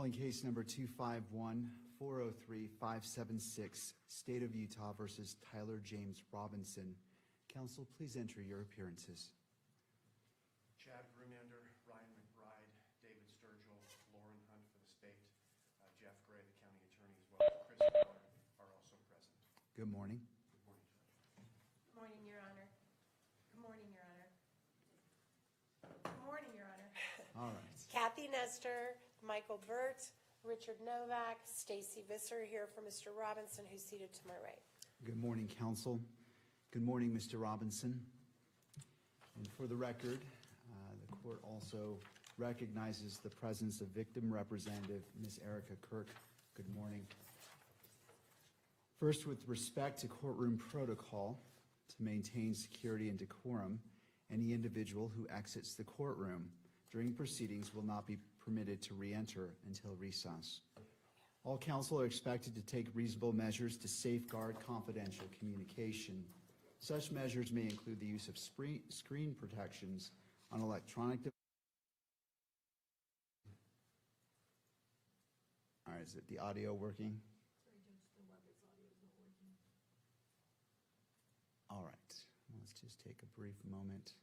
Calling case number 251-403-576, State of Utah versus Tyler James Robinson. Counsel, please enter your appearances. Chad Grumander, Ryan McBride, David Sturgill, Lauren Hunt for the state, Jeff Gray, the county attorney, as well as Chris Miller are also present. Good morning. Good morning, Judge. Good morning, Your Honor. Good morning, Your Honor. Good morning, Your Honor. All right. Kathy Nestor, Michael Burt, Richard Novak, Stacy Visser here for Mr. Robinson, who's seated to my right. Good morning, counsel. Good morning, Mr. Robinson. And for the record, the court also recognizes the presence of victim representative, Ms. Erica Kirk. Good morning. First, with respect to courtroom protocol, to maintain security and decorum, any individual who exits the courtroom during proceedings will not be permitted to re-enter until recess. All counsel are expected to take reasonable measures to safeguard confidential communication. Such measures may include the use of screen protections on electronic devices. All right, is it the audio working? Sorry, Judge, the WebEx audio is not working. All right, let's just take a brief moment.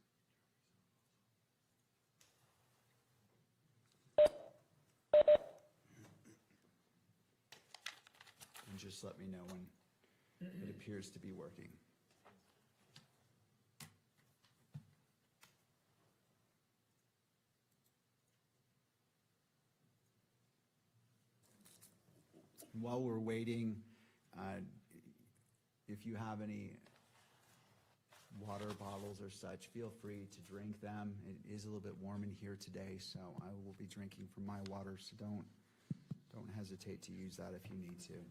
And just let me know when it appears to be working. While we're waiting, if you have any water bottles or such, feel free to drink them. It is a little bit warm in here today, so I will be drinking from my water, so don't hesitate to use that if you need to.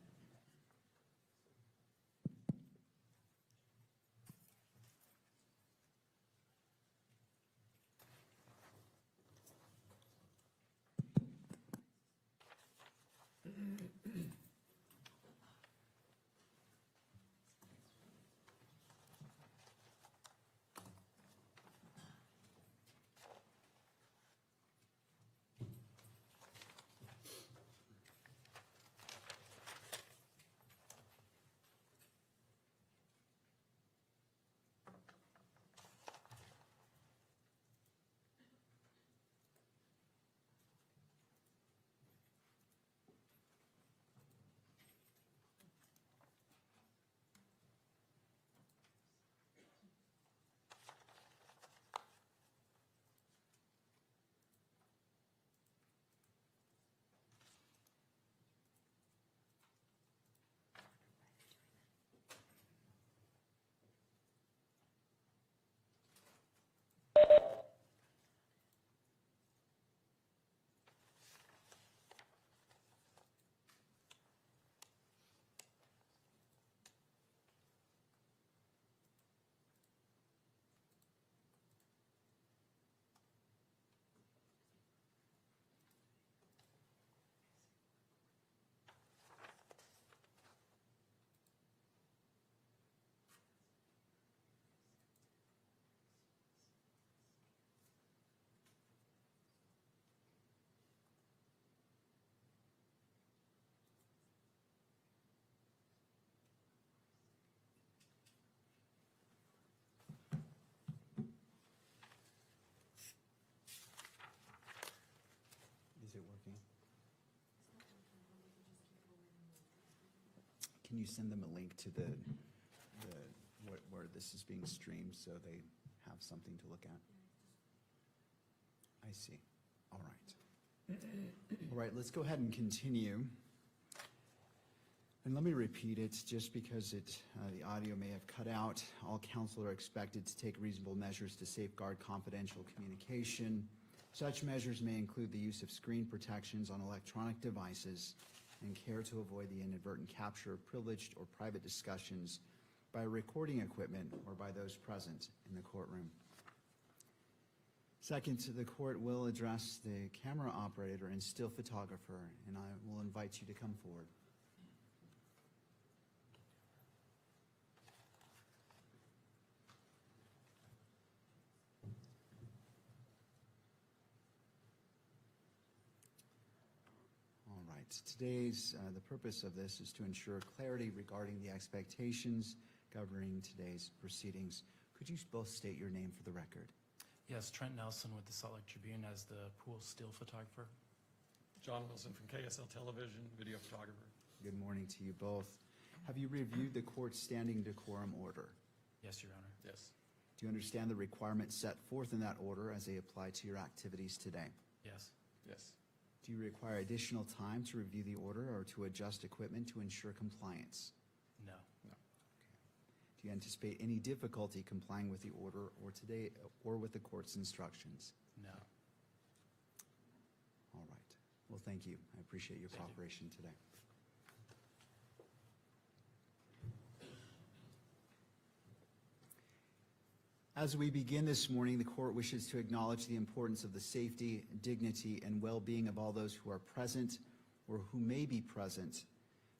Is it working? Can you send them a link to where this is being streamed so they have something to look at? I see. All right. All right, let's go ahead and continue. And let me repeat it just because the audio may have cut out. All counsel are expected to take reasonable measures to safeguard confidential communication. Such measures may include the use of screen protections on electronic devices and care to avoid the inadvertent capture of privileged or private discussions by recording equipment or by those present in the courtroom. Second, the court will address the camera operator and still photographer, and I will invite you to come forward. right, the purpose of this is to ensure clarity regarding the expectations governing today's proceedings. Could you both state your name for the record? Yes, Trent Nelson with the Salt Lake Tribune as the pool still photographer. John Wilson from KSL Television, video photographer. Good morning to you both. Have you reviewed the court's standing decorum order? Yes, Your Honor. Yes. Do you understand the requirements set forth in that order as they apply to your activities today? Yes. Yes. Do you require additional time to review the order or to adjust equipment to ensure compliance? No. Do you anticipate any difficulty complying with the order or with the court's instructions? No. All right. Well, thank you. I appreciate your Thank you. cooperation today. As we begin this morning, the court wishes to acknowledge the importance of the safety, dignity, and well-being of all those who are present or who may be present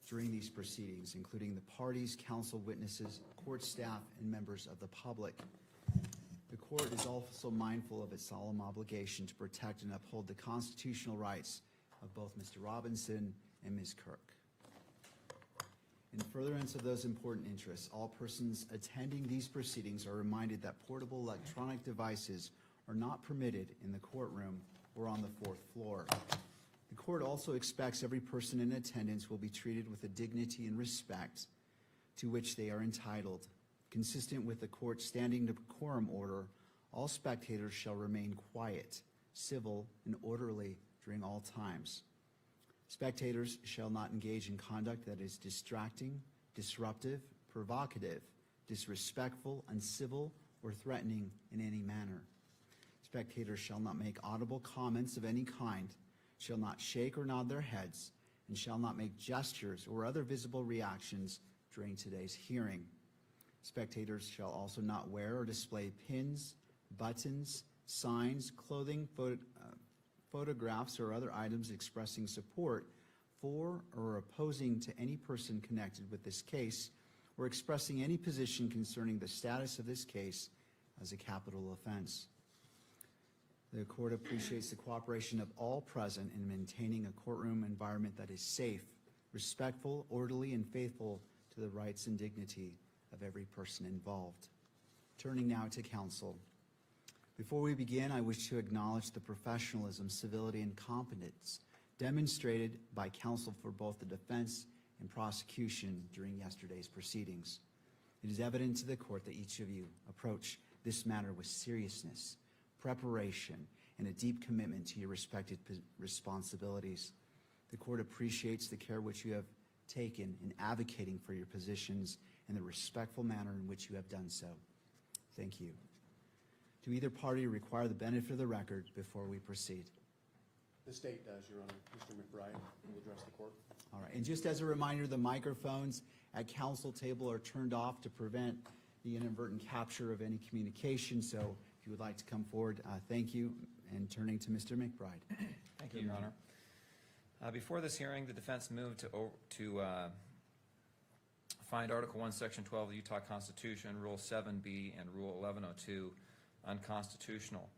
during these proceedings, including the parties, counsel, witnesses, court staff, and members of the public. The court is also mindful of its solemn obligation to protect and uphold the constitutional rights of both Mr. Robinson and Ms. Kirk. In furtherance of those important interests, all persons attending these proceedings are reminded that portable electronic devices are not permitted in the courtroom or on the fourth floor. The court also expects every person in attendance will be treated with the dignity and respect to which they are entitled. Consistent with the court's standing decorum order, all spectators shall remain quiet, civil, and orderly during all times. Spectators shall not engage in conduct that is distracting, disruptive, provocative, disrespectful, uncivil, or threatening in any manner. Spectators shall not make audible comments of any kind, shall not shake or nod their heads, and shall not make gestures or other visible reactions during today's hearing. Spectators shall also not wear or display pins, buttons, signs, clothing, photographs, or other items expressing support for or opposing to any person connected with this case, or expressing any position concerning the status of this case as a capital offense. The court appreciates the cooperation of all present in maintaining a courtroom environment that is safe, respectful, orderly, and faithful to the rights and dignity of every person involved. Turning now to counsel. Before we begin, I wish to acknowledge the professionalism, civility, and competence demonstrated by counsel for both the defense and prosecution during yesterday's proceedings. It is evident to the court that each of you approach this matter with seriousness, preparation, and a deep commitment to your respective responsibilities. The court appreciates the care which you have taken in advocating for your positions and the respectful manner in which you have done so. Thank you. Do either party require the benefit of the record before we proceed? The state does, Your Honor. Mr. McBride will address the court. All right, and just as a reminder, the microphones at council table are turned off to prevent the inadvertent capture of any communication, so if you would like to come forward, thank you. And turning to Mr. McBride. Thank you, Your Honor. Before this hearing, the defense moved to find Article 1, Section 12 of the Utah Constitution, Rule 7B, and Rule 1102 unconstitutional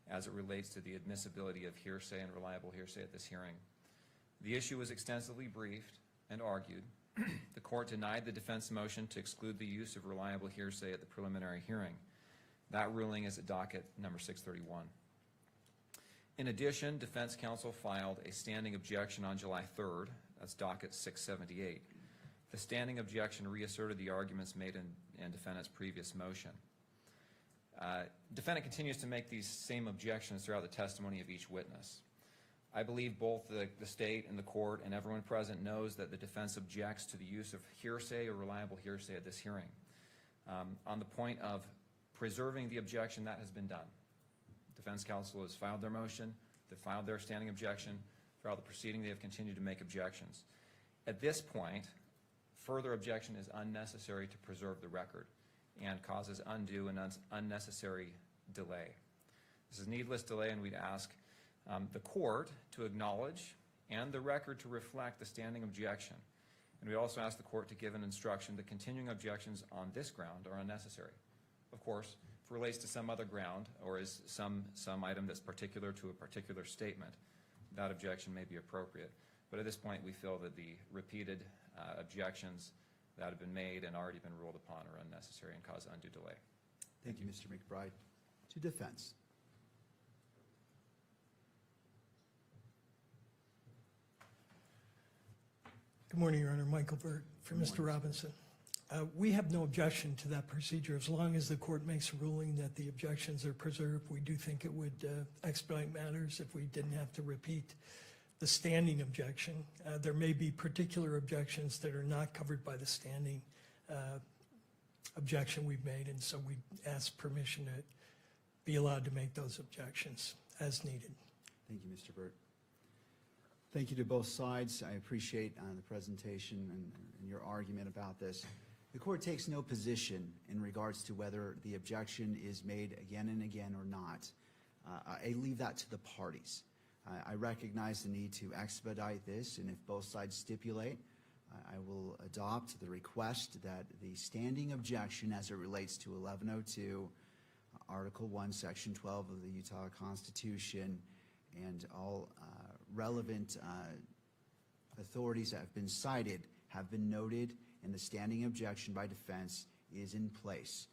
as it relates to the admissibility of hearsay and reliable hearsay at this hearing. The issue was extensively briefed and argued. The court denied the defense motion to exclude the use of reliable hearsay at the preliminary hearing. That ruling is at docket number 631. In addition, defense counsel filed a standing objection on July 3rd. That's docket 678. The standing objection reasserted the arguments made in defendant's previous motion. Defendant continues to make these same objections throughout the testimony of each witness. I believe both the state and the court and everyone present knows that the defense objects to the use of hearsay or reliable hearsay at this hearing. On the point of preserving the objection, that has been done. Defense counsel has filed their motion, they filed their standing objection. Throughout the proceeding, they have continued to make objections. At this point, further objection is unnecessary to preserve the record and causes undue and unnecessary delay. This is needless delay, and we'd ask the court to acknowledge and the record to reflect the standing objection. And we also ask the court to give an instruction that continuing objections on this ground are unnecessary. Of course, if it relates to some other ground or is some item that's particular to a particular statement, that objection may be appropriate. But at this point, we feel that the repeated objections that have been made and already been ruled upon are unnecessary and cause undue delay. Thank you, Mr. McBride. To defense. Good morning, Your Honor. Michael Burt for Mr. Robinson. We have no objection to that procedure. As long as the court makes a ruling that the objections are preserved, we do think it would expedite matters if we didn't have to repeat the standing objection. There may be particular objections that are not covered by the standing objection we've made, and so we ask permission to be allowed to make those objections as needed. Thank you, Mr. Burt. Thank you to both sides. I appreciate the presentation and your argument about this. The court takes no position in regards to whether the objection is made again and again or not. I leave that to the parties. I recognize the need to expedite this, and if both sides stipulate, I will adopt the request that the standing objection as it relates to 1102, Article 1, Section 12 of the Utah Constitution, and all relevant authorities that have been cited have been noted, and the standing objection by defense is in place.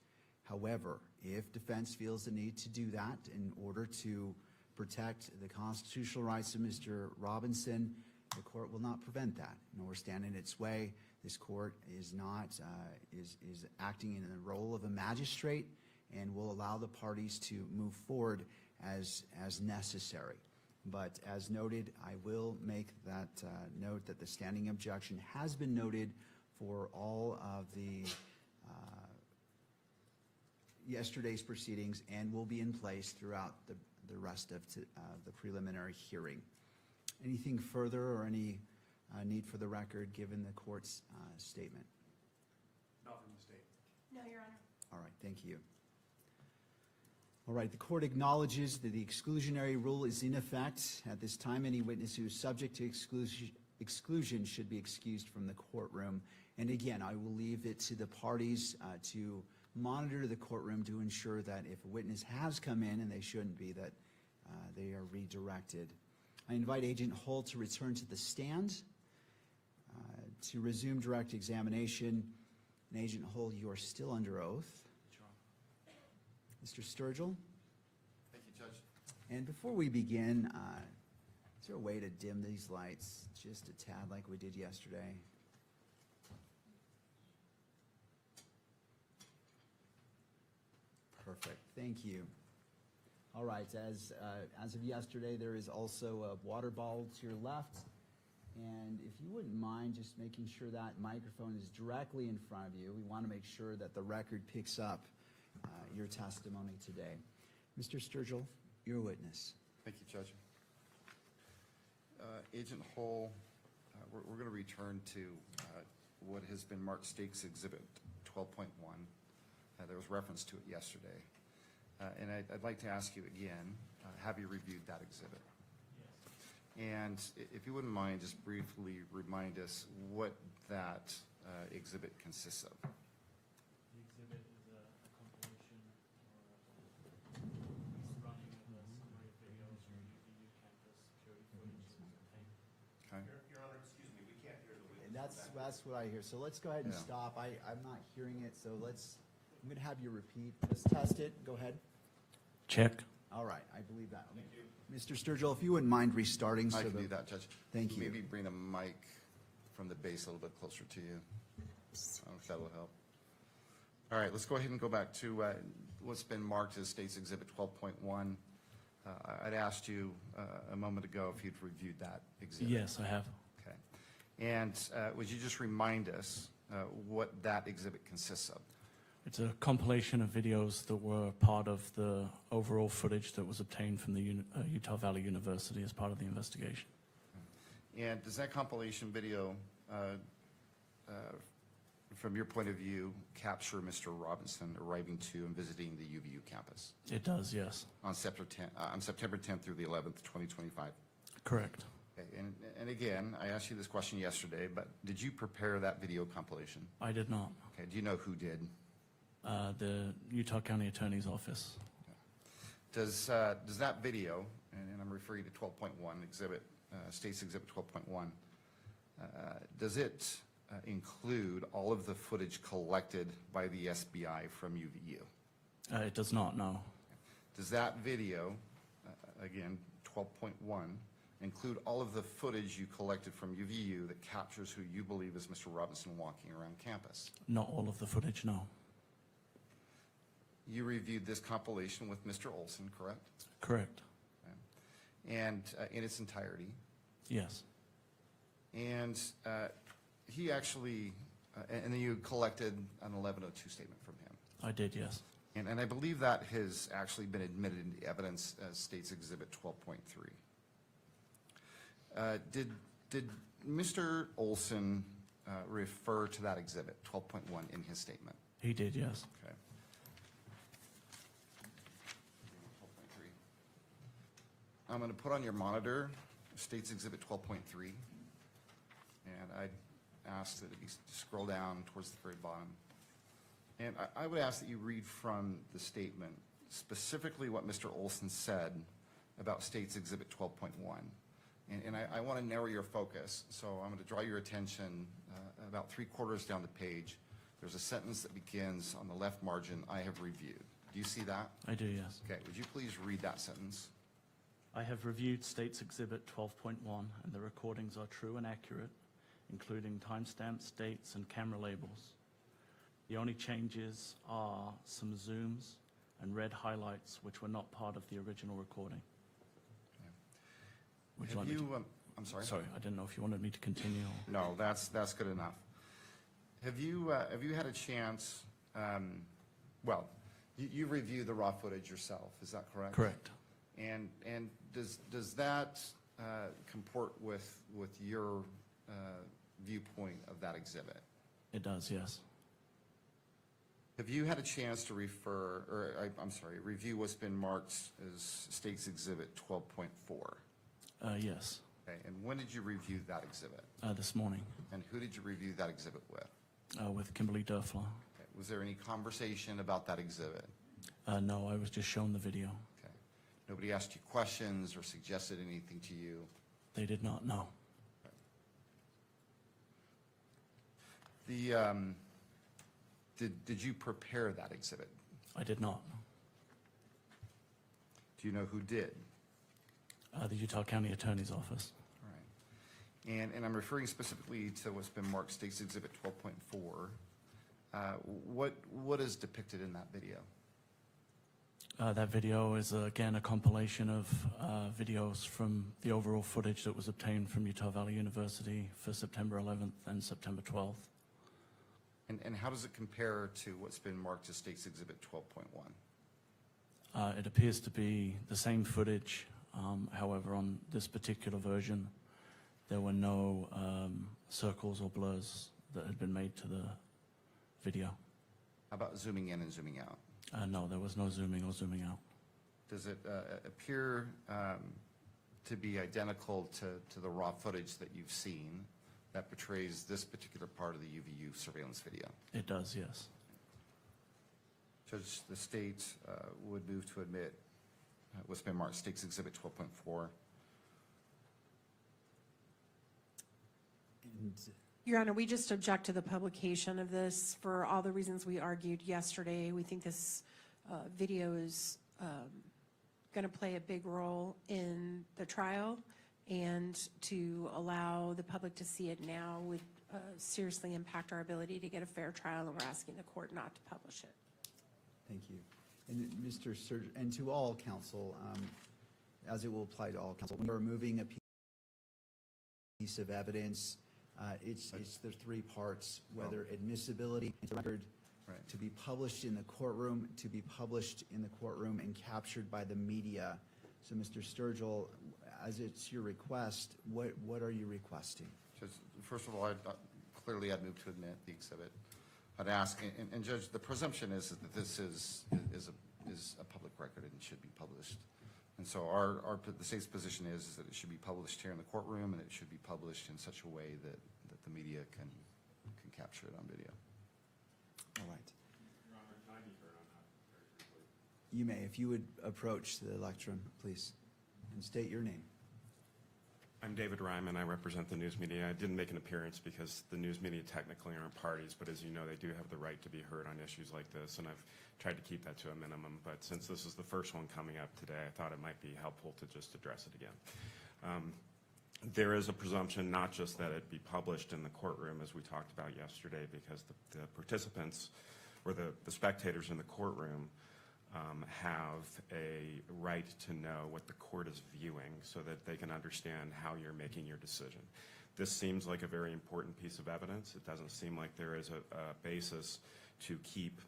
However, if defense feels the need to do that in order to protect the constitutional rights of Mr. Robinson, the court will not prevent that, nor stand in its way. This court is not is acting in the role of a magistrate and will allow the parties to move forward as necessary. But as noted, I will make that note that the standing objection has been noted for all of the yesterday's proceedings and will be in place throughout the rest of the preliminary hearing. Anything further or any need for the record given the court's statement? Not from the state. No, Your Honor. All right, thank you. All right, the court acknowledges that the exclusionary rule is in effect. At this time, any witness who is subject to exclusion should be excused from the courtroom. And again, I will leave it to the parties to monitor the courtroom to ensure that if a witness has come in and they shouldn't be, that they are redirected. I invite Agent Hull to return to the stand to resume direct examination. And Agent Hull, you are still under oath. Mr. Sturgill? Thank you, Judge. And before we begin, is there a way to dim these lights just a tad like we did yesterday? Perfect, thank you. All right, as of yesterday, there is also a water bottle to your left. And if you wouldn't mind just making sure that microphone is directly in front of you, we want to make sure that the record picks up your testimony today. Mr. Sturgill, you're a witness. Thank you, Judge. Agent Hull, we're going to return to what has been marked State's Exhibit 12.1. There was reference to it yesterday. And I'd like to ask you again, have you reviewed that exhibit? Yes. And if you wouldn't mind, just briefly remind us what that exhibit consists of. The exhibit is a compilation or running of a summary of videos from UVU campus security footage that was obtained. Okay. Your Honor, excuse me, we can't hear the witness. And that's what I hear. So let's go ahead and Yeah. stop. I'm not hearing it, so I'm going to have you repeat. Let's test it. Go ahead. Check. All right, I believe that. Thank you. Mr. Sturgill, if you wouldn't mind restarting. I can do that, Judge. Thank you. Maybe bring the mic from the base a little bit closer to you. I don't know if that will help. All right, let's go ahead and go back to what's been marked as State's Exhibit 12.1. I'd asked you a moment ago if you'd reviewed that exhibit. Yes, I have. Okay. And would you just remind us what that exhibit consists of? It's a compilation of videos that were part of the overall footage that was obtained from the Utah Valley University as part of the investigation. And does that compilation video, from your point of view, capture Mr. Robinson arriving to and visiting the UVU campus It does, yes. on September 10th through the 11th, 2025? Correct. Okay. And again, I asked you this question yesterday, but did you prepare that video compilation? I did not. Okay. Do you know who did? The Utah County Attorney's Office. Does that video, and I'm referring to 12.1 exhibit, State's Exhibit 12.1, does it include all of the footage collected by the SBI from UVU? It does not, no. Does that video, again, 12.1, include all of the footage you collected from UVU that captures who you believe is Mr. Robinson walking around campus? Not all of the footage, no. You reviewed this compilation with Mr. Olson, correct? Correct. And in its entirety? Yes. And he actually, and then you collected an 1102 statement from him? I did, yes. And I believe that has actually been admitted into evidence as State's Exhibit 12.3. Did Mr. Olson refer to that exhibit, 12.1, in his statement? He did, yes. Okay. 12.3. I'm going to put on your monitor State's Exhibit 12.3, and I'd ask that it be scroll down towards the very bottom. And I would ask that you read from the statement specifically what Mr. Olson said about State's Exhibit 12.1. And I want to narrow your focus, so I'm going to draw your attention about 3/4 down the page. There's a sentence that begins on the left margin, "I have reviewed." Do you see that? I do, yes. Okay, would you please read that sentence? I have reviewed State's Exhibit 12.1, and the recordings are true and accurate, including timestamps, dates, and camera labels. The only changes are some zooms and red highlights, which were not part of the original recording. Would you Have like me to- you, I'm sorry? Sorry, I didn't know if you wanted me to continue. No, that's good enough. Have you had a chance, well, you reviewed the raw footage yourself, is that correct? Correct. And does that comport with your viewpoint of that exhibit? It does, yes. Have you had a chance to review what's been marked as State's Exhibit 12.4? Yes, Okay, and when did you review that exhibit? this morning, And who did you review that exhibit with? with Kimberly Durfler. Okay, was there any conversation about that exhibit? No, I was just shown the video. Okay. Nobody asked you questions or suggested anything to you? They did not know. Did you prepare that exhibit? I did not. Do you know who did? The Utah County Attorney's Office. All right. And I'm referring specifically to what's been marked State's Exhibit 12.4. What is depicted in that video? That video is, again, a compilation of videos from the overall footage that was obtained from Utah Valley University for September 11th and September 12th. And how does it compare to what's been marked as State's Exhibit 12.1? It appears to be the same footage. However, on this particular version, there were no circles or blurs that had been made to the video. How about zooming in and zooming out? No, there was no zooming or zooming out. Does it appear to be identical to the raw footage that you've seen that portrays this particular part of the UVU surveillance video? It does, yes. Judge, the state would move to admit what's been marked State's Exhibit 12.4. And Your Honor, we just object to the publication of this for all the reasons we argued yesterday. We think this video is going to play a big role in the trial, and to allow the public to see it now would seriously impact our ability to get a fair trial, and we're asking the court not to publish it. thank you. And Mr. Sturgill, and to all counsel, as it will apply to all counsel, when you're removing a piece of evidence, it's the three parts, whether admissibility, record, Right. to be published in the courtroom, to be published in the courtroom and captured by the media. So, Mr. Sturgill, as it's your request, what are you requesting? Judge, first of all, clearly I'd move to admit the exhibit. I'd ask, and Judge, the presumption is that this is a public record and should be published. And so the state's position is that it should be published here in the courtroom, and it should be published in such a way that the media can capture it on video. All right. You may, if you would approach the lectern, please, and state your name. I'm David Ryman. I represent the news media. I didn't make an appearance because the news media technically aren't parties, but as you know, they do have the right to be heard on issues like this, and I've tried to keep that to a minimum. But since this is the first one coming up today, I thought it might be helpful to just address it again. There is a presumption not just that it be published in the courtroom, as we talked about yesterday, because the participants or the spectators in the courtroom have a right to know what the court is viewing so that they can understand how you're making your decision. This seems like a very important piece of evidence. It doesn't seem like there is a basis to keep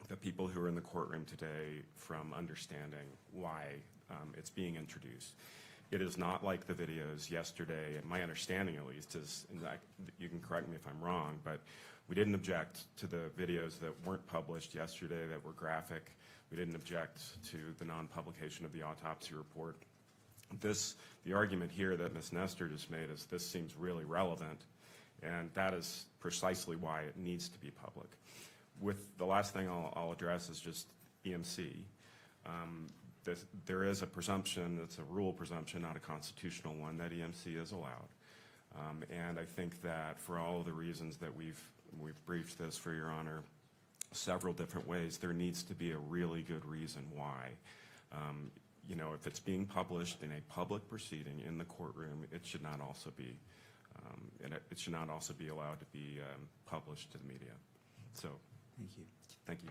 the people who are in the courtroom today from understanding why it's being introduced. It is not like the videos yesterday, and my understanding at least is, and you can correct me if I'm wrong, but we didn't object to the videos that weren't published yesterday that were graphic. We didn't object to the non-publication of the autopsy report. The argument here that Ms. Nestor just made is this seems really relevant, and that is precisely why it needs to be public. With the last thing I'll address is just EMC. There is a presumption, it's a rule presumption, not a constitutional one, that EMC is allowed. And I think that for all of the reasons that we've briefed this for your honor several different ways, there needs to be a really good reason why. You know, if it's being published in a public proceeding in the courtroom, it should not also be it should not also be allowed to be published to the media. So, Thank you. thank you.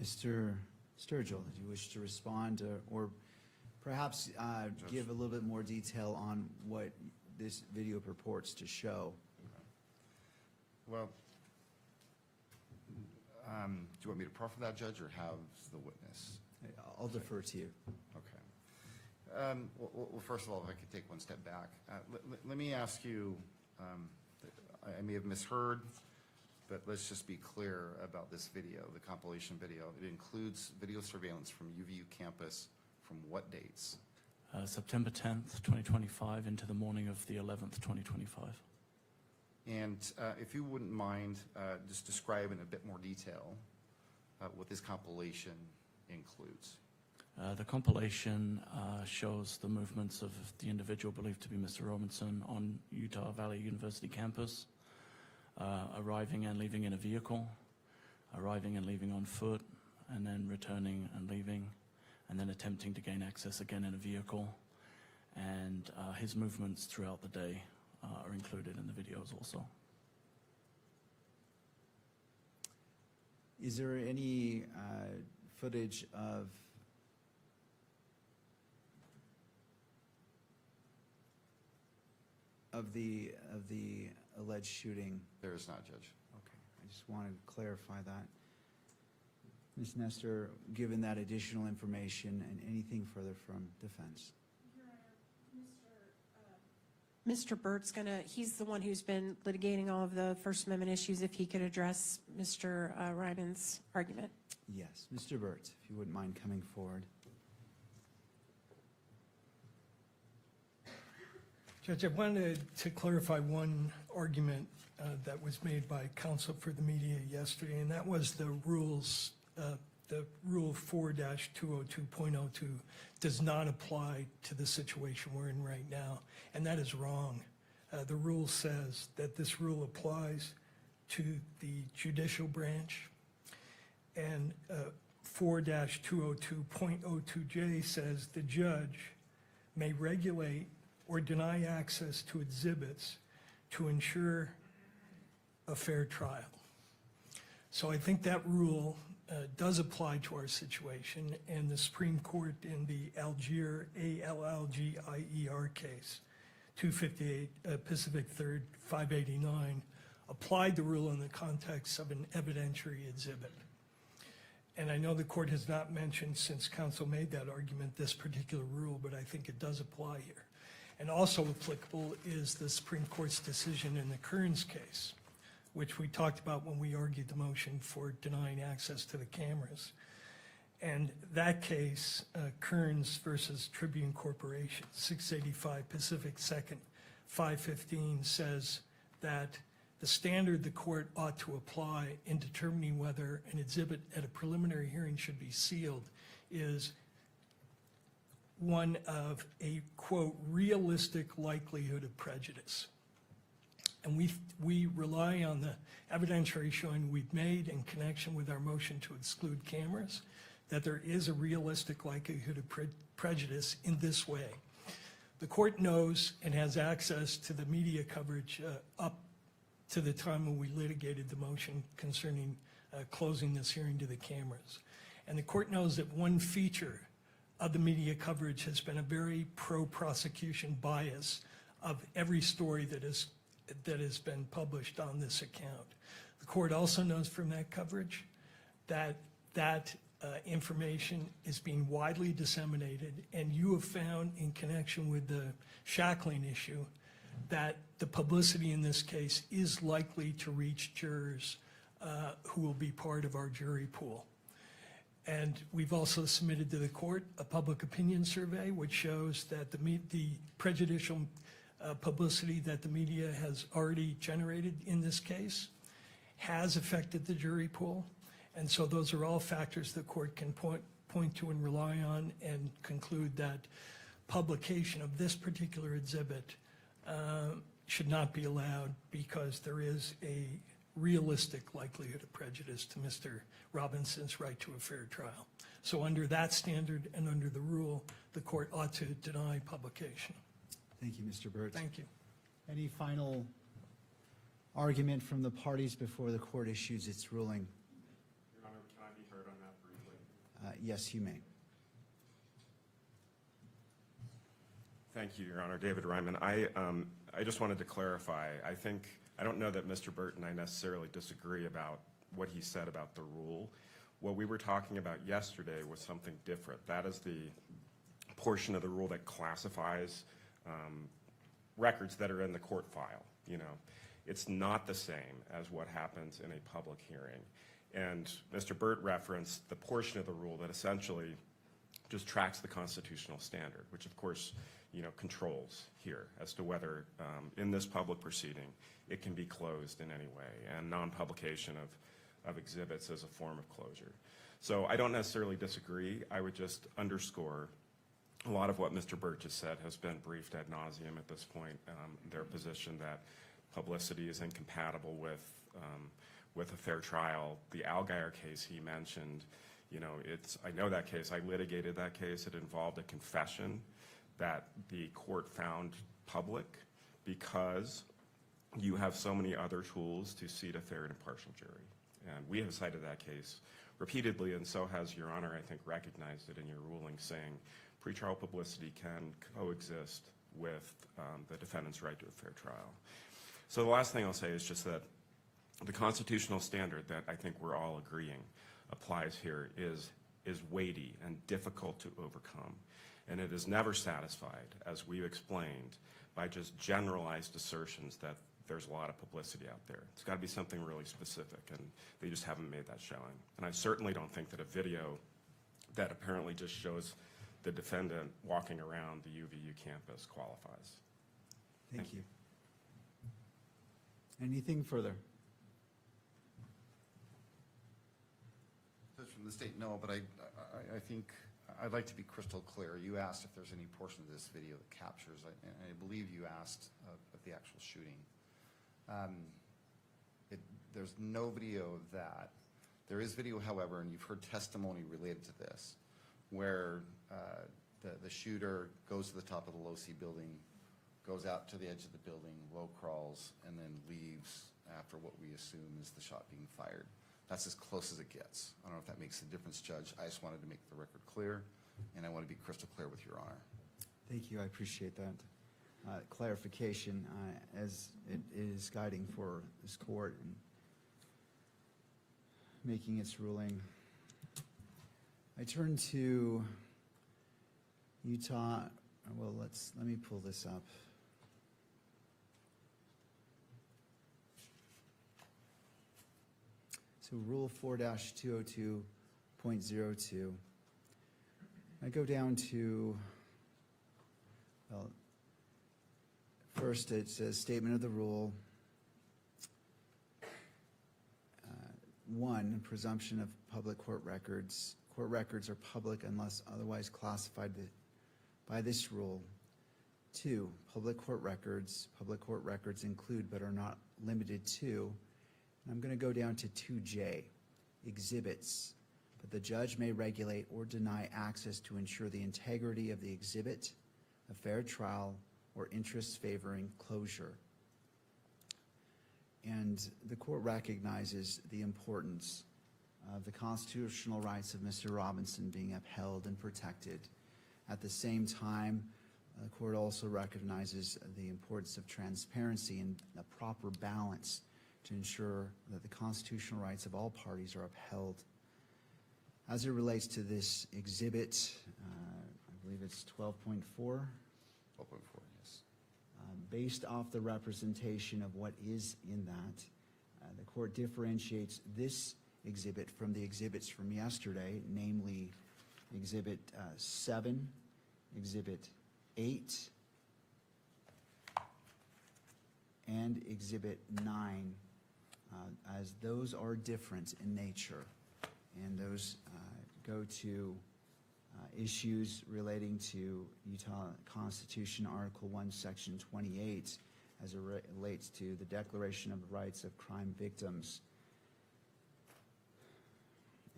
Mr. Sturgill, do you wish to respond or perhaps give a little bit more detail on what this video purports to show? Well, do you want me to proffer that, Judge, or have the witness? I'll defer to you. Okay. Well, first of all, if I could take one step back. Let me ask you, I may have misheard, but let's just be clear about this video, the compilation video. It includes video surveillance from UVU campus from what dates? September 10th, 2025 into the morning of the 11th, 2025. And if you wouldn't mind just describe in a bit more detail what this compilation includes. The compilation shows the movements of the individual believed to be Mr. Robinson on Utah Valley University campus, arriving and leaving in a vehicle, arriving and leaving on foot, and then returning and leaving, and then attempting to gain access again in a vehicle. And his movements throughout the day are included in the videos also. Is there any footage of the alleged shooting? There is not, Judge. Okay, I just wanted to clarify that. Ms. Nestor, given that additional information and anything further from defense? Mr. Burt's he's the one who's been litigating all of the First Amendment issues, if he could address Mr. Ryman's argument. Yes, Mr. Burt, if you wouldn't mind coming forward. Judge, I wanted to clarify one argument that was made by counsel for the media yesterday, and that was the rules, the Rule 4-202.02 does not apply to the situation we're in right now, and that is wrong. The rule says that this rule applies to the judicial branch, and 4-202.02J says the judge may regulate or deny access to exhibits to ensure a fair trial. So I think that rule does apply to our situation, and the Supreme Court in the Algier, ALLGIER case, 258 Pacific 3rd, 589, applied the rule in the context of an evidentiary exhibit. And I know the court has not mentioned, since counsel made that argument, this particular rule, but I think it does apply here. And also applicable is the Supreme Court's decision in the Kearns case, which we talked about when we argued the motion for denying access to the cameras. And that case, Kearns versus Tribune Corporation, 685 Pacific 2nd, 515, says that the standard the court ought to apply in determining whether an exhibit at a preliminary hearing should be sealed is one of a, quote, realistic likelihood of prejudice. And we rely on the evidentiary showing we've made in connection with our motion to exclude cameras, that there is a realistic likelihood of prejudice in this way. The court knows and has access to the media coverage up to the time when we litigated the motion concerning closing this hearing to the cameras. And the court knows that one feature of the media coverage has been a very pro-prosecution bias of every story that has been published on this account. The court also knows from that coverage that information is being widely disseminated, and you have found in connection with the shackling issue that the publicity in this case is likely to reach jurors who will be part of our jury pool. And we've also submitted to the court a public opinion survey which shows that the prejudicial publicity that the media has already generated in this case has affected the jury pool. And so those are all factors the court can point to and rely on and conclude that publication of this particular exhibit should not be allowed because there is a realistic likelihood of prejudice to Mr. Robinson's right to a fair trial. So under that standard and under the rule, the court ought to deny publication. Thank you, Mr. Burt. Thank you. Any final argument from the parties before the court issues its ruling? Your Honor, can I be heard on that briefly? Yes, you may. Thank you, Your Honor. David Ryman. I just wanted to clarify. I don't know that Mr. Burt and I necessarily disagree about what he said about the rule. What we were talking about yesterday was something different. That is the portion of the rule that classifies records that are in the court file. You know, it's not the same as what happens in a public hearing. And Mr. Burt referenced the portion of the rule that essentially just tracks the constitutional standard, which of course, you know, controls here as to whether in this public proceeding it can be closed in any way, and non-publication of exhibits as a form of closure. So I don't necessarily disagree. I would just underscore a lot of what Mr. Burt just said has been briefed ad nauseum at this point. Their position that publicity is incompatible with a fair trial. The Allgaier case he mentioned, you know, I know that case. I litigated that case. It involved a confession that the court found public because you have so many other tools to seat a fair and impartial jury. And we have cited that case repeatedly, and so has Your Honor, I think, recognized it in your ruling, saying pretrial publicity can coexist with the defendant's right to a fair trial. So the last thing I'll say is just that the constitutional standard that I think we're all agreeing applies here is weighty and difficult to overcome. And it is never satisfied, as we've explained, by just generalized assertions that there's a lot of publicity out there. It's got to be something really specific, and they just haven't made that showing. And I certainly don't think that a video that apparently just shows the defendant walking around the UVU campus qualifies. Thank you. Anything further? From the state, no, but I think I'd like to be crystal clear. You asked if there's any portion of this video that captures, and I believe you asked of the actual shooting. There's no video of that. There is video, however, and you've heard testimony related to this, where the shooter goes to the top of the low-C building, goes out to the edge of the building, low crawls, and then leaves after what we assume is the shot being fired. That's as close as it gets. I don't know if that makes a difference, Judge. I just wanted to make the record clear, and I want to be crystal clear with Your Honor. Thank you. I appreciate that clarification as it is guiding for this court and making its ruling. I turn to Utah. Well, let me pull this up. So Rule 4-202.02. I go down to, well, first it says statement of the rule. 1, presumption of public court records. Court records are public unless otherwise classified by this rule. 2, public court records. Public court records include but are not limited to, and I'm going to go down to 2J, exhibits. But the judge may regulate or deny access to ensure the integrity of the exhibit, a fair trial, or interests favoring closure. And the court recognizes the importance of the constitutional rights of Mr. Robinson being upheld and protected. At the same time, the court also recognizes the importance of transparency and a proper balance to ensure that the constitutional rights of all parties are upheld. As it relates to this exhibit, I believe it's 12.4. 12.4, yes. Based off the representation of what is in that, the court differentiates this exhibit from the exhibits from yesterday, namely Exhibit 7, Exhibit 8, and Exhibit 9, as those are different in nature, and those go to issues relating to Utah Constitution, Article 1, Section 28, as it relates to the Declaration of the Rights of Crime Victims.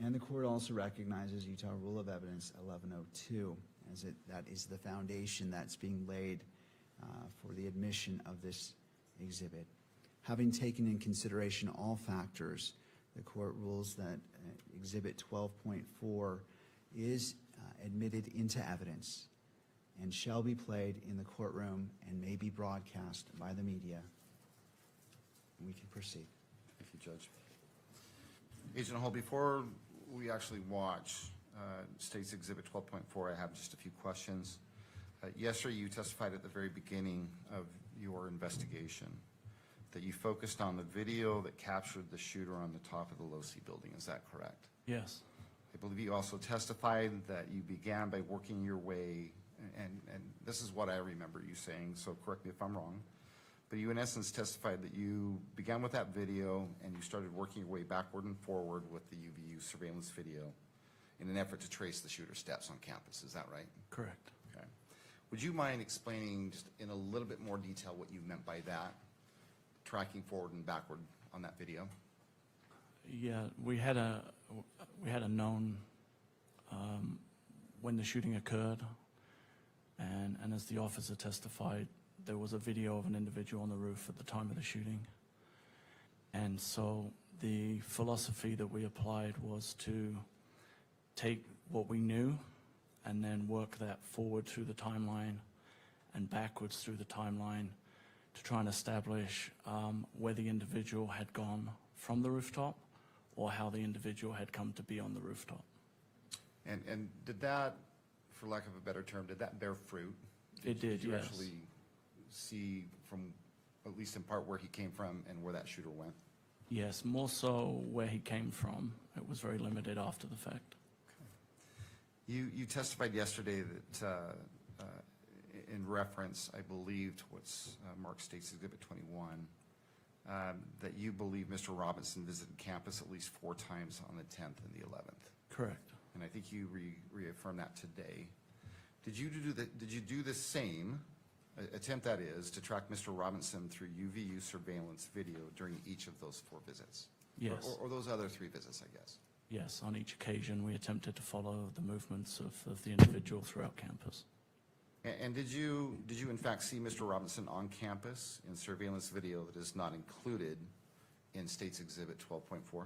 And the court also recognizes Utah Rule of Evidence 1102, as that is the foundation that's being laid for the admission of this exhibit. Having taken in consideration all factors, the court rules that Exhibit 12.4 is admitted into evidence and shall be played in the courtroom and may be broadcast by the media. We can proceed. Thank you, Judge. Agent Hall, before we actually watch State's Exhibit 12.4, I have just a few questions. Yesterday, you testified at the very beginning of your investigation that you focused on the video that captured the shooter on the top of the Losi building. Is that correct? Yes. I believe you also testified that you began by working your way, and this is what I remember you saying, so correct me if I'm wrong, but you in essence testified that you began with that video and you started working your way backward and forward with the UVU surveillance video in an effort to trace the shooter's steps on campus. Is that right? Correct. Okay. Would you mind explaining just in a little bit more detail what you meant by that, tracking forward and backward on that video? Yeah, we had a known when the shooting occurred, and as the officer testified, there was a video of an individual on the roof at the time of the shooting. And so the philosophy that we applied was to take what we knew and then work that forward through the timeline and backwards through the timeline to try and establish where the individual had gone from the rooftop or how the individual had come to be on the rooftop. And did that, for lack of a better term, did that bear fruit? It did, Did you yes. actually see from, at least in part, where he came from and where that shooter went? Yes, more so where he came from. It was very limited after the fact. You testified yesterday that, in reference, I believe, to what's marked State's Exhibit 21, that you believe Mr. Robinson visited campus at least 4 times on the 10th and the 11th. Correct. And I think you reaffirmed that today. Did you do the same attempt, that is, to track Mr. Robinson through UVU surveillance video during each of those 4 visits? Yes. Or those other 3 visits, I guess? Yes, on each occasion we attempted to follow the movements of the individual throughout campus. And did you in fact see Mr. Robinson on campus in surveillance video that is not included in State's Exhibit 12.4?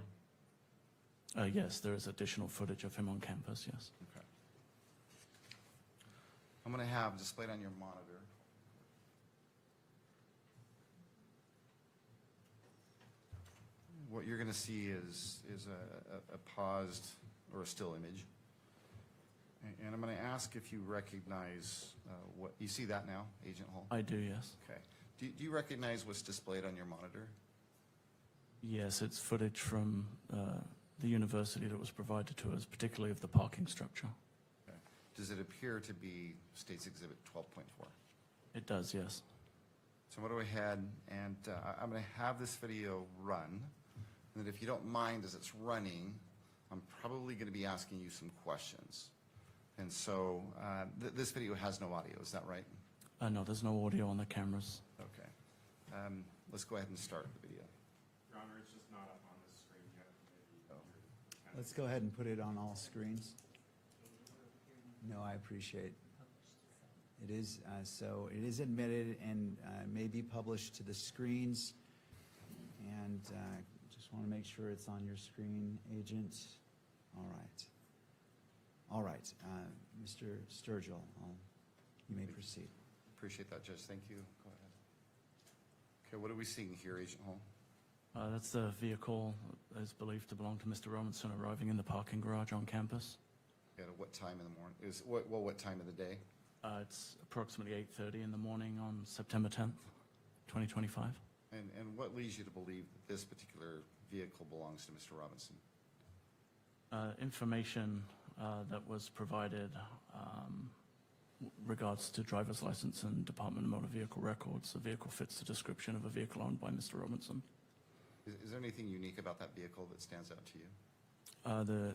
Yes, there is additional footage of him on campus, yes. Okay. I'm going to have displayed on your monitor what you're going to see is a paused or a still image. And I'm going to ask if you recognize what, you see that now, Agent Hall? I do, yes. Okay. Do you recognize what's displayed on your monitor? Yes, it's footage from the university that was provided to us, particularly of the parking structure. Okay. Does it appear to be State's Exhibit 12.4? It does, yes. So I'm going to go ahead and I'm going to have this video run. And if you don't mind, as it's running, I'm probably going to be asking you some questions. And so this video has no audio, is that right? No, there's no audio on the cameras. Okay. Let's go ahead and start the video. Your Honor, it's just not up on the screen yet. Let's go ahead and put it on all screens. No, I appreciate. It is, so it is admitted and may be published to the screens. And just want to make sure it's on your screen, Agent. All right. All right, Mr. Sturgill, you may proceed. Appreciate that, Judge. Thank you. Go ahead. Okay, what are we seeing here, Agent Hall? That's the vehicle that is believed to belong to Mr. Robinson arriving in the parking garage on campus. At what time in the morning? What time of the day? It's approximately 8:30 in the morning on September 10th, 2025. And what leads you to believe that this particular vehicle belongs to Mr. Robinson? Information that was provided regards to driver's license and Department of Motor Vehicle records. The vehicle fits the description of a vehicle owned by Mr. Robinson. Is there anything unique about that vehicle that stands out to you?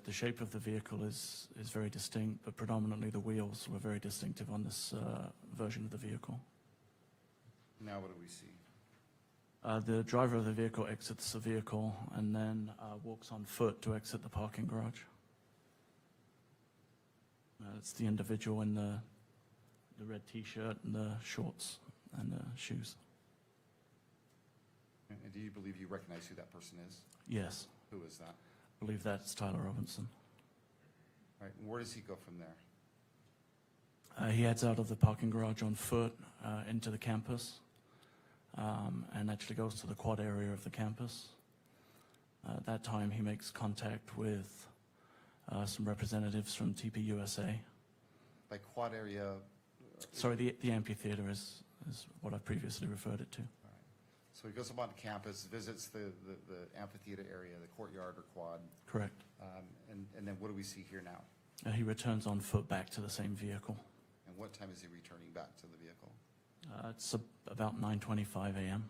The shape of the vehicle is very distinct, but predominantly the wheels were very distinctive on this version of the vehicle. Now what do we see? The driver of the vehicle exits the vehicle and then walks on foot to exit the parking garage. It's the individual in the red T-shirt and the shorts and the shoes. And do you believe you recognize who that person is? Yes, Who is that? I believe that's Tyler Robinson. All right, and where does he go from there? He heads out of the parking garage on foot into the campus and actually goes to the quad area of the campus. At that time, he makes contact with some representatives from TPUSA. By quad area? Sorry, the amphitheater is what I previously referred it to. All right. So he goes up on campus, visits the amphitheater area, the courtyard or quad. Correct. And then what do we see here now? He returns on foot back to the same vehicle. And what time is he returning back to the vehicle? It's about 9:25 a.m.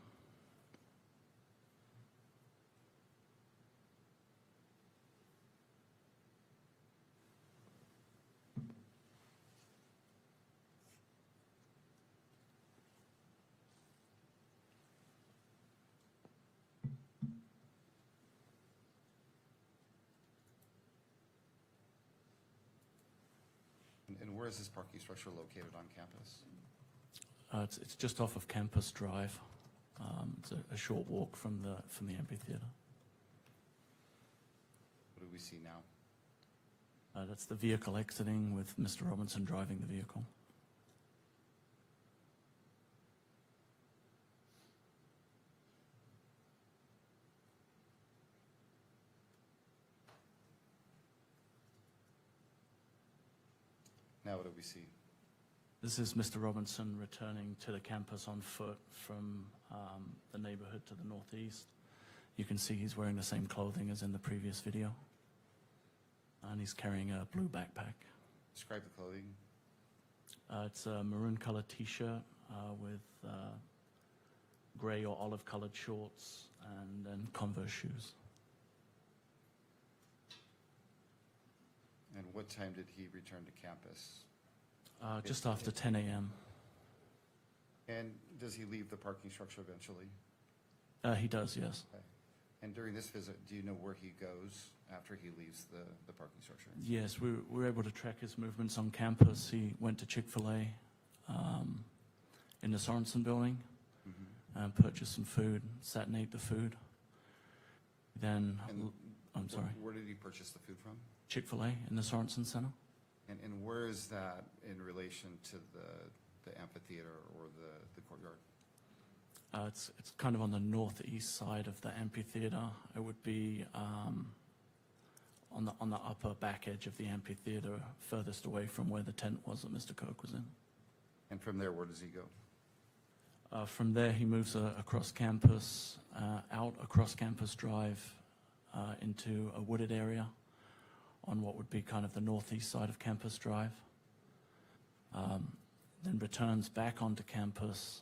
And where is this parking structure located on campus? It's just off of Campus Drive. It's a short walk from the amphitheater. What do we see now? That's the vehicle exiting with Mr. Robinson driving the vehicle. Now what do we see? This is Mr. Robinson returning to the campus on foot from the neighborhood to the northeast. You can see he's wearing the same clothing as in the previous video. And he's carrying a blue backpack. Describe the clothing. It's a maroon colored t-shirt with gray or olive colored shorts and then Converse shoes. And what time did he return to campus? Just after 10 a.m. And does he leave the parking structure eventually? He does, yes. Okay. And during this visit, do you know where he goes after he leaves the parking structure? Yes, we were able to track his movements on campus. He went to Chick-fil-A in the Sorensen building and purchased some food, sat and ate the food. Then, And I'm sorry, Where did he purchase the food from? Chick-fil-A in the Sorensen Center. And where is that in relation to the amphitheater or the courtyard? It's kind of on the northeast side of the amphitheater. It would be on the upper back edge of the amphitheater, furthest away from where the tent was that Mr. Kirk was in. And from there, where does he go? From there, he moves across campus, out across Campus Drive into a wooded area on what would be kind of the northeast side of Campus Drive. Then returns back onto campus.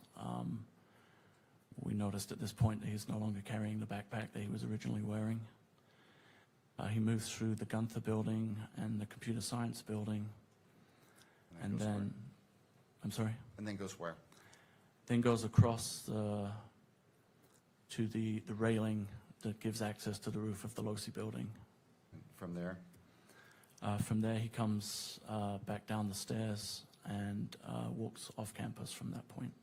We noticed at this point that he's no longer carrying the backpack that he was originally wearing. He moves through the Gunther building and the computer science building And goes where? then, I'm sorry? And then goes where? Then goes across to the railing that gives access to the roof of the Losi building. And from there? From there, he comes back down the stairs and walks off campus from that point.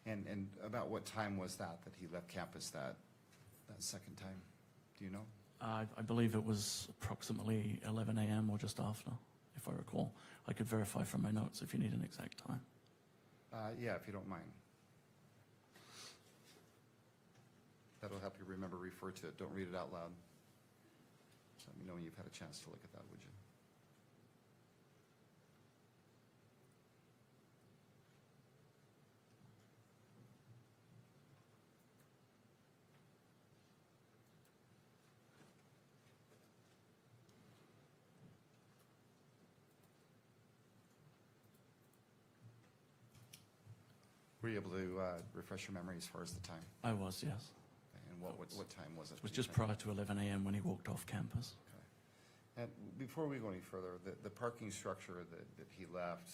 And about what time was that he left campus that second time? Do you know? I believe it was approximately 11 a.m. or just after, if I recall. I could verify from my notes if you need an exact time. Yeah, if you don't mind. That'll help you remember, refer to it. Don't read it out loud. Just let me know when you've had a chance to look at that, would you? Were you able to refresh your memory as far as the time? I was, yes. And what time was it? It was just prior to 11 a.m. when he walked off campus. Okay. And before we go any further, the parking structure that he left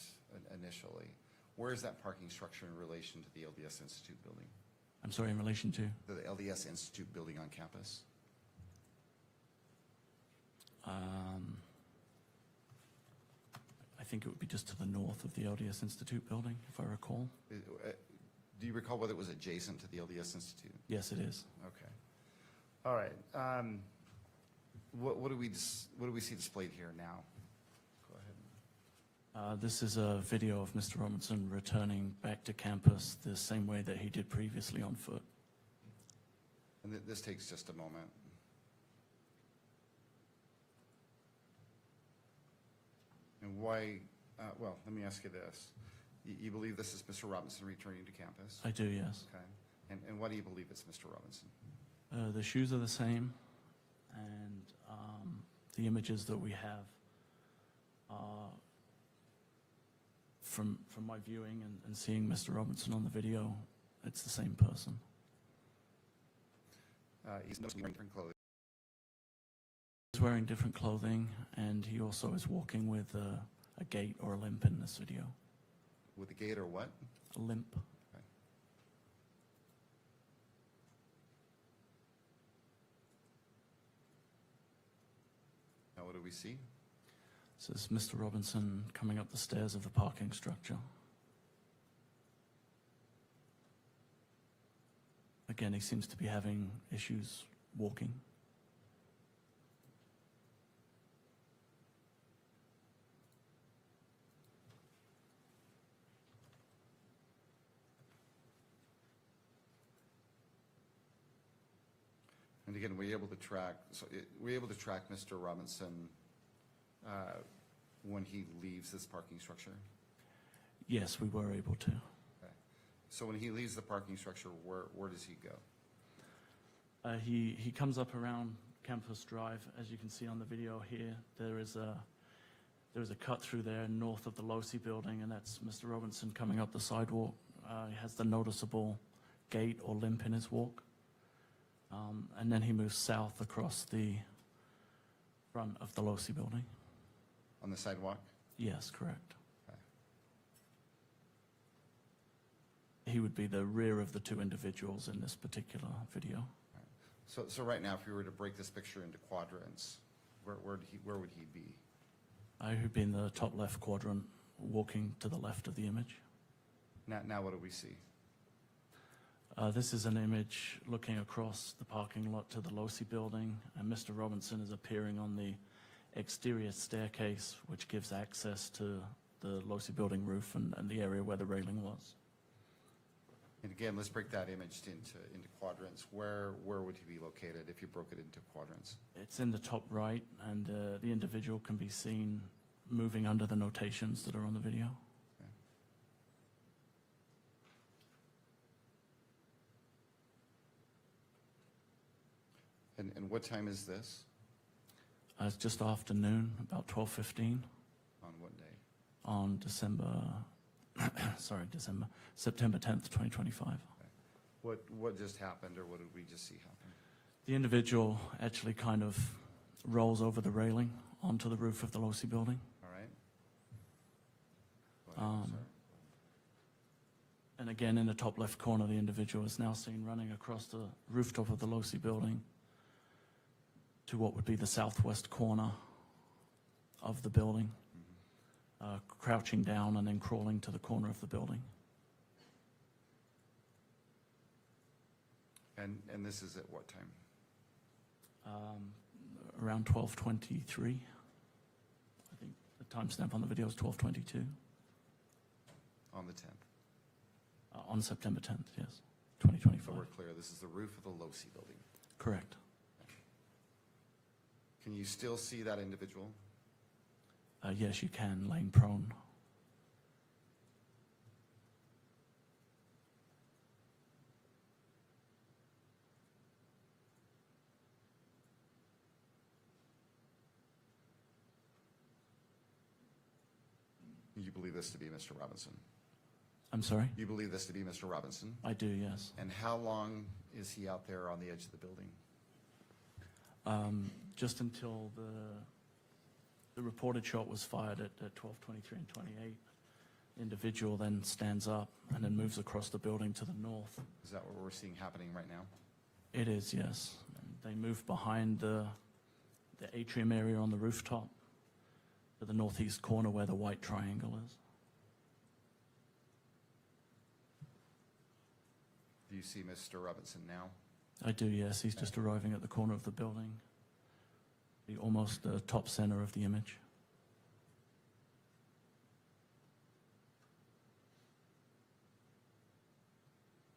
initially, where is that parking structure in relation to the LDS Institute building? I'm sorry, in relation to? The LDS Institute building on campus? I think it would be just to the north of the LDS Institute building, if I recall. Do you recall whether it was adjacent to the LDS Institute? Yes, it is. Okay. All right. What do we see displayed here now? Go ahead. This is a video of Mr. Robinson returning back to campus the same way that he did previously on foot. And this takes just a moment. And why, well, let me ask you this. You believe this is Mr. Robinson returning to campus? I do, yes. Okay. And why do you believe it's Mr. Robinson? The shoes are the same, and the images that we have are from my viewing and seeing Mr. Robinson on the video, it's the same person. He's wearing different clothing. He's wearing different clothing, and he also is walking with a gait or a limp in this video. With a gait or what? A limp. Okay. Now what do we see? This is Mr. Robinson coming up the stairs of the parking structure. Again, he seems to be having issues walking. And again, were you able to track Mr. Robinson when he leaves this parking structure? Yes, we were able to. Okay. So when he leaves the parking structure, where does he go? He comes up around Campus Drive, as you can see on the video here. There is a cut through there north of the Losi building, and that's Mr. Robinson coming up the sidewalk. He has the noticeable gait or limp in his walk. And then he moves south across the front of the Losi building. On the sidewalk? Yes, correct. Okay. He would be the rear of the two individuals in this particular video. So right now, if we were to break this picture into quadrants, where would he be? I would be in the top left quadrant, walking to the left of the image. Now what do we see? This is an image looking across the parking lot to the Losi building, and Mr. Robinson is appearing on the exterior staircase, which gives access to the Losi building roof and the area where the railing was. And again, let's break that image into quadrants. Where would he be located if you broke it into quadrants? It's in the top right, and the individual can be seen moving under the notations that are on the video. Okay. And what time is this? It's just afternoon, about 12:15 On what day? on September 10th, 2025. Okay. What just happened, or what did we just see happen? The individual actually kind of rolls over the railing onto the roof of the Losi building. All right. And again, in the top left corner, the individual is now seen running across the rooftop of the Losi building to what would be the southwest corner of the building, crouching down and then crawling to the corner of the building. And this is at what time? Around 12:23. I think the timestamp on the video is 12:22. On the 10th. On September 10th, yes, So 2025. we're clear, this is the roof of the Losi building. Correct. Can you still see that individual? Yes, you can, laying prone. You believe this to be Mr. Robinson? I'm sorry? You believe this to be Mr. Robinson? I do, yes. And how long is he out there on the edge of the building? Just until the reported shot was fired at 12:23 and 28. Individual then stands up and then moves across the building to the north. Is that what we're seeing happening right now? It is, yes. They move behind the atrium area on the rooftop to the northeast corner where the white triangle is. Do you see Mr. Robinson now? I do, yes. He's just arriving at the corner of the building, the almost top center of the image.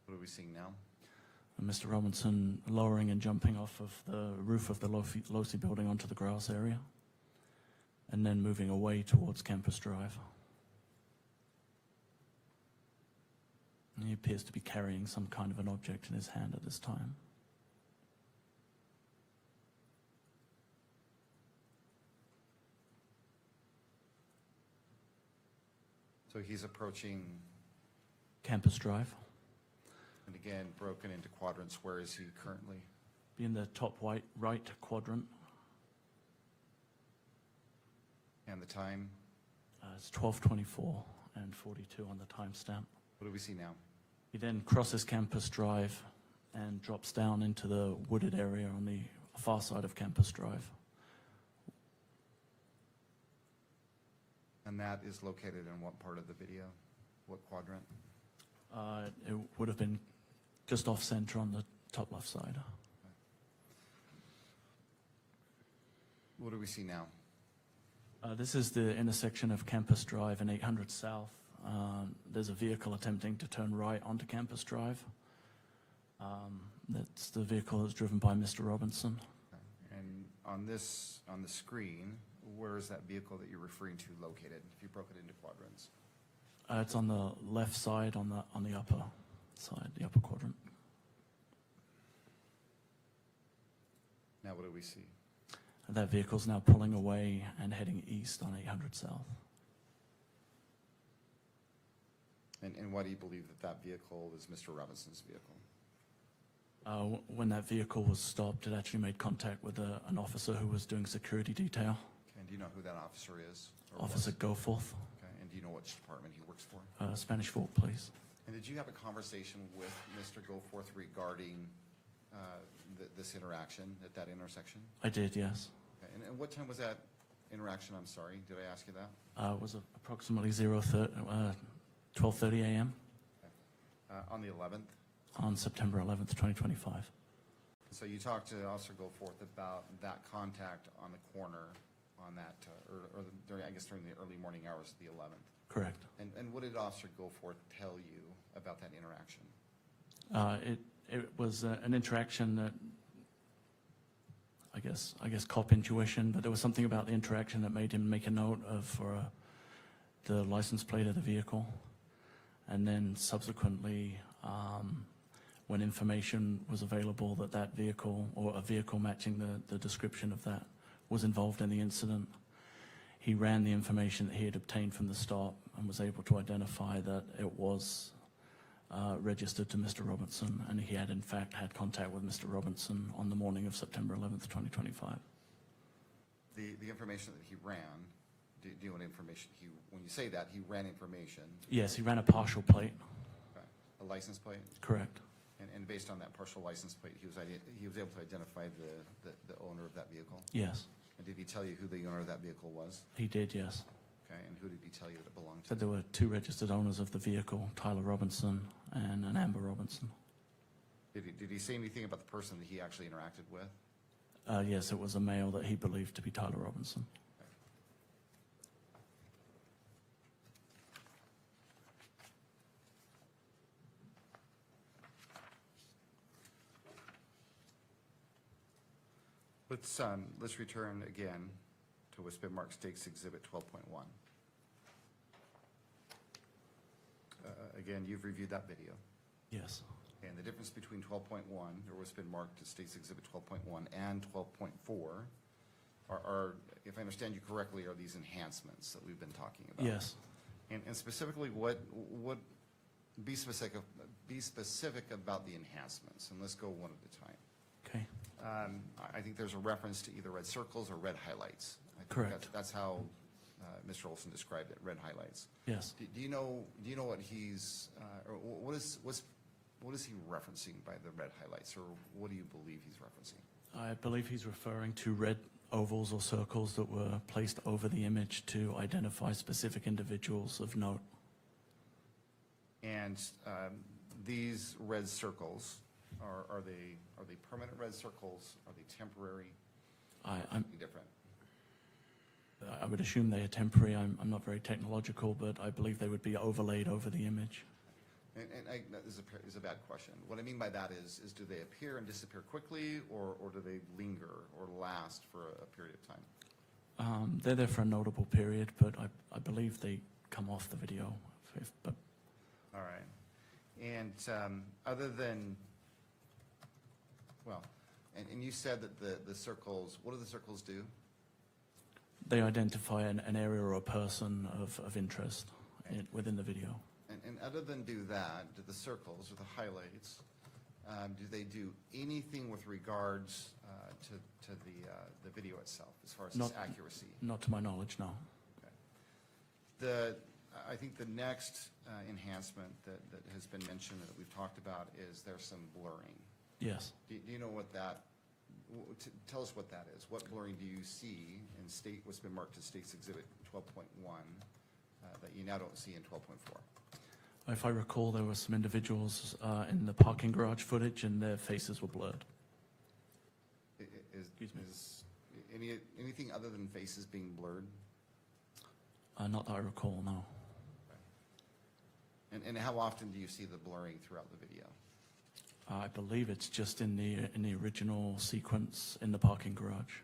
What are we seeing now? And Mr. Robinson lowering and jumping off of the roof of the Losi building onto the grass area, and then moving away towards Campus Drive. And he appears to be carrying some kind of an object in his hand at this time. So he's approaching, Campus Drive, and again, broken into quadrants. Where is he currently? be in the top right quadrant. And the time? It's 12:24 and 42 on the timestamp. What do we see now? He then crosses Campus Drive and drops down into the wooded area on the far side of Campus Drive. And that is located in what part of the video? What quadrant? It would have been just off center on the top left side. What do we see now? This is the intersection of Campus Drive and 800 South. There's a vehicle attempting to turn right onto Campus Drive. That's the vehicle that's driven by Mr. Robinson. And on the screen, where is that vehicle that you're referring to located, if you broke it into quadrants? It's on the left side, on the upper side, the upper quadrant. Now what do we see? That vehicle's now pulling away and heading east on 800 South. And why do you believe that that vehicle is Mr. Robinson's vehicle? When that vehicle was stopped, it actually made contact with an officer who was doing security detail. Okay, and do you know who that officer is? or Officer was? Goforth, Okay, and do you know which department he works for? Spanish Fork Police. And did you have a conversation with Mr. Goforth regarding this interaction at that intersection? I did, yes. Okay, and what time was that interaction? I'm sorry, did I ask you that? It was approximately 12:30 a.m. On the 11th? on September 11th, 2025. So you talked to Officer Goforth about that contact on the corner on that, during the early morning hours of the 11th. Correct. And what did Officer Goforth tell you about that interaction? It was an interaction that, I guess cop intuition, but there was something about the interaction that made him make a note of the license plate of the vehicle. And then subsequently, when information was available that that vehicle, or a vehicle matching the description of that, was involved in the incident, he ran the information that he had obtained from the stop and was able to identify that it was registered to Mr. Robinson, and he had in fact had contact with Mr. Robinson on the morning of September 11th, 2025. The information that he ran, Do you know what information when you say that, he ran information, Yes, he ran a partial plate, a license plate? correct. And based on that partial license plate, he was able to identify the owner of that vehicle? Yes, And did he tell you who the owner of that vehicle was? he did, yes. Okay, and who did he tell you that it belonged to? Said there were 2 registered owners of the vehicle, Tyler Robinson and an Amber Robinson. Did he say anything about the person that he actually interacted with? Yes, it was a male that he believed to be Tyler Robinson. Let's return again to what's been marked State's Exhibit 12.1. Again, you've reviewed that video. Yes, And the difference between 12.1, or what's been marked as State's Exhibit 12.1, and 12.4 are, if I understand you correctly, are these enhancements that we've been talking about? yes. And specifically, be specific about the enhancements, and let's go one at a time. Okay, I think there's a reference to either red circles or red highlights. I think Correct. That's how Mr. Olson described it, red highlights. yes. Do you know what he's, or what is he referencing by the red highlights, or what do you believe he's referencing? I believe he's referring to red ovals or circles that were placed over the image to identify specific individuals of note. And these red circles, are they permanent red circles? Are they temporary? I'm Different. I would assume they are temporary. I'm not very technological, but I believe they would be overlaid over the image. And that is a bad question. What I mean by that is do they appear and disappear quickly, or do they linger or last for a period of time? They're there for a notable period, but I believe they come off the video. But All right. And other than, well, and you said that the circles, what do the circles do? they identify an area or a person of interest within the video. And other than do that, do the circles or the highlights, do they do anything with regards to the video itself, as far as its accuracy? Not to my knowledge, no. Okay. I think the next enhancement that has been mentioned, that we've talked about, is there's some blurring. Yes. Do you know what that, tell us what that is. What blurring do you see in what's been marked as State's Exhibit 12.1 that you now don't see in 12.4? If I recall, there were some individuals in the parking garage footage, and their faces were blurred. Excuse me. Is anything other than faces being blurred? Not that I recall, no. And how often do you see the blurring throughout the video? I believe it's just in the original sequence in the parking garage.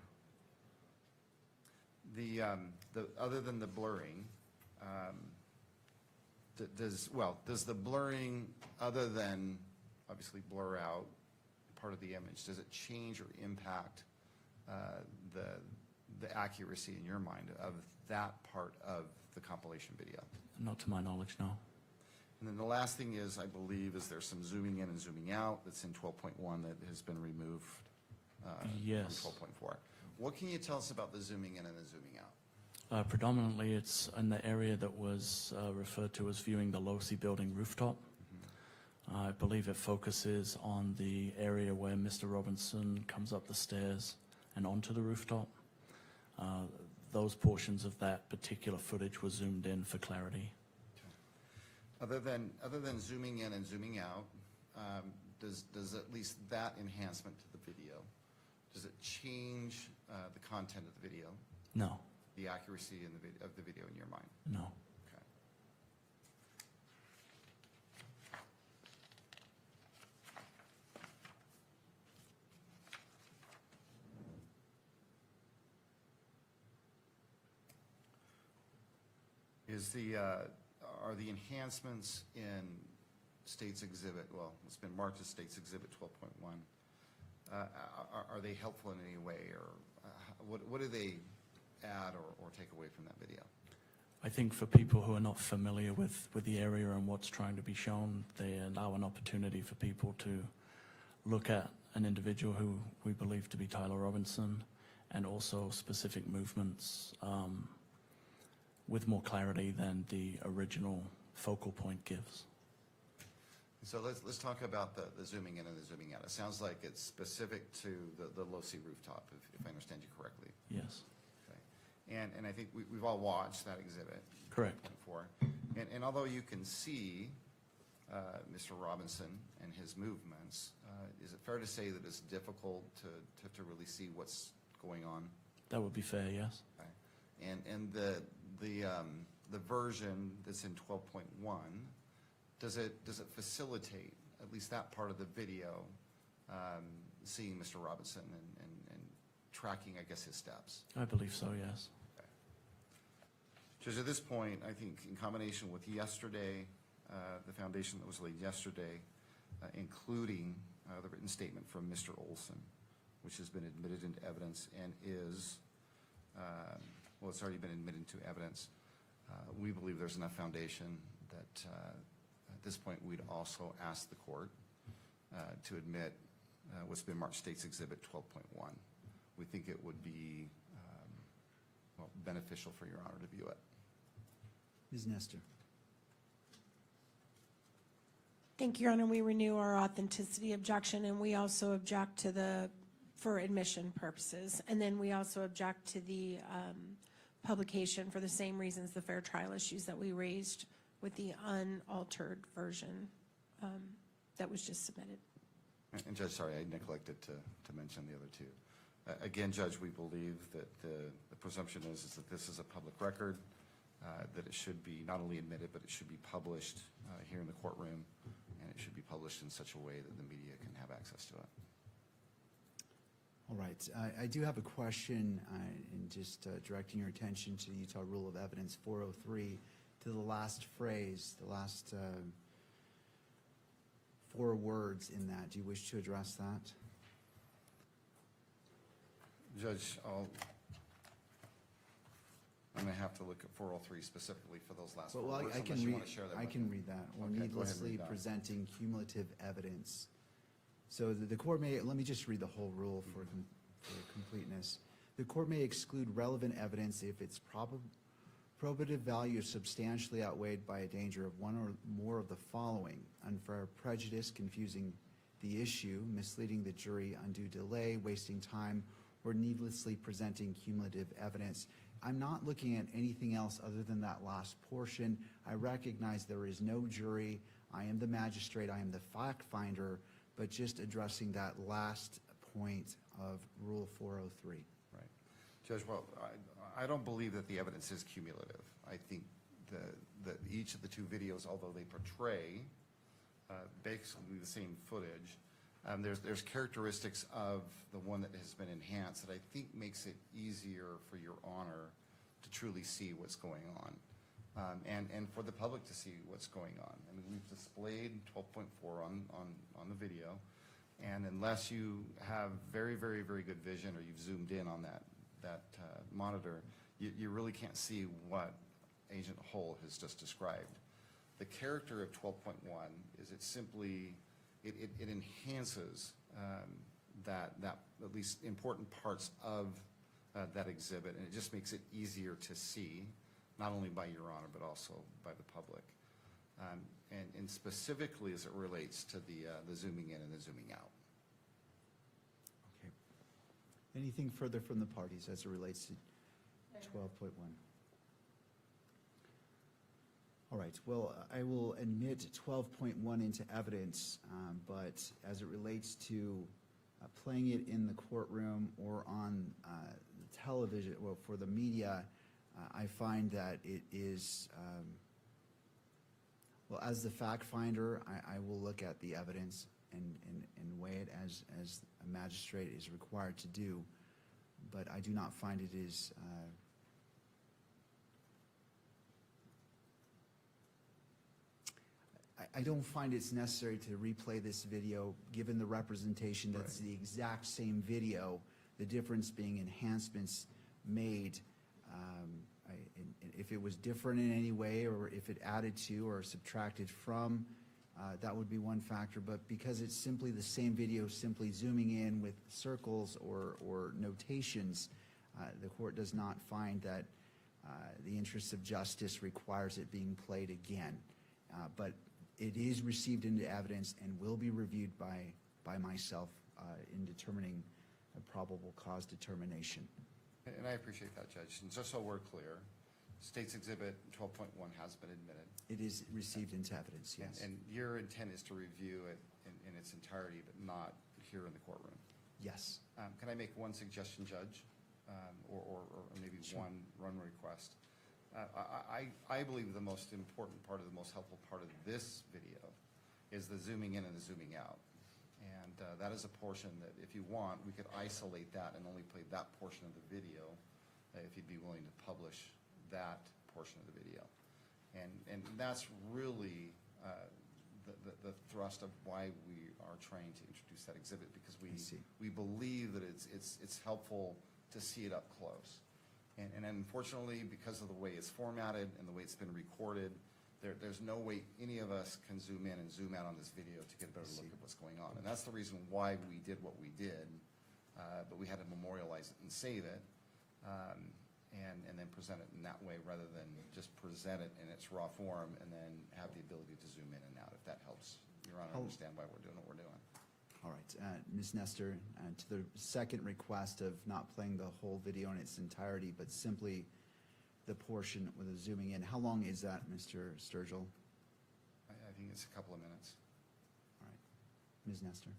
The other than the blurring, does the blurring, other than obviously blur out part of the image, does it change or impact the accuracy in your mind of that part of the compilation video? Not to my knowledge, no. And then the last thing is, I believe, is there's some zooming in and zooming out that's in 12.1 that has been removed Yes. from 12.4. What can you tell us about the zooming in and the zooming out? Predominantly, it's in the area that was referred to as viewing the Losi building rooftop. I believe it focuses on the area where Mr. Robinson comes up the stairs and onto the rooftop. Those portions of that particular footage were zoomed in for clarity. Other than zooming in and zooming out, does at least that enhancement to the video, does it change the content of the video, No, the accuracy of the video in your mind? no. Okay. Are the enhancements in State's Exhibit, well, it's been marked as State's Exhibit 12.1, are they helpful in any way, or what do they add or take away from that video? I think for people who are not familiar with the area and what's trying to be shown, they allow an opportunity for people to look at an individual who we believe to be Tyler Robinson, and also specific movements with more clarity than the original focal point gives. So let's talk about the zooming in and the zooming out. It sounds like it's specific to the low-C rooftop, if I understand you correctly. Yes, Okay. And I think we've all watched that exhibit. correct. Before. And although you can see Mr. Robinson and his movements, is it fair to say that it's difficult to really see what's going on? That would be fair, yes. Okay. And the version that's in 12.1, does it facilitate at least that part of the video, seeing Mr. Robinson and tracking, I guess, his steps? I believe so, yes. Judge, at this point, I think in combination with yesterday, the foundation that was laid yesterday, including the written statement from Mr. Olson, which has been admitted into evidence and is, well, it's already been admitted into evidence. We believe there's enough foundation that at this point, we'd also ask the court to admit what's been marked State's Exhibit 12.1. We think it would be well, beneficial for Your Honor to view it. Ms. Nestor. Thank you, Your Honor. We renew our authenticity objection, and we also object to for admission purposes. And then we also object to the publication for the same reasons, the fair trial issues that we raised with the unaltered version that was just submitted. And Judge, sorry, I neglected to mention the other two. Again, Judge, we believe that the presumption is that this is a public record, that it should be not only admitted, but it should be published here in the courtroom, and it should be published in such a way that the media can have access to it. All right. I do have a question in just directing your attention to the Utah Rule of Evidence 403, to the last phrase, the last 4 words in that. Do you wish to address that? Judge, I'm going to have to look at 403 specifically for those last 4 Well, words, I unless can you read, want to share that I with can me. read that. Or Okay, go ahead and needlessly read that. presenting cumulative evidence. So the court may, let me just read the whole rule for completeness. The court may exclude relevant evidence if its probative value is substantially outweighed by a danger of one or more of the following: unfair prejudice, confusing the issue, misleading the jury, undue delay, wasting time, or needlessly presenting cumulative evidence. I'm not looking at anything else other than that last portion. I recognize there is no jury. I am the magistrate. I am the fact finder, but just addressing that last point of Rule 403. Right. Judge, well, I don't believe that the evidence is cumulative. I think that each of the 2 videos, although they portray basically the same footage, there's characteristics of the one that has been enhanced that I think makes it easier for Your Honor to truly see what's going on, and for the public to see what's going on. I mean, we've displayed 12.4 on the video, and unless you have very, very, very good vision or you've zoomed in on that monitor, you really can't see what Agent Hull has just described. The character of 12.1 is it simply it enhances that at least important parts of that exhibit, and it just makes it easier to see, not only by Your Honor, but also by the public. And specifically as it relates to the zooming in and the zooming out. Okay. Anything further from the parties as it relates to 12.1? All right, well, I will admit 12.1 into evidence, but as it relates to playing it in the courtroom or on the television, well, for the media, I find that it is, well, as the fact finder, I will look at the evidence and weigh it as a magistrate is required to do, but I do not find it is I don't find it's necessary to replay this video, given the representation that's the exact same video, the difference being enhancements made. If it was different in any way, or if it added to or subtracted from, that would be one factor. But because it's simply the same video, simply zooming in with circles or notations, the court does not find that the interest of justice requires it being played again. But it is received into evidence and will be reviewed by myself in determining a probable cause determination. And I appreciate that, Judge. And just so we're clear, State's Exhibit 12.1 has been admitted. It is received into evidence, yes. And your intent is to review it in its entirety, but not here in the courtroom. Yes. Can I make one suggestion, Judge? Or maybe one request? I believe the most important part of the most helpful part of this video is the zooming in and the zooming out. And that is a portion that, if you want, we could isolate that and only play that portion of the video if you'd be willing to publish that portion of the video. And that's really the thrust of why we are trying to introduce that exhibit, because we believe that it's helpful to see it up close. And unfortunately, because of the way it's formatted and the way it's been recorded, there's no way any of us can zoom in and zoom out on this video to get a better look at what's going on. And that's the reason why we did what we did, but we had to memorialize it and save it, and then present it in that way rather than just present it in its raw form and then have the ability to zoom in and out, if that helps Your Honor understand why we're doing what we're doing. All right, Ms. Nestor, to the second request of not playing the whole video in its entirety, but simply the portion with the zooming in, how long is that, Mr. Sturgill? I think it's a couple of minutes. All right, Ms. Nestor.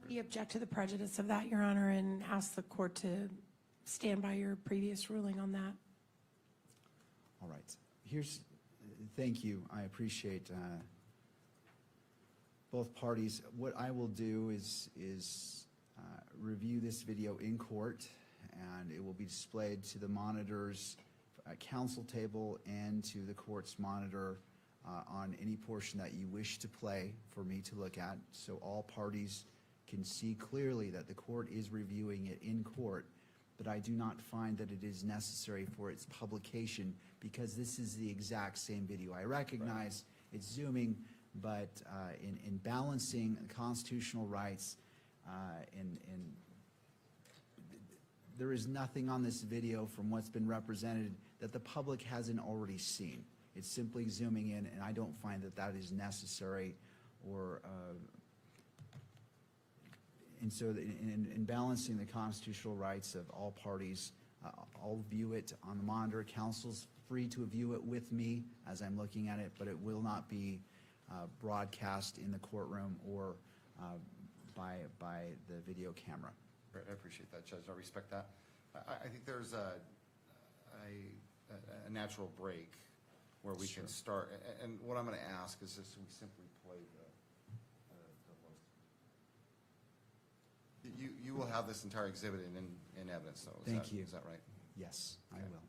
We object to the prejudice of that, Your Honor, and ask the court to stand by your previous ruling on that. All right, thank you, I appreciate both parties. What I will do is review this video in court, and it will be displayed to the monitors at counsel table and to the court's monitor on any portion that you wish to play for me to look at, so all parties can see clearly that the court is reviewing it in court. But I do not find that it is necessary for its publication, because this is the exact same video. I recognize it's zooming, but in balancing constitutional rights, there is nothing on this video from what's been represented that the public hasn't already seen. It's simply zooming in, and I don't find that that is necessary, or and so in balancing the constitutional rights of all parties, I'll view it on the monitor. Counsel's free to view it with me as I'm looking at it, but it will not be broadcast in the courtroom or by the video camera. Great, I appreciate that, Judge. I respect that. I think there's a natural break where we can start. And what I'm going to ask is just we simply play the You will have this entire exhibit in evidence, though. Thank you. Is that right? Yes, I will.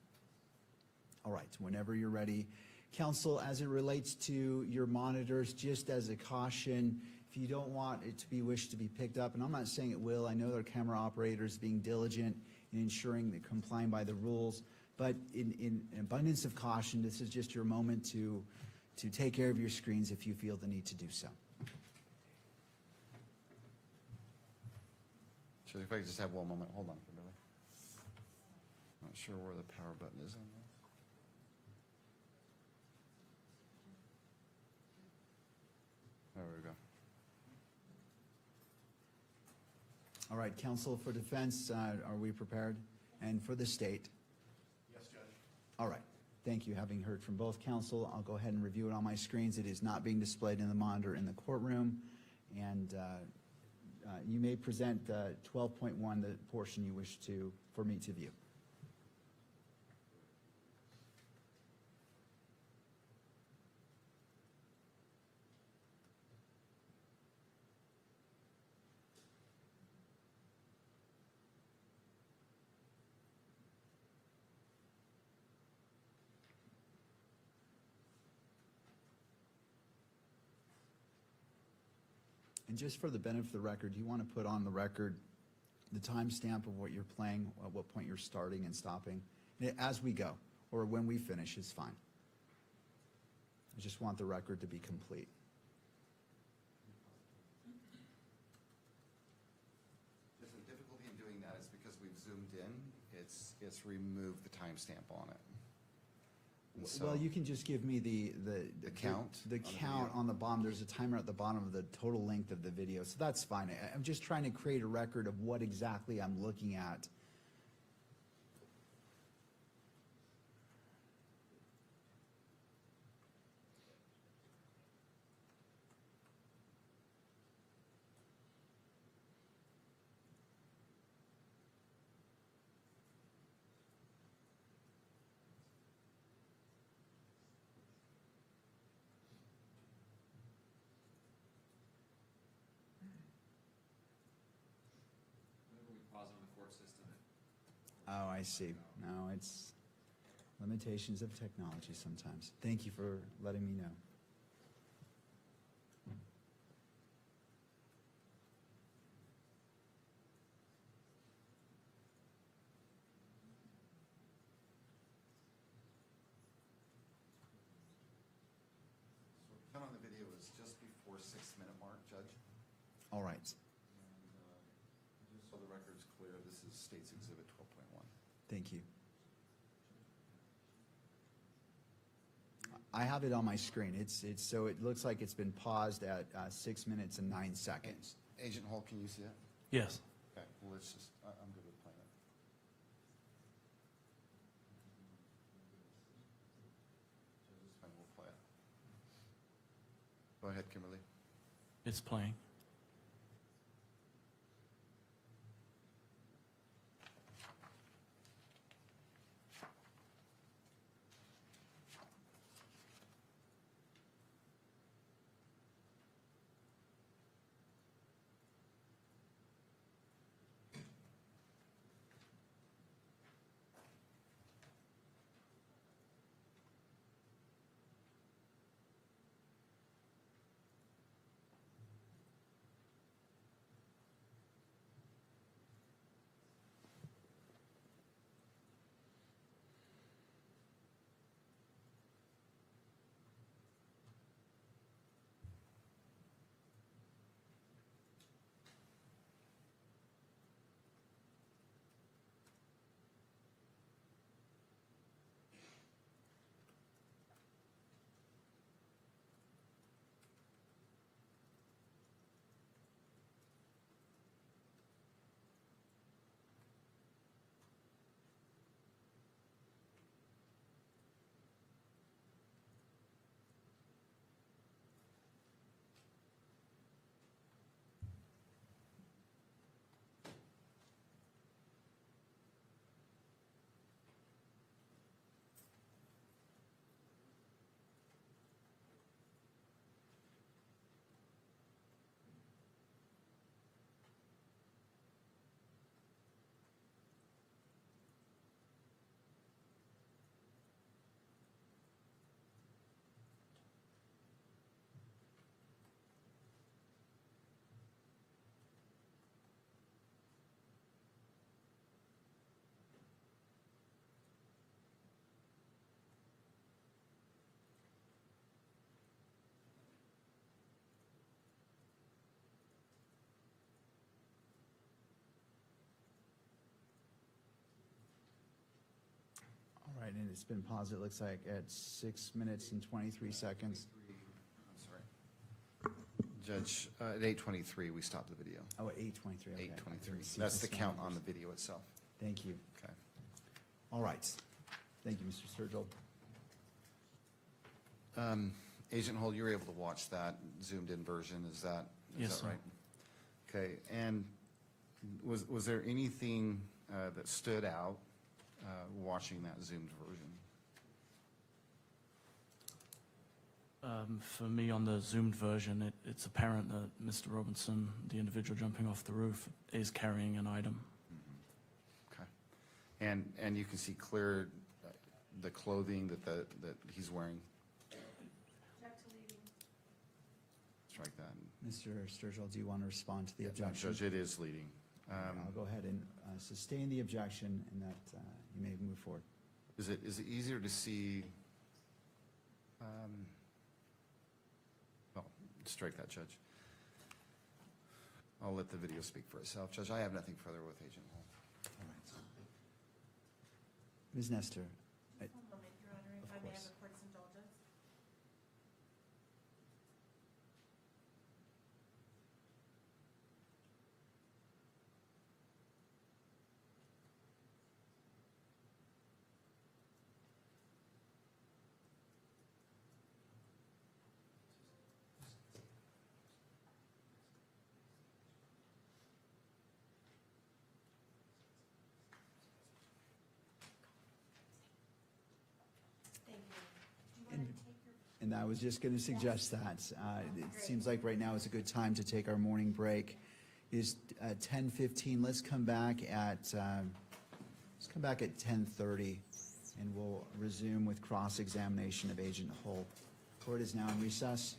All right, whenever you're ready. Counsel, as it relates to your monitors, just as a caution, if you don't want it to be wished to be picked up, and I'm not saying it will, I know there are camera operators being diligent in ensuring that complying by the rules, but in abundance of caution, this is just your moment to take care of your screens if you feel the need to do so. So if I could just have one moment, hold on, Kimberly. Not sure where the power button is on this. There we go. All right, counsel for defense, are we prepared? And for the state? Yes, Judge. All right, thank you. Having heard from both counsel, I'll go ahead and review it on my screens. It is not being displayed in the monitor in the courtroom, and you may present 12.1, the portion you wish for me to view. And just for the benefit of the record, you want to put on the record the timestamp of what you're playing, at what point you're starting and stopping, as we go, or when we finish is fine. I just want the record to be complete. Just the difficulty in doing that is because we've zoomed in, It's removed the timestamp on it. And so- Well, you can just give me the count The on the count video? on the bottom. There's a timer at the bottom of the total length of the video, so that's fine. I'm just trying to create a record of what exactly I'm looking at. Whenever we pause on the court system, Oh, I see. No, it's limitations of technology sometimes. Thank you for letting me know. So count on the video is just before 6-minute mark, Judge. All right. And just so the record's clear, this is State's Exhibit 12.1. Thank you. I have it on my screen. So it looks like it's been paused at 6 minutes and 9 seconds. Agent Hall, can you see it? Yes. Okay, well, let's just, I'm good with playing it. Judge, it's fine, we'll play it. Go ahead, Kimberly. It's playing. All right, and it's been paused, it looks like, at 6 minutes and 23 seconds. I'm sorry. Judge, at 8:23, we stopped the video. Oh, at 8:23, okay. 8:23. See That's the the count on numbers. the video itself. Thank you. Okay. All right. Thank you, Mr. Sturgill. Agent Hull, you were able to watch that zoomed-in version, is that Yes, sir. right? Okay, and was there anything that stood out watching that zoomed version? For me, on the zoomed version, it's apparent that Mr. Robinson, the individual jumping off the roof, is carrying an item. Okay. And you can see clear the clothing that he's wearing? Strike that. Mr. Sturgill, do you want to respond to the objection? Judge, it is leading. I'll go ahead and sustain the objection, and that you may move forward. Is it easier to see? Well, strike that, Judge. I'll let the video speak for itself. Judge, I have nothing further with Agent Hall. All right. Ms. Nestor, One moment, Your Honor, if I may have course. a court's indulgence. Thank you. Do you want to take your and I was just going to suggest that. It seems like right now is a good time to take our morning break. It is 10:15. Let's come back at 10:30, and we'll resume with cross-examination of Agent Hull. Court is now in recess.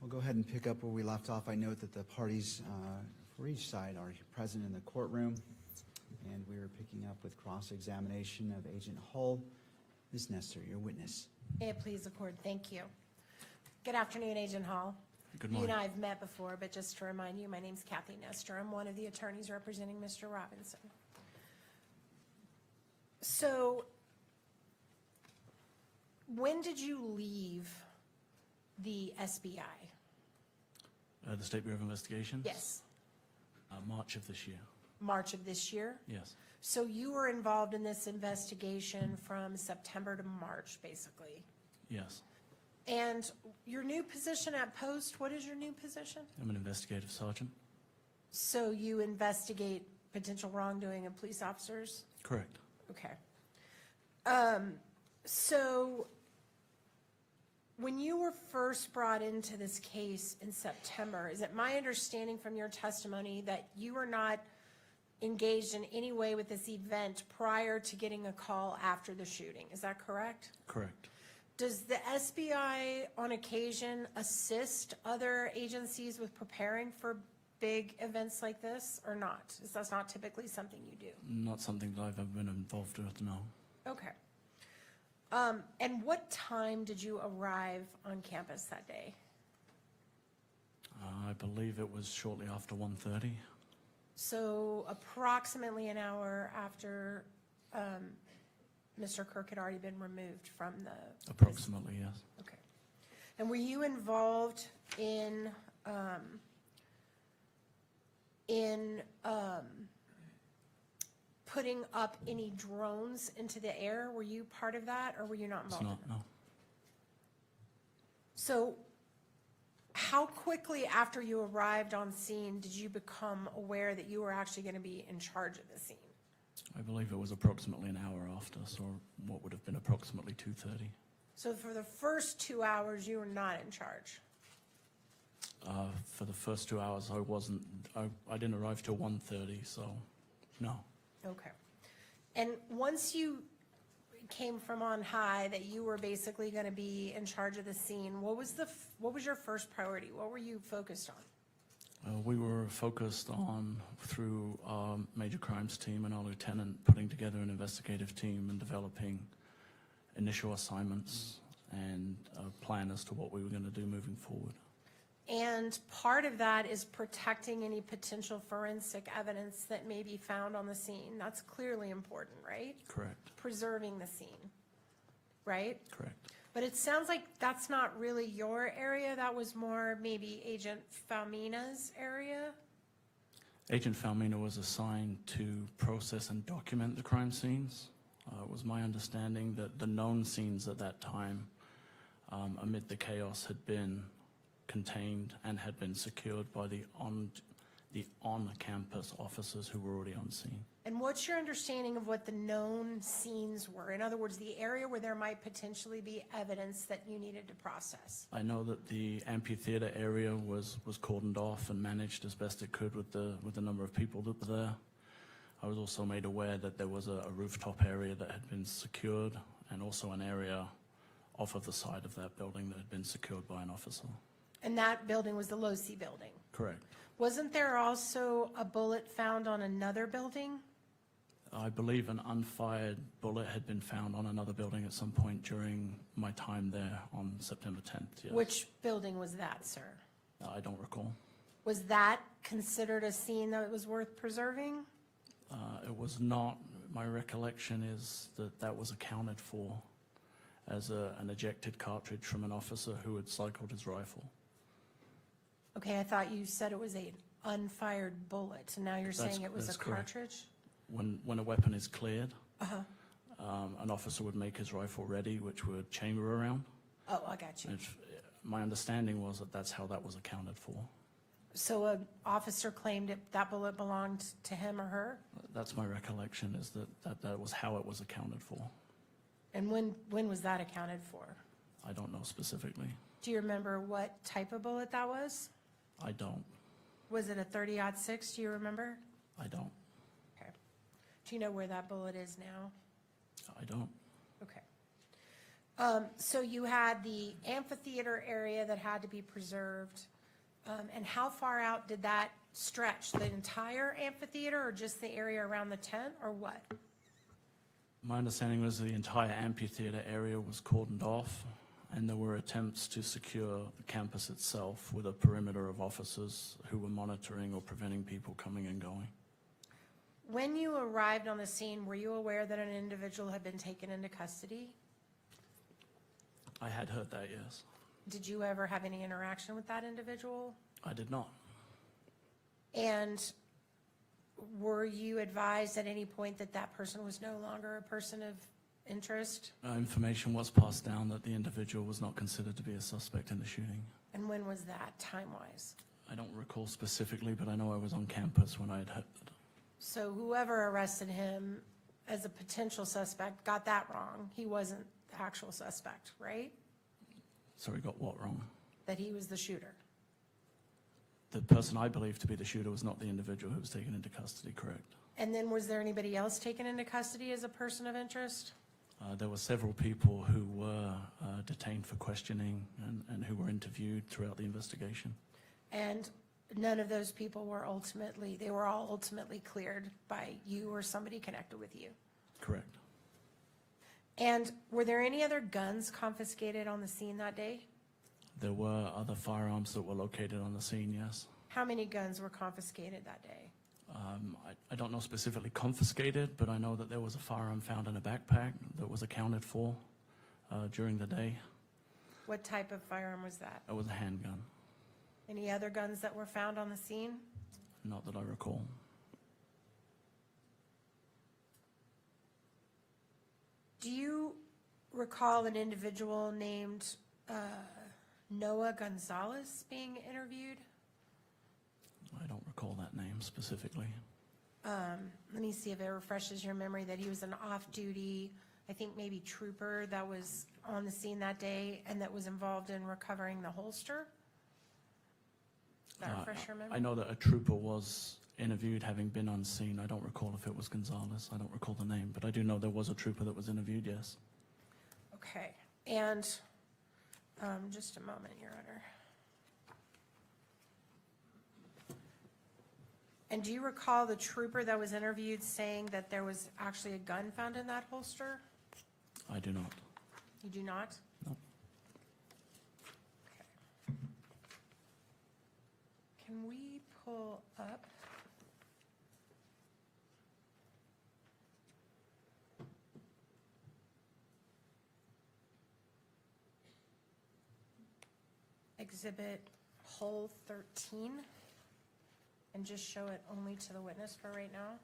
We'll go ahead and pick up where we left off. I note that the parties for each side are present in the courtroom, and we are picking up with cross-examination of Agent Hull. Ms. Nestor, your witness. May it please the court, thank you. Good afternoon, Agent Hall. Good You morning. and I have met before, but just to remind you, my name's Kathy Nestor. I'm one of the attorneys representing Mr. Robinson. So, when did you leave the SBI? The State Bureau of Investigation? Yes, March of this year. March of this year? Yes. So you were involved in this investigation from September to March, basically? Yes. And your new position at Post, what is your new position? I'm an investigative sergeant. So you investigate potential wrongdoing of police officers? Correct. Okay. So when you were first brought into this case in September, is it my understanding from your testimony that you were not engaged in any way with this event prior to getting a call after the shooting? Is that correct? Correct. Does the SBI on occasion assist other agencies with preparing for big events like this or not? Is that not typically something you do? Not something that I've ever been involved with, no. Okay. And what time did you arrive on campus that day? I believe it was shortly after 1:30. So approximately an hour after Mr. Kirk had already been removed from the... Approximately, yes. Okay. And were you involved in putting up any drones into the air? Were you part of that, or were you not It's involved? not, no. So how quickly after you arrived on scene did you become aware that you were actually going to be in charge of the scene? I believe it was approximately an hour after, so what would have been approximately 2:30. So for the first 2 hours, you were not in charge? For the first 2 hours, I didn't arrive till 1:30, so no. Okay. And once you came from on high that you were basically going to be in charge of the scene, what was your first priority? What were you focused on? We were focused on, through our major crimes team and our lieutenant, putting together an investigative team and developing initial assignments and a plan as to what we were going to do moving forward. And part of that is protecting any potential forensic evidence that may be found on the scene. That's clearly important, right? Correct. Preserving the scene, right? Correct. But it sounds like that's not really your area. That was more maybe Agent Falmina's area? Agent Falmina was assigned to process and document the crime scenes. It was my understanding that the known scenes at that time, amid the chaos, had been contained and had been secured by the on-campus officers who were already on scene. And what's your understanding of what the known scenes were? In other words, the area where there might potentially be evidence that you needed to process? I know that the amphitheater area was cordoned off and managed as best it could with the number of people that were there. I was also made aware that there was a rooftop area that had been secured, and also an area off of the side of that building that had been secured by an officer. And that building was the Low-C building? Correct. Wasn't there also a bullet found on another building? I believe an unfired bullet had been found on another building at some point during my time there on September 10th, yes. Which building was that, sir? I don't recall. Was that considered a scene that was worth preserving? It was not. My recollection is that that was accounted for as an ejected cartridge from an officer who had cycled his rifle. Okay, I thought you said it was an unfired bullet, and now you're saying it was a That's correct. cartridge? When a weapon is cleared, an officer would make his rifle ready, which would chamber around. Oh, I got you. And my understanding was that that's how that was accounted for. So an officer claimed that bullet belonged to him or her? That's my recollection, is that was how it was accounted for. And when was that accounted for? I don't know specifically. Do you remember what type of bullet that was? I don't. Was it a 30-06? Do you remember? I don't. Okay. Do you know where that bullet is now? I don't. Okay. So you had the amphitheater area that had to be preserved. And how far out did that stretch? The entire amphitheater or just the area around the tent or what? My understanding was the entire amphitheater area was cordoned off, and there were attempts to secure the campus itself with a perimeter of officers who were monitoring or preventing people coming and going. When you arrived on the scene, were you aware that an individual had been taken into custody? I had heard that, yes. Did you ever have any interaction with that individual? I did not. And were you advised at any point that that person was no longer a person of interest? Information was passed down that the individual was not considered to be a suspect in the shooting. And when was that, time-wise? I don't recall specifically, but I know I was on campus when I had heard that. So whoever arrested him as a potential suspect got that wrong. He wasn't the actual suspect, right? Sorry, got what wrong? That he was the shooter. The person I believe to be the shooter was not the individual who was taken into custody, correct? And then was there anybody else taken into custody as a person of interest? There were several people who were detained for questioning and who were interviewed throughout the investigation. And none of those people were they were all ultimately cleared by you or somebody connected with you? Correct. And were there any other guns confiscated on the scene that day? There were other firearms that were located on the scene, yes. How many guns were confiscated that day? I don't know specifically confiscated, but I know that there was a firearm found in a backpack that was accounted for during the day. What type of firearm was that? It was a handgun, Any other guns that were found on the scene? not that I recall. Do you recall an individual named Noah Gonzalez being interviewed? I don't recall that name specifically. Let me see if it refreshes your memory that he was an off-duty, I think maybe trooper that was on the scene that day and that was involved in recovering the holster? Does that refresh your memory? I know that a trooper was interviewed having been on scene. I don't recall if it was Gonzalez. I don't recall the name, but I do know there was a trooper that was interviewed, yes. Okay, and just a moment, Your Honor. And do you recall the trooper that was interviewed saying that there was actually a gun found in that holster? I do not. You do not? No. Okay. Can we pull up? Exhibit Hole 13 and just show it only to the witness for right now?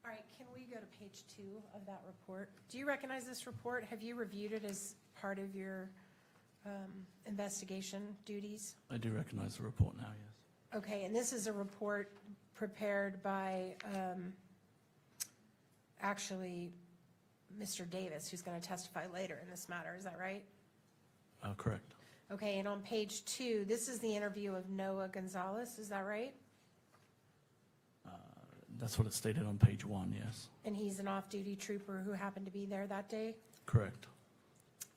All right, can we go to page 2 of that report? Do you recognize this report? Have you reviewed it as part of your investigation duties? I do recognize the report now, yes. Okay, and this is a report prepared by actually Mr. Davis, who's going to testify later in this matter. Is that right? Correct. Okay, and on page 2, this is the interview of Noah Gonzalez. Is that right? That's what it stated on page 1, yes. And he's an off-duty trooper who happened to be there that day? Correct.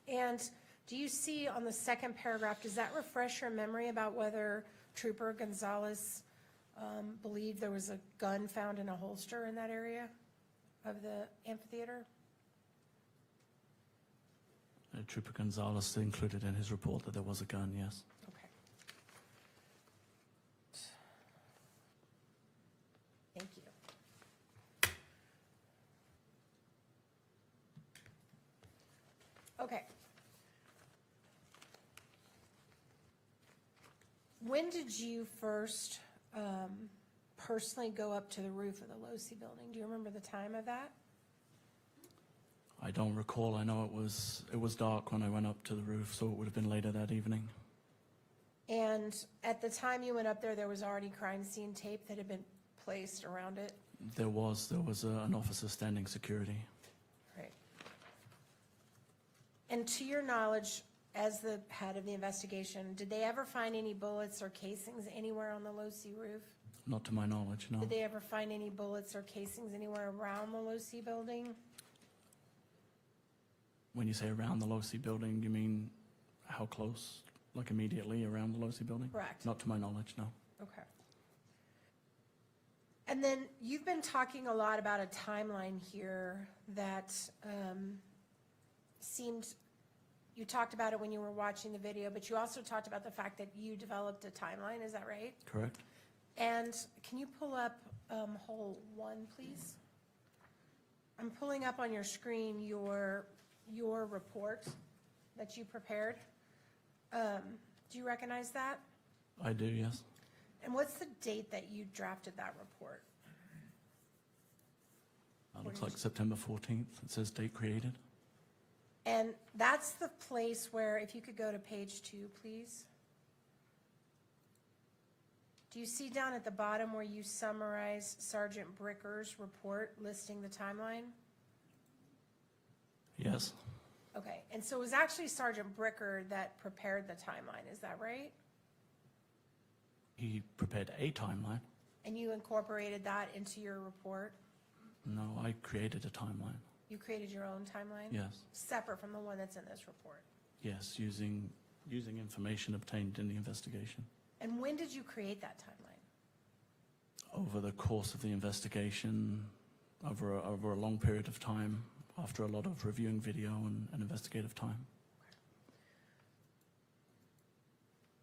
And do you see on the second paragraph, does that refresh your memory about whether Trooper Gonzalez believed there was a gun found in a holster in that area of the amphitheater? Trooper Gonzalez included in his report that there was a gun, yes. Okay. Thank you. Okay. When did you first personally go up to the roof of the Losi building? Do you remember the time of that? I don't recall. I know it was dark when I went up to the roof, so it would have been later that evening. And at the time you went up there was already crime scene tape that had been placed around it? There was an officer standing security. Right. And to your knowledge, as the head of the investigation, did they ever find any bullets or casings anywhere on the low-C roof? Not to my knowledge, no. Did they ever find any bullets or casings anywhere around the low-C building? When you say around the low-C building, you mean how close? Like immediately around the low-C building? Correct. Not to my knowledge, no. Okay. And then you've been talking a lot about a timeline here that seemed, you talked about it when you were watching the video, but you also talked about the fact that you developed a timeline, is that right? Correct. And can you pull up hole 1, please? I'm pulling up on your screen your report that you prepared. Do you recognize that? I do, yes. And what's the date that you drafted that report? That looks like September 14th. It says date created. And that's the place where, if you could go to page 2, please. Do you see down at the bottom where you summarize Sergeant Bricker's report listing the timeline? Yes. Okay, and so it was actually Sergeant Bricker that prepared the timeline, is that right? He prepared a timeline. And you incorporated that into your report? No, I created a timeline. You created your own timeline? Yes. Separate from the one that's in this report? Yes, using information obtained in the investigation. And when did you create that timeline? Over the course of the investigation, over a long period of time, after a lot of reviewing video and investigative time.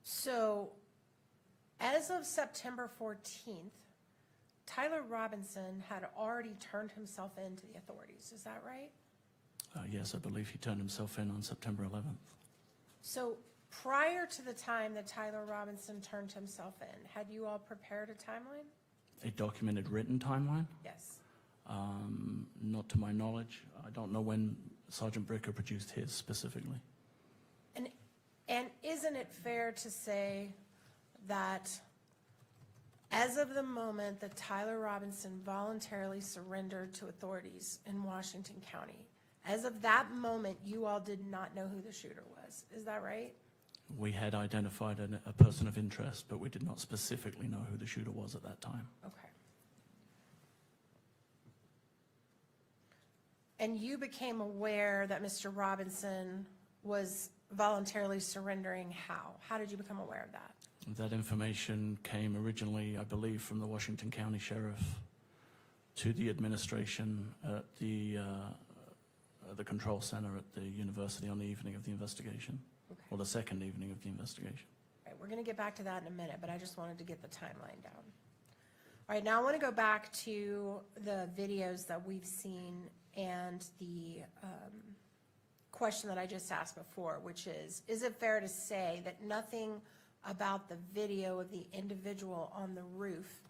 So, as of September 14th, Tyler Robinson had already turned himself in to the authorities, is that right? Yes, I believe he turned himself in on September 11th. So, prior to the time that Tyler Robinson turned himself in, had you all prepared a timeline? A documented written timeline? Yes. Not to my knowledge. I don't know when Sergeant Bricker produced his specifically. And isn't it fair to say that as of the moment that Tyler Robinson voluntarily surrendered to authorities in Washington County, as of that moment, you all did not know who the shooter was, is that right? We had identified a person of interest, but we did not specifically know who the shooter was at that time. Okay. And you became aware that Mr. Robinson was voluntarily surrendering how? How did you become aware of that? That information came originally, I believe, from the Washington County Sheriff to the administration at the control center at the university on the evening of the investigation, Okay. or the second evening of the investigation. All right, we're going to get back to that in a minute, but I just wanted to get the timeline down. All right, now I want to go back to the videos that we've seen and the question that I just asked before, which is it fair to say that nothing about the video of the individual on the roof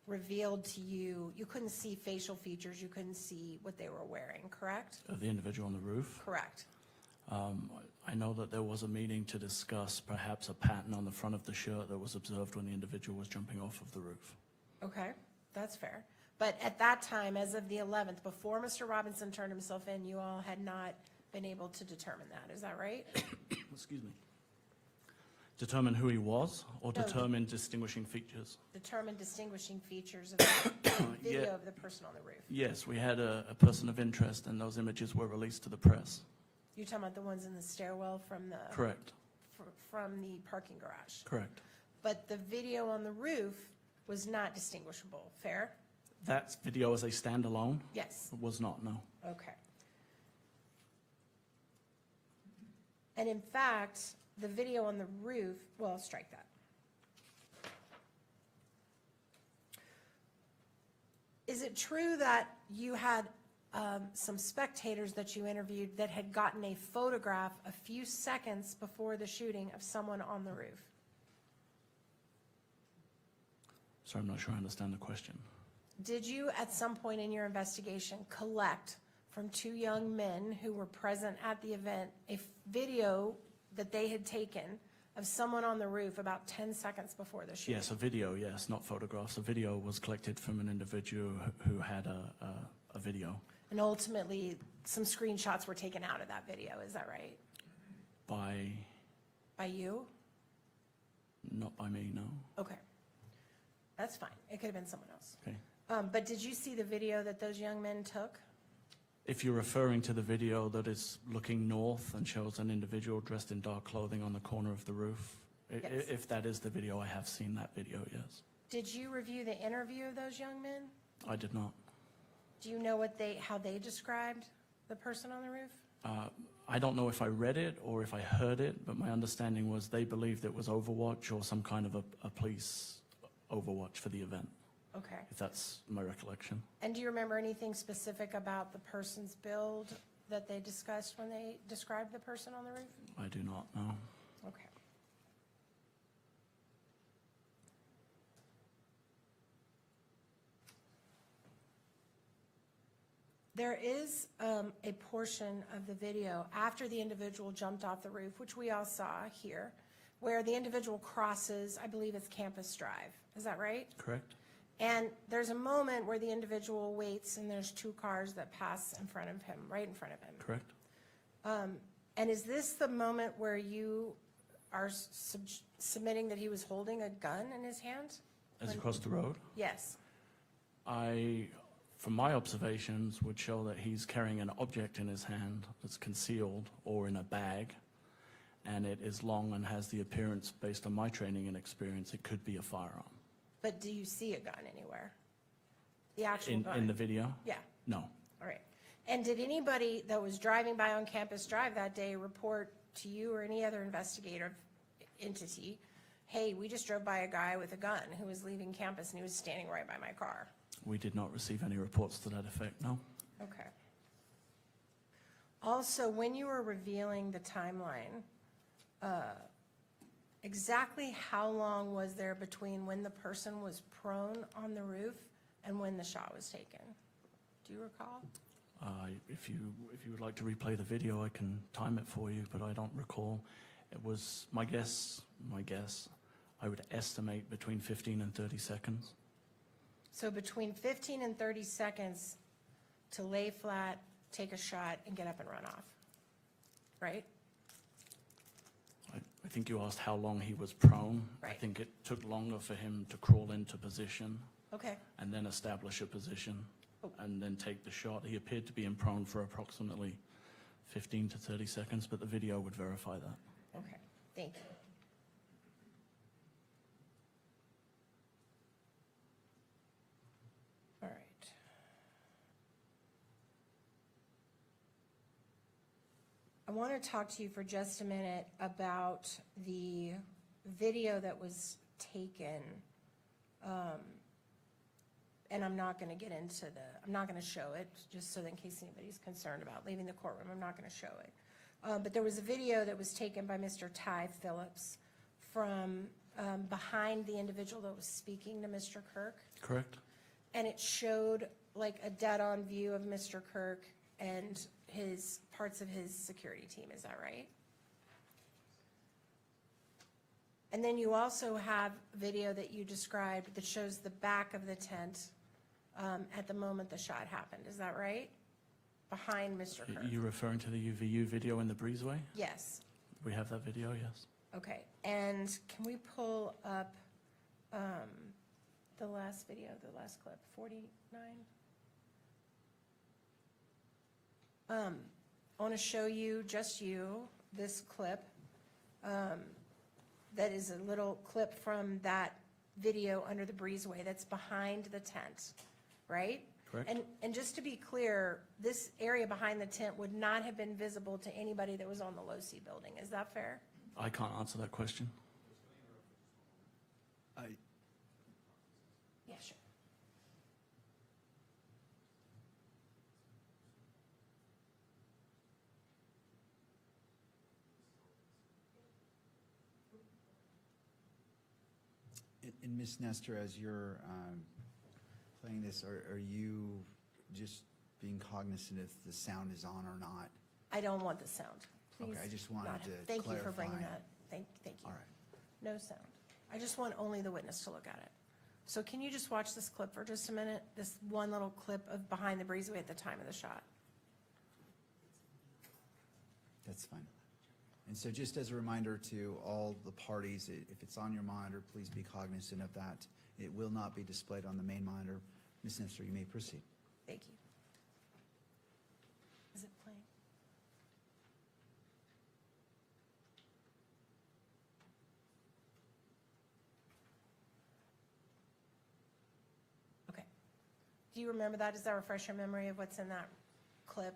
revealed to you, you couldn't see facial features, you couldn't see what they were wearing, correct? Of the individual on the roof? Correct. I know that there was a meeting to discuss perhaps a pattern on the front of the shirt that was observed when the individual was jumping off of the roof. Okay, that's fair. But at that time, as of the 11th, before Mr. Robinson turned himself in, you all had not been able to determine that, is that right? Excuse me. Determine who he was, or No. determine distinguishing features? Determine distinguishing features of the video Yeah. of the person on the roof. Yes, we had a person of interest, and those images were released to the press. You're talking about the ones in the stairwell from the Correct, from the parking garage. correct. But the video on the roof was not distinguishable, fair? That video as a standalone Yes, was not, no. okay. And in fact, the video on the roof, well, strike that. Is it true that you had some spectators that you interviewed that had gotten a photograph a few seconds before the shooting of someone on the roof? Sorry, I'm not sure I understand the question. Did you, at some point in your investigation, collect from two young men who were present at the event, a video that they had taken of someone on the roof about 10 seconds before the shooting. Yes, a video, yes, not photographs. A video was collected from an individual who had a video. And ultimately, some screenshots were taken out of that video, is that right? By you? Not by me, no. Okay. That's fine. It could have been someone else. Okay. But did you see the video that those young men took? If you're referring to the video that is looking north and shows an individual dressed in dark clothing on the corner of the roof, Yes. if that is the video, I have seen that video, yes. Did you review the interview of those young men? I did not. Do you know how they described the person on the roof? I don't know if I read it or if I heard it, but my understanding was they believed it was Overwatch or some kind of a police Overwatch for the event, Okay. if that's my recollection. And do you remember anything specific about the person's build that they discussed when they described the person on the roof? I do not know. Okay. There is a portion of the video after the individual jumped off the roof, which we all saw here, where the individual crosses, I believe it's Campus Drive. Is that right? Correct? And there's a moment where the individual waits and there's two cars that pass in front of him, right in front of him. Correct? And is this the moment where you are submitting that he was holding a gun in his hand? As he crossed the road? Yes. From my observations, would show that he's carrying an object in his hand that's concealed or in a bag, and it is long and has the appearance, based on my training and experience, it could be a firearm. But do you see a gun anywhere? The actual gun? In the video? Yeah, No. all right. And did anybody that was driving by on Campus Drive that day report to you or any other investigative entity, hey, we just drove by a guy with a gun who was leaving campus and he was standing right by my car? We did not receive any reports to that effect, no. Okay. Also, when you were revealing the timeline, exactly how long was there between when the person was prone on the roof and when the shot was taken? Do you recall? If you would like to replay the video, I can time it for you, but I don't recall. It was, my guess, I would estimate between 15 and 30 seconds. So between 15 and 30 seconds to lay flat, take a shot, and get up and run off, right? I think you asked how long he was prone. I Right. think it took longer for him to crawl into position Okay, and then establish a position Oh. and then take the shot. He appeared to be in prone for approximately 15 to 30 seconds, but the video would verify that. okay, thank you. All right. I want to talk to you for just a minute about the video that was taken. And I'm not going to get into I'm not going to show it, just so in case anybody's concerned about leaving the courtroom, I'm not going to show it. But there was a video that was taken by Mr. Ty Phillips from behind the individual that was speaking to Mr. Kirk. Correct? And it showed like a dead-on view of Mr. Kirk and parts of his security team, is that right? And then you also have video that you described that shows the back of the tent at the moment the shot happened, is that right? Behind Mr. Kirk? You're referring to the UVU video in the breezeway? Yes, We have that video, yes. okay. And can we pull up the last video, the last clip, 49? I want to show you, just you, this clip. That is a little clip from that video under the breezeway that's behind the tent, right? Correct. And just to be clear, this area behind the tent would not have been visible to anybody that was on the Losi building. Is that fair? I can't answer that question. Yeah, sure. And Ms. Nestor, as you're playing this, are you just being cognizant if the sound is on or not. I don't want the sound. Please. Okay, I just wanted not- to Thank you for bringing clarify. that. Thank you. All right. No sound. I just want only the witness to look at it. So can you just watch this clip for just a minute? This one little clip of behind the breezeway at the time of the shot. That's fine. And so just as a reminder to all the parties, if it's on your monitor, please be cognizant of that. It will not be displayed on the main monitor. Ms. Nestor, you may proceed. Thank you. Is it playing? Okay. Do you remember that? Does that refresh your memory of what's in that clip?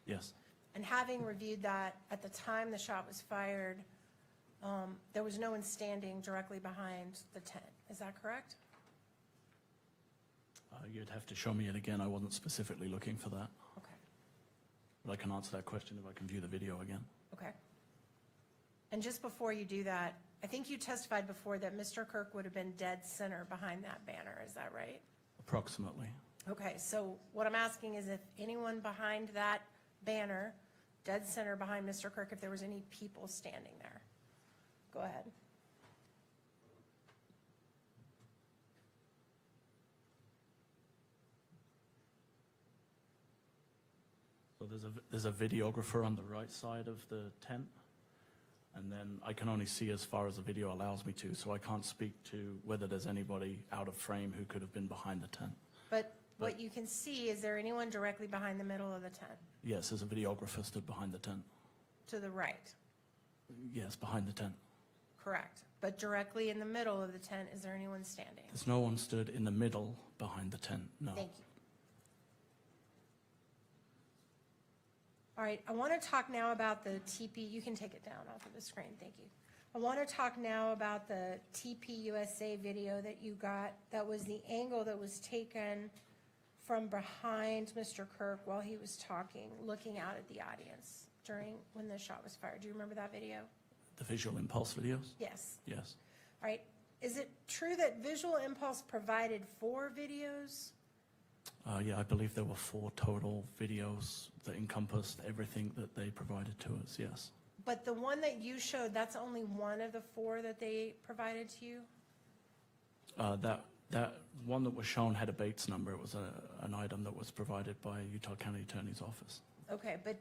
Yes. And having reviewed that, at the time the shot was fired, there was no one standing directly behind the tent. Is that correct? You'd have to show me it again. I wasn't specifically looking for that. Okay, But I can answer that question if I can view the video again. okay. And just before you do that, I think you testified before that Mr. Kirk would have been dead center behind that banner. Is that right? Approximately. Okay, so what I'm asking is if anyone behind that banner, dead center behind Mr. Kirk, if there was any people standing there. Go ahead. So there's a videographer on the right side of the tent, and then I can only see as far as the video allows me to, so I can't speak to whether there's anybody out of frame who could have been behind the tent. But what you can see, is there anyone directly behind the middle of the tent? Yes, there's a videographer stood behind the tent. To the right? Yes, behind the tent. Correct. But directly in the middle of the tent, is there anyone standing? There's no one stood in the middle behind the tent, no. Thank you. All right, I want to talk now about the TP. You can take it down off of the screen. Thank you. I want to talk now about the TP USA video that you got. That was the angle that was taken from behind Mr. Kirk while he was talking, looking out at the audience during when the shot was fired. Do you remember that video? The visual impulse videos? Yes. Yes. All right. Is it true that Visual Impulse provided 4 videos? Yeah, I believe there were 4 total videos that encompassed everything that they provided to us, yes. But the one that you showed, that's only one of the 4 that they provided to you? That one that was shown had a Bates number. It was an item that was provided by Utah County Attorney's Office. Okay, but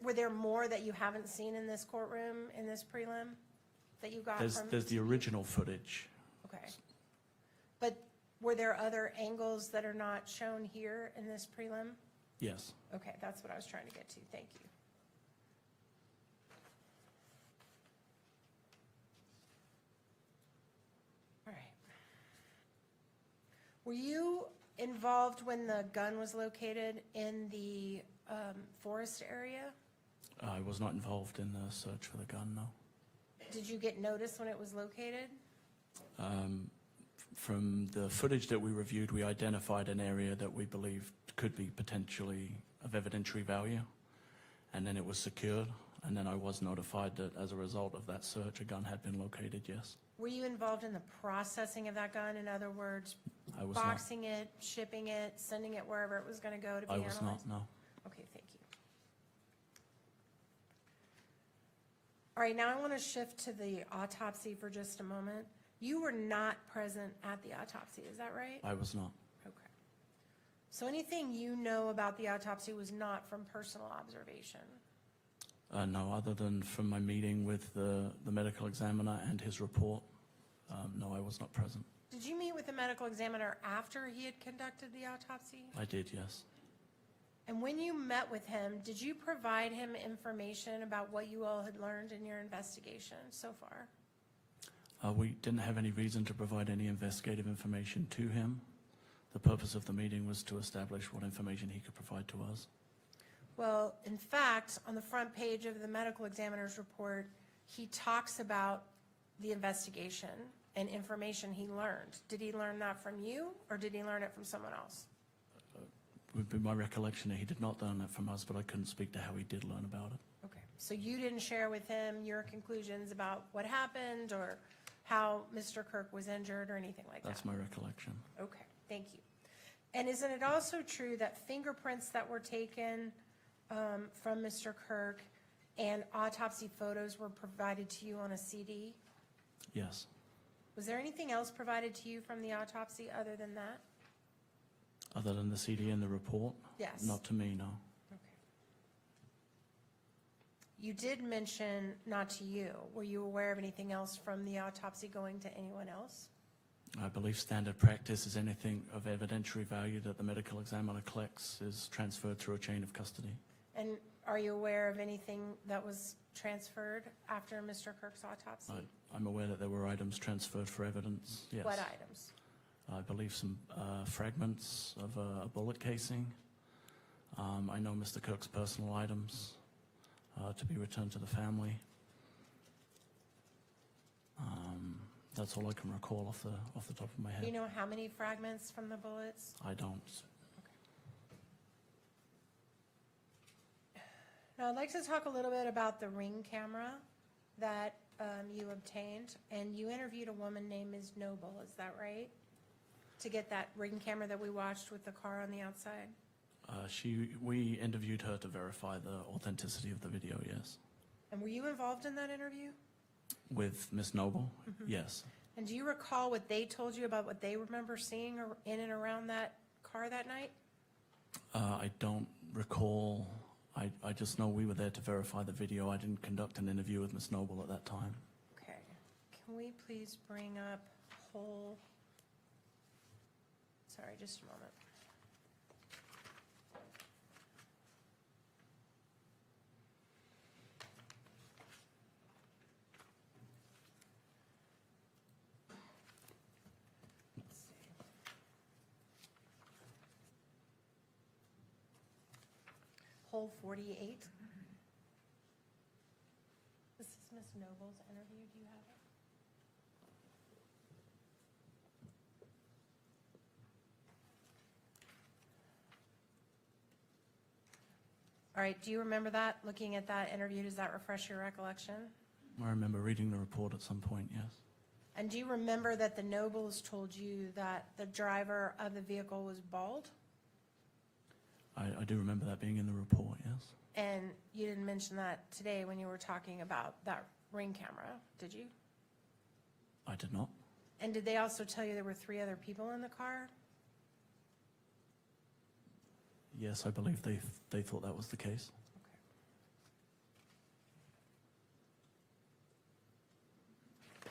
were there more that you haven't seen in this courtroom, in this prelim, that you got from? There's the original footage. Okay. But were there other angles that are not shown here in this prelim? Yes. Okay, that's what I was trying to get to. Thank you. All right. Were you involved when the gun was located in the forest area? I was not involved in the search for the gun, no. Did you get notice when it was located? From the footage that we reviewed, we identified an area that we believed could be potentially of evidentiary value, and then it was secured, and then I was notified that as a result of that search, a gun had been located, yes. Were you involved in the processing of that gun? In other words, I was not. boxing it, shipping it, sending it wherever it was going to go to be I analyzed? was not, no. Okay, thank you. All right, now I want to shift to the autopsy for just a moment. You were not present at the autopsy, is that right? I was not. Okay. So anything you know about the autopsy was not from personal observation? No, other than from my meeting with the medical examiner and his report, no, I was not present. Did you meet with the medical examiner after he had conducted the autopsy? I did, yes. And when you met with him, did you provide him information about what you all had learned in your investigation so far? We didn't have any reason to provide any investigative information to him. The purpose of the meeting was to establish what information he could provide to us. Well, in fact, on the front page of the medical examiner's report, he talks about the investigation and information he learned. Did he learn that from you, or did he learn it from someone else? It would be my recollection that he did not learn that from us, but I couldn't speak to how he did learn about it. Okay, so you didn't share with him your conclusions about what happened or how Mr. Kirk was injured or anything like that? That's my recollection. Okay, thank you. And isn't it also true that fingerprints that were taken from Mr. Kirk and autopsy photos were provided to you on a CD? Yes. Was there anything else provided to you from the autopsy other than that? Other than the CD and the report? Yes. Not to me, no. Okay. You did mention not to you. Were you aware of anything else from the autopsy going to anyone else? I believe standard practice is anything of evidentiary value that the medical examiner collects is transferred through a chain of custody. And are you aware of anything that was transferred after Mr. Kirk's autopsy? I'm aware that there were items transferred for evidence, yes. What items? I believe some fragments of a bullet casing. I know Mr. Kirk's personal items to be returned to the family. That's all I can recall off the top of my head. Do you know how many fragments from the bullets? I don't. Now, I'd like to talk a little bit about the Ring camera that you obtained, and you interviewed a woman named Ms. Noble, is that right? To get that Ring camera that we watched with the car on the outside? We interviewed her to verify the authenticity of the video, yes. And were you involved in that interview? With Ms. Noble? Yes. And do you recall what they told you about what they remember seeing in and around that car that night? I don't recall. I just know we were there to verify the video. I didn't conduct an interview with Ms. Noble at that time. Okay. Can we please bring up whole, sorry, just a moment. Let's see. Whole 48. This is Ms. Noble's interview. Do you have it? All right, do you remember that? Looking at that interview, does that refresh your recollection? I remember reading the report at some point, yes. And do you remember that the Nobles told you that the driver of the vehicle was bald? I do remember that being in the report, yes. And you didn't mention that today when you were talking about that Ring camera, did you? I did not. And did they also tell you there were 3 other people in the car? Yes, I believe they thought that was the case. Okay.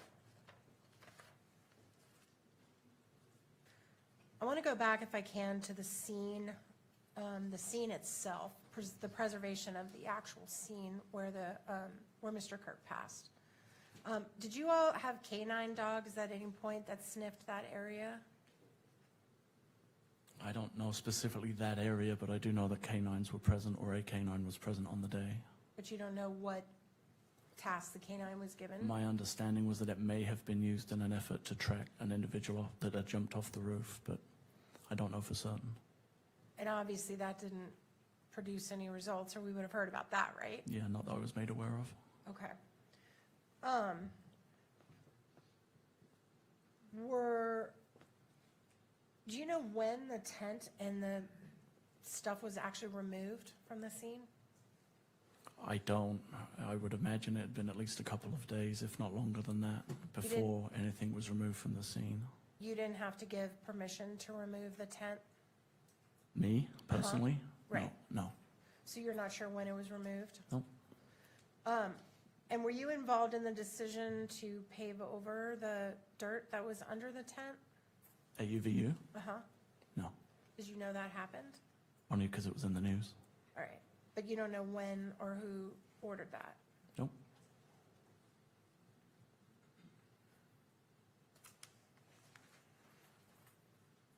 I want to go back, if I can, to the scene itself, the preservation of the actual scene where Mr. Kirk passed. Did you all have canine dogs at any point that sniffed that area? I don't know specifically that area, but I do know that canines were present, or a canine was present on the day. But you don't know what task the canine was given? My understanding was that it may have been used in an effort to track an individual that had jumped off the roof, but I don't know for certain. And obviously that didn't produce any results, or we would have heard about that, right? Yeah, not that I was made aware of. Okay. Do you know when the tent and the stuff was actually removed from the scene? I don't. I would imagine it had been at least a couple of days, if not longer than that, before anything was removed from the scene. You didn't have to give permission to remove the tent? Me, personally? Right. No. So you're not sure when it was removed? No. And were you involved in the decision to pave over the dirt that was under the tent? At UVU? Uh-huh. No. Did you know that happened? Only because it was in the news. All right. But you don't know when or who ordered that? Nope.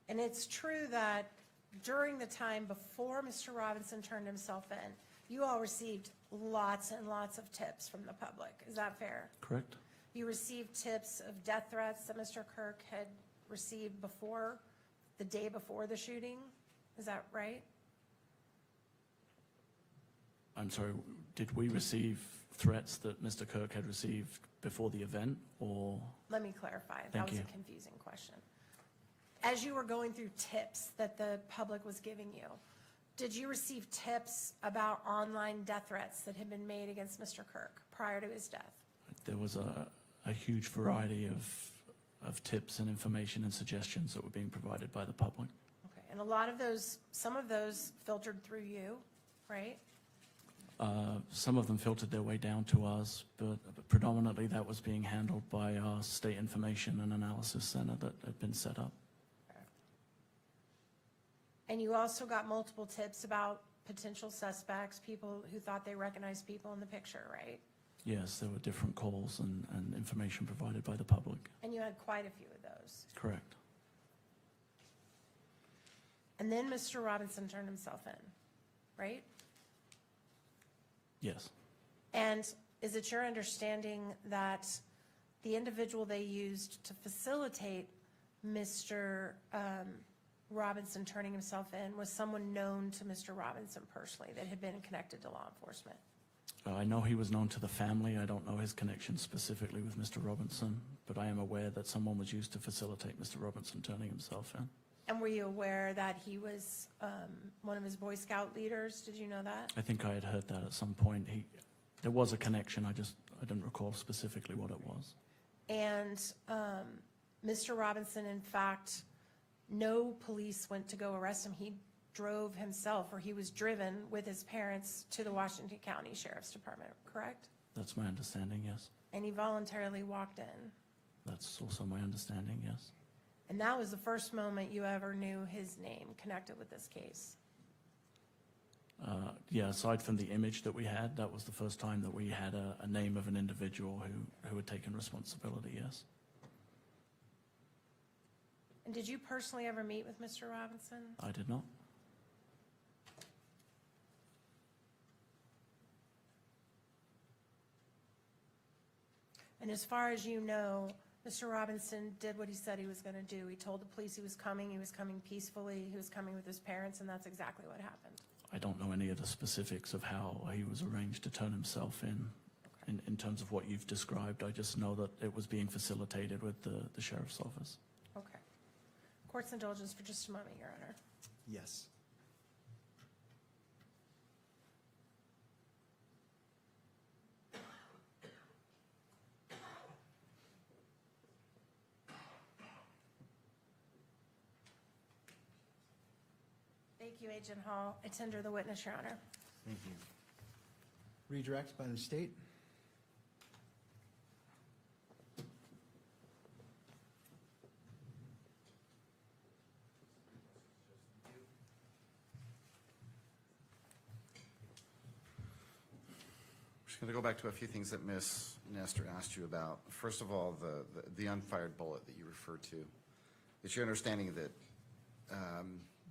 And it's true that during the time before Mr. Robinson turned himself in, you all received lots and lots of tips from the public. Is that fair? Correct? You received tips of death threats that Mr. Kirk had received before, the day before the shooting? Is that right? I'm sorry, did we receive threats that Mr. Kirk had received before the event, or? Let me clarify. That Thank was you. a confusing question. as you were going through tips that the public was giving you, did you receive tips about online death threats that had been made against Mr. Kirk prior to his death? There was a huge variety of tips and information and suggestions that were being provided by the public. Okay, and a lot of those, some of those filtered through you, right? Some of them filtered their way down to us, but predominantly that was being handled by our State Information and Analysis Center that had been set up. And you also got multiple tips about potential suspects, people who thought they recognized people in the picture, right? Yes, there were different calls and information provided by the public. And you had quite a few of those. Correct. And then Mr. Robinson turned himself in, right? Yes. And is it your understanding that the individual they used to facilitate Mr. Robinson turning himself in was someone known to Mr. Robinson personally that had been connected to law enforcement? I know he was known to the family. I don't know his connection specifically with Mr. Robinson, but I am aware that someone was used to facilitate Mr. Robinson turning himself in. And were you aware that he was one of his Boy Scout leaders? Did you know that? I think I had heard that at some point. There was a connection. I didn't recall specifically what it was. And Mr. Robinson, in fact, no police went to go arrest him. He drove himself, or he was driven with his parents to the Washington County Sheriff's Department, correct? That's my understanding, yes. And he voluntarily walked in. That's also my understanding, yes. And that was the first moment you ever knew his name connected with this case. Yeah, aside from the image that we had, that was the first time that we had a name of an individual who had taken responsibility, yes. And did you personally ever meet with Mr. Robinson? I did not. And as far as you know, Mr. Robinson did what he said he was going to do. He told the police he was coming peacefully, he was coming with his parents, and that's exactly what happened. I don't know any of the specifics of how he was arranged to turn himself in terms of what you've described. I just know that it was being facilitated with the sheriff's office. Okay. Court's indulgence for just a moment, Your Honor. Yes. Thank you, Agent Hall. I tender the witness, Your Honor. Thank you. Redirect by the state. Just going to go back to a few things that Ms. Nestor asked you about. First of all, the unfired bullet that you referred to. It's your understanding that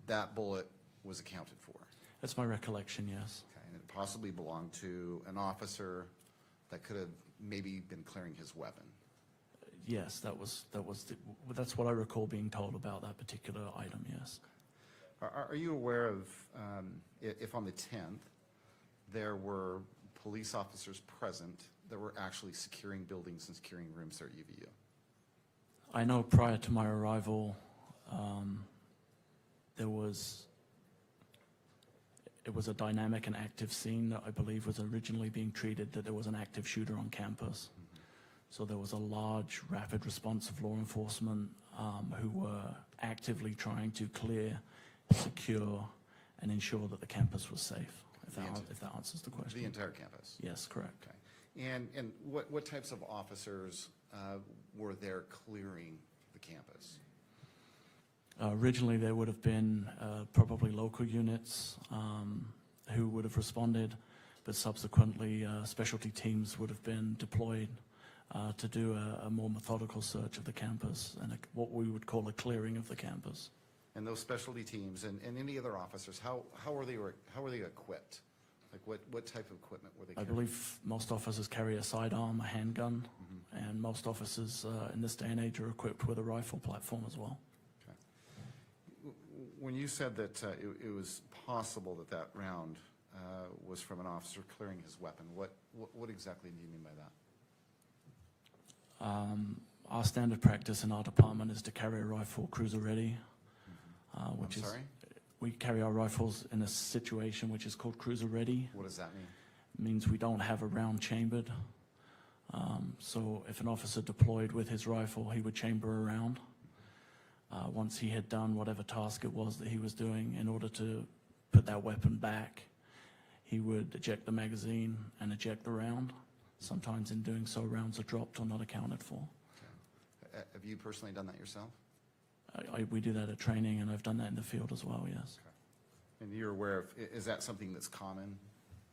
that bullet was accounted for? That's my recollection, yes. Okay, and it possibly belonged to an officer that could have maybe been clearing his weapon. Yes, that's what I recall being told about that particular item, yes. Are you aware of, if on the 10th, there were police officers present that were actually securing buildings and securing rooms there at UVU? I know prior to my arrival, it was a dynamic and active scene that I believe was originally being treated that there was an active shooter on campus. So there was a large, rapid response of law enforcement who were actively trying to clear, secure, and ensure that the campus was safe, if that answers the question. The entire campus? Yes, correct. Okay. And what types of officers were there clearing the campus? Originally, there would have been probably local units who would have responded, but subsequently specialty teams would have been deployed to do a more methodical search of the campus and what we would call a clearing of the campus. And those specialty teams and any other officers, how were they equipped? Like what type of equipment were they I carrying? believe most officers carry a sidearm, a handgun, and most officers in this day and age are equipped with a rifle platform as well. When you said that it was possible that round was from an officer clearing his weapon, what exactly do you mean by that? Our standard practice in our department is to carry a rifle cruiser ready, which I'm is, sorry? we carry our rifles in a situation which is called cruiser ready. What does that mean? It means we don't have a round chambered. So if an officer deployed with his rifle, he would chamber a round. Once he had done whatever task it was that he was doing in order to put that weapon back, he would eject the magazine and eject the round. Sometimes in doing so, rounds are dropped or not accounted for. Have you personally done that yourself? We do that at training, and I've done that in the field as well, yes. And you're aware of, is that something that's common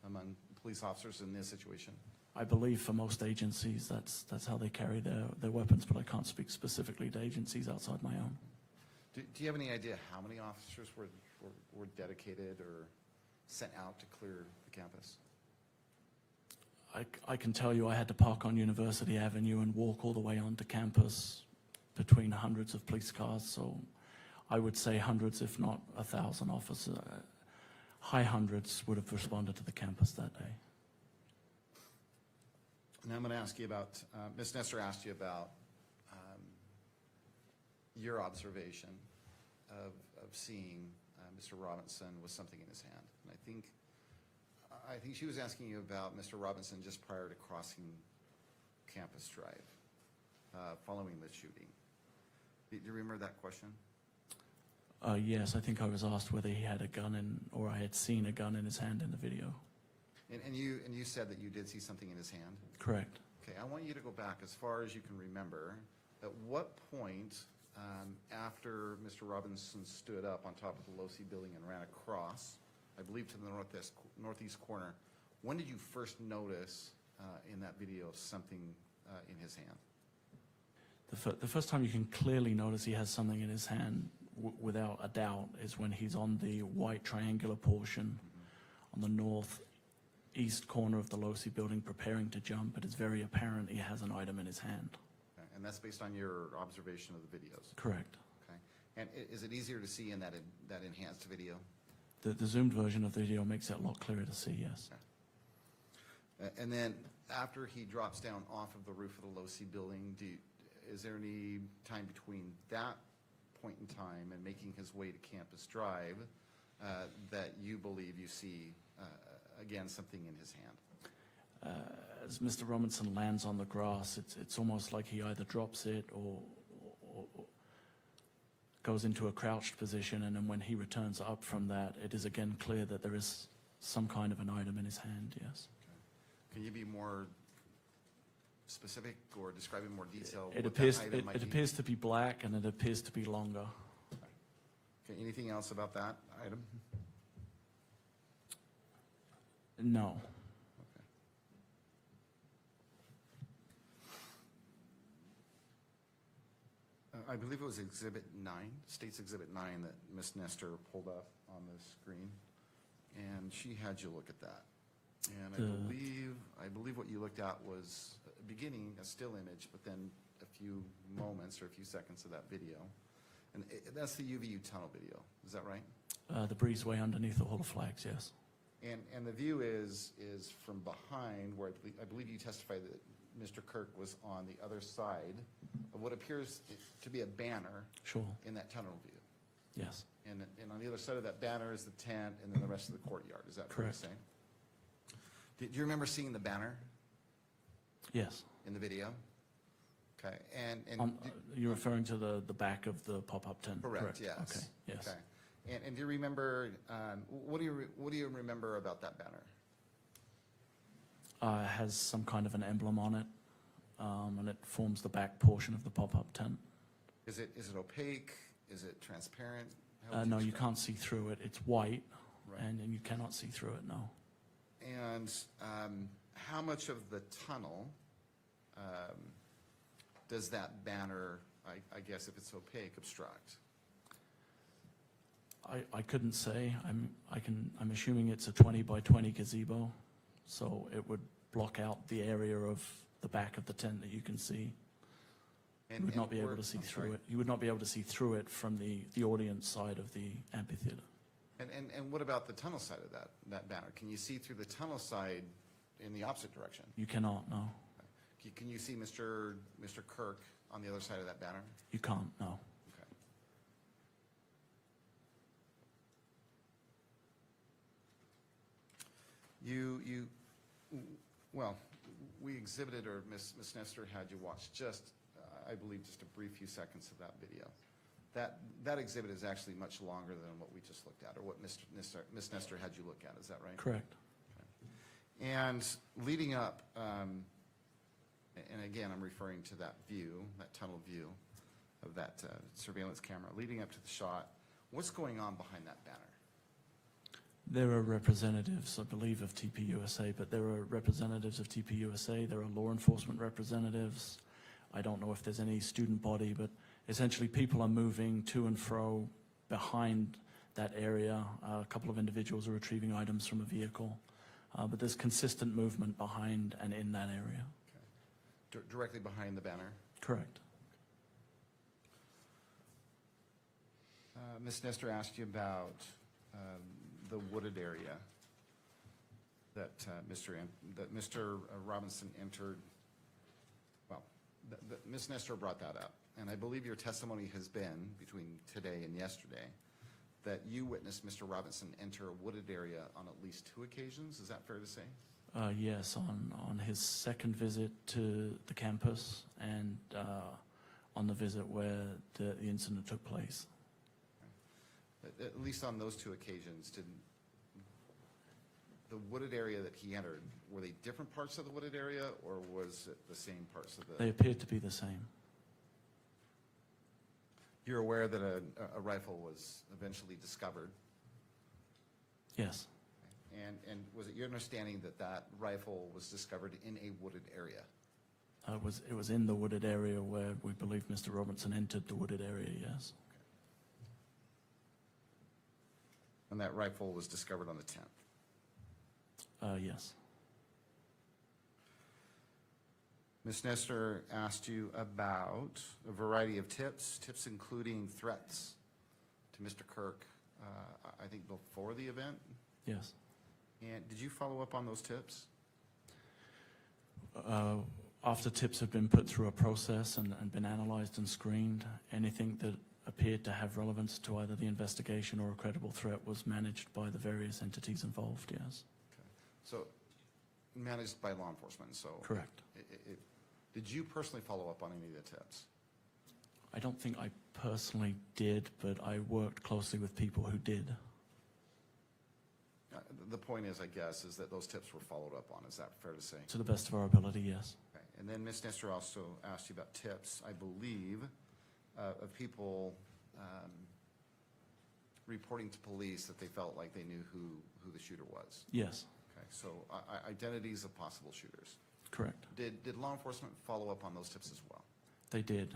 among police officers in this situation? I believe for most agencies, that's how they carry their weapons, but I can't speak specifically to agencies outside my own. Do you have any idea how many officers were dedicated or sent out to clear the campus? I can tell you I had to park on University Avenue and walk all the way onto campus between hundreds of police cars, so I would say hundreds, if not 1,000 officers, high hundreds would have responded to the campus that day. Now I'm going to ask you about, Ms. Nestor asked you about your observation of seeing Mr. Robinson with something in his hand. And I think she was asking you about Mr. Robinson just prior to crossing Campus Drive, following the shooting. Do you remember that question? Yes, I think I was asked whether he had a gun in, or I had seen a gun in his hand in the video. And you said that you did see something in his hand? Correct. Okay, I want you to go back as far as you can remember. At what point, after Mr. Robinson stood up on top of the Losi building and ran across, I believe to the northeast corner, when did you first notice in that video something in his hand? The first time you can clearly notice he has something in his hand, without a doubt, is when he's on the white triangular portion on the northeast corner of the Losi building preparing to jump. It is very apparent he has an item in his hand. Okay, and that's based on your observation of the videos? Correct. Okay. And is it easier to see in that enhanced video? The zoomed version of the video makes it a lot clearer to see, yes. Okay. And then after he drops down off of the roof of the Losi building, is there any time between that point in time and making his way to Campus Drive that you believe you see, again, something in his hand? As Mr. Robinson lands on the grass, it's almost like he either drops it or goes into a crouched position, and then when he returns up from that, it is again clear that there is some kind of an item in his hand, yes. Okay. Can you be more specific or describe in more detail It what appears, that item might it be? appears to be black, and it appears to be longer. Okay, anything else about that item? No. Okay. I believe it was Exhibit 9, State's Exhibit 9 that Ms. Nestor pulled up on the screen, and she had you look at that. And I believe what you looked at was beginning a still image, but then a few moments or a few seconds of that video. And that's the UVU tunnel video, is that right? The breezeway underneath the Hall of Flags, yes. And the view is from behind, where I believe you testified that Mr. Kirk was on the other side of what appears to be a banner. Sure. In that tunnel view. Yes. And on the other side of that banner is the tent and then the rest of the courtyard. Is that fair to Correct. say? Do you remember seeing the banner Yes. in the video? Okay, and You're referring to the back of the pop-up tent? correct, yes. Okay, yes. Okay. And do you remember, what do you remember about that banner? It has some kind of an emblem on it, and it forms the back portion of the pop-up tent. Is it opaque? Is it transparent? How would No, you describe can't see through it. It's white, Right. and you cannot see through it, no. And how much of the tunnel does that banner, I guess if it's opaque, obstruct? I couldn't say. I'm assuming it's a 20 by 20 gazebo, so it would block out the area of the back of the tent that you can see. You would not be able to see through it. You would not be able to see through it from the audience side of the amphitheater. And what about the tunnel side of that banner? Can you see through the tunnel side in the opposite direction? You cannot, no. Can you see Mr. Kirk on the other side of that banner? You can't, no. Okay. Well, we exhibited, or Ms. Nestor had you watch just, I believe, just a brief few seconds of that video. That exhibit is actually much longer than what we just looked at, or what Ms. Nestor had you look at, is that right? Correct. And leading up, and again, I'm referring to that view, that tunnel view of that surveillance camera, leading up to the shot, what's going on behind that banner? There are representatives, I believe, of TPUSA, but there are representatives of TPUSA, there are law enforcement representatives. I don't know if there's any student body, but essentially people are moving to and fro behind that area. A couple of individuals are retrieving items from a vehicle, but there's consistent movement behind and in that area. Okay. Directly behind the banner? Correct. Ms. Nestor asked you about the wooded area that Mr. Robinson entered. Well, Ms. Nestor brought that up, and I believe your testimony has been, between today and yesterday, that you witnessed Mr. Robinson enter a wooded area on at least 2 occasions. Is that fair to say? Yes, on his second visit to the campus and on the visit where the incident took place. At least on those 2 occasions, did the wooded area that he entered, were they different parts of the wooded area, or was it the same parts of the? They appeared to be the same. You're aware that a rifle was eventually discovered? Yes. And was it your understanding that that rifle was discovered in a wooded area? It was in the wooded area where we believe Mr. Robinson entered the wooded area, yes. And that rifle was discovered on the 10th? Yes. Ms. Nestor asked you about a variety of tips including threats to Mr. Kirk, I think before the event? Yes. And did you follow up on those tips? After tips have been put through a process and been analyzed and screened, anything that appeared to have relevance to either the investigation or a credible threat was managed by the various entities involved, yes. Okay. So managed by law enforcement, so. Correct. Did you personally follow up on any of the tips? I don't think I personally did, but I worked closely with people who did. The point is, I guess, is that those tips were followed up on. Is that fair to say? To the best of our ability, yes. Okay. And then Ms. Nestor also asked you about tips, I believe, of people reporting to police that they felt like they knew who the shooter was. Yes. Okay. So identities of possible shooters. Correct. Did law enforcement follow up on those tips as well? They did.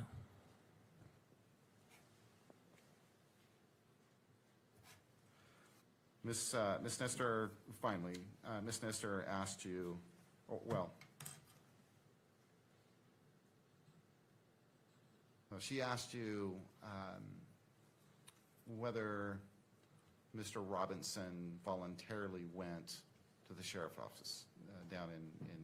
Ms. Nestor, finally, Ms. Nestor asked you, she asked you whether Mr. Robinson voluntarily went to the sheriff's office down in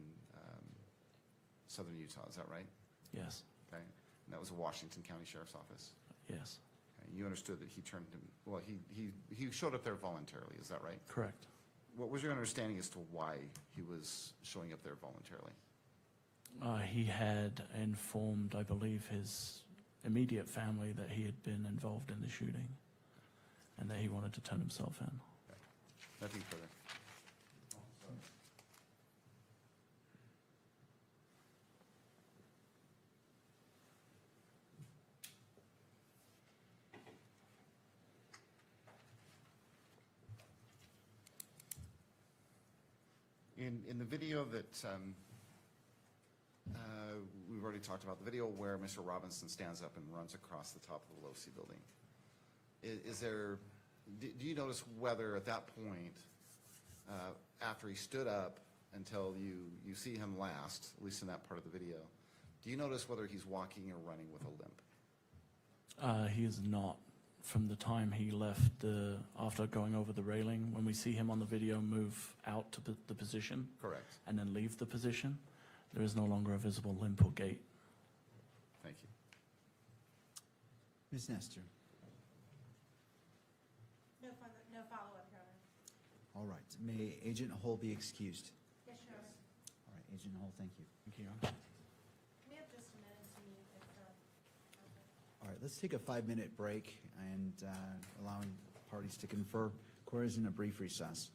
southern Utah. Is that right? Yes. Okay. And that was a Washington County Sheriff's Office. Yes. Okay. You understood that he turned him. Well, he showed up there voluntarily. Is that right? Correct. What was your understanding as to why he was showing up there voluntarily? He had informed, I believe, his immediate family that he had been involved in the shooting and that he wanted to turn himself in. Okay. Nothing further. In the video that we've already talked about, the video where Mr. Robinson stands up and runs across the top of the LoC building, do you notice whether at that point, after he stood up until you see him last, at least in that part of the video, do you notice whether he's walking or running with a limp? He is not. From the time he left after going over the railing, when we see him on the video move out to the position. Correct. And then leave the position, there is no longer a visible limp or gait. Thank you. Ms. Nestor? No follow-up, Your Honor. All right. May Agent Hull be excused? Yes, Your Honor. All right, Agent Hull, thank you. Thank you, Your Honor. We have just a minute to meet if, okay. All right, let's take a 5-minute break and allowing parties to confer. Court is in a brief recess.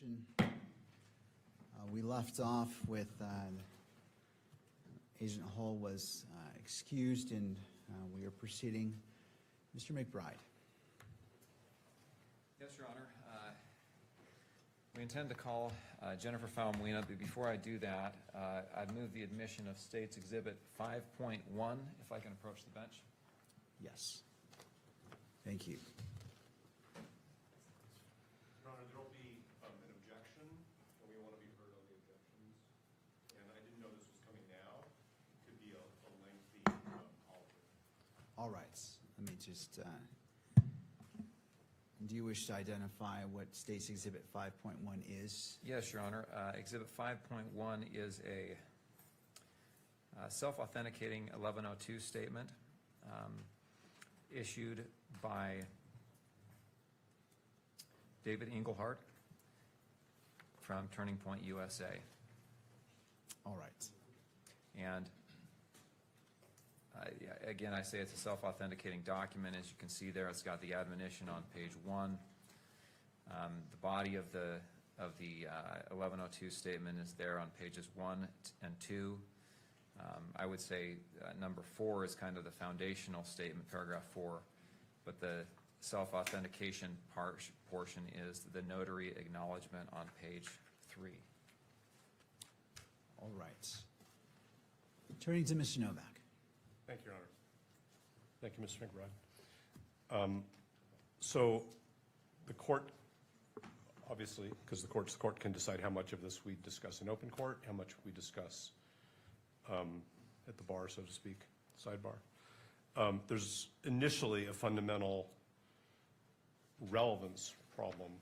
session. We left off with Agent Hull was excused, and we are proceeding. Mr. McBride. Yes, Your Honor. We intend to call Jennifer Falmolina, but before I do that, I'd move the admission of State's Exhibit 5.1, if I can approach the bench. Yes. Thank you. Your Honor, there will be an objection, and we want to be heard on the objections. And I didn't know this was coming now. It could be a lengthy call. All right. Let me just, do you wish to identify what State's Exhibit 5.1 is? Yes, Your Honor. Exhibit 5.1 is a self-authenticating 1102 statement issued by David Englehart from Turning Point USA. All right. And again, I say it's a self-authenticating document. As you can see there, it's got the admonition on page 1. The body of the 1102 statement is there on pages 1 and 2. I would say number 4 is kind of the foundational statement, paragraph 4, but the self-authentication portion is the notary acknowledgement on page 3. All right. Turning to Mr. Novak. Thank you, Your Honor. Thank you, Mr. McBride. So the court, obviously, because the court can decide how much of this we discuss in open court, how much we discuss at the bar, so to speak, sidebar. There's initially a fundamental relevance problem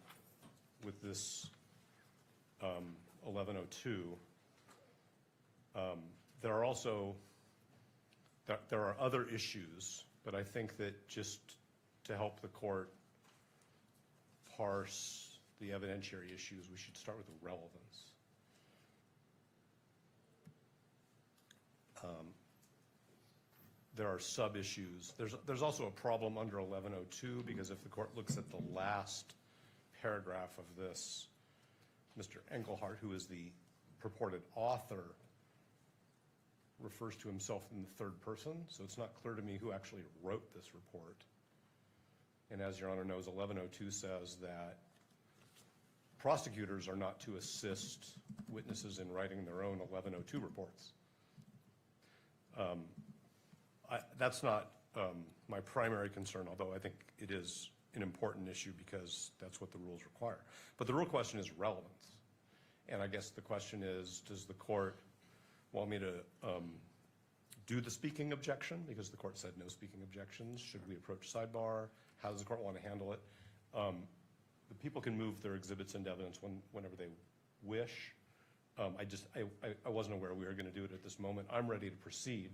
with this 1102. There are other issues, but I think that just to help the court parse the evidentiary issues, we should start with the relevance. There are sub-issues. There's also a problem under 1102, because if the court looks at the last paragraph of this, Mr. Engelhardt, who is the purported author, refers to himself in the third person, so it's not clear to me who actually wrote this report. And as Your Honor knows, 1102 says that prosecutors are not to assist witnesses in writing their own 1102 reports. That's not my primary concern, although I think it is an important issue because that's what the rules require. But the real question is relevance. And I guess the question is, does the court want me to do the speaking objection, because the court said no speaking objections? Should we approach sidebar? How does the court want to handle it? The people can move their exhibits into evidence whenever they wish. I wasn't aware we were going to do it at this moment. I'm ready to proceed,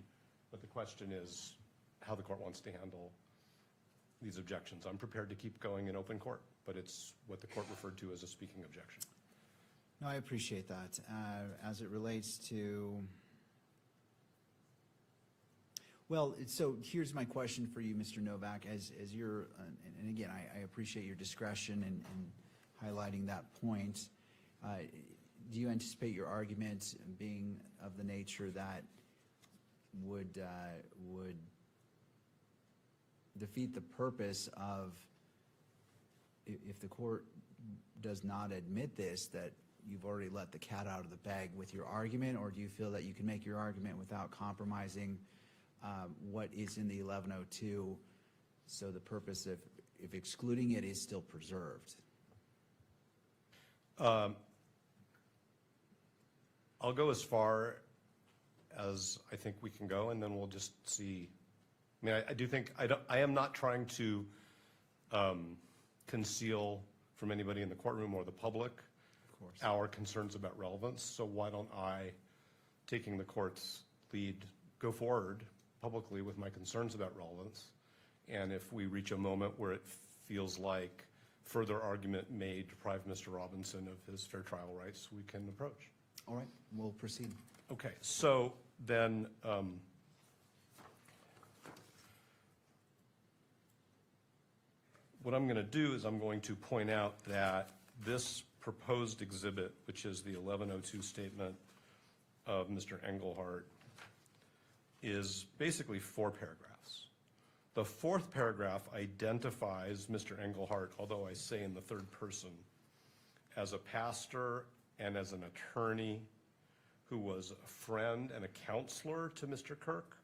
but the question is how the court wants to handle these objections. I'm prepared to keep going in open court, but it's what the court referred to as a speaking objection. No, I appreciate that. As it relates to, well, so here's my question for you, Mr. Novak, as you're, and again, I appreciate your discretion in highlighting that point. Do you anticipate your argument being of the nature that would defeat the purpose of, if the court does not admit this, that you've already let the cat out of the bag with your argument, or do you feel that you can make your argument without compromising what is in the 1102, so the purpose of if excluding it is still preserved? I'll go as far as I think we can go, and then we'll just see. I mean, I do think, I am not trying to conceal from anybody in the courtroom or the public our concerns about relevance. So why don't I, taking the court's lead, go forward publicly with my concerns about relevance. And if we reach a moment where it feels like further argument may deprive Mr. Robinson of his fair trial rights, we can approach. All right, we'll proceed. Okay, so then what I'm going to do is I'm going to point out that this proposed exhibit, which is the 1102 statement of Mr. Engelhardt, is basically 4 paragraphs. The 4th paragraph identifies Mr. Engelhardt, although I say in the 3rd person, as a pastor and as an attorney who was a friend and a counselor to Mr. Kirk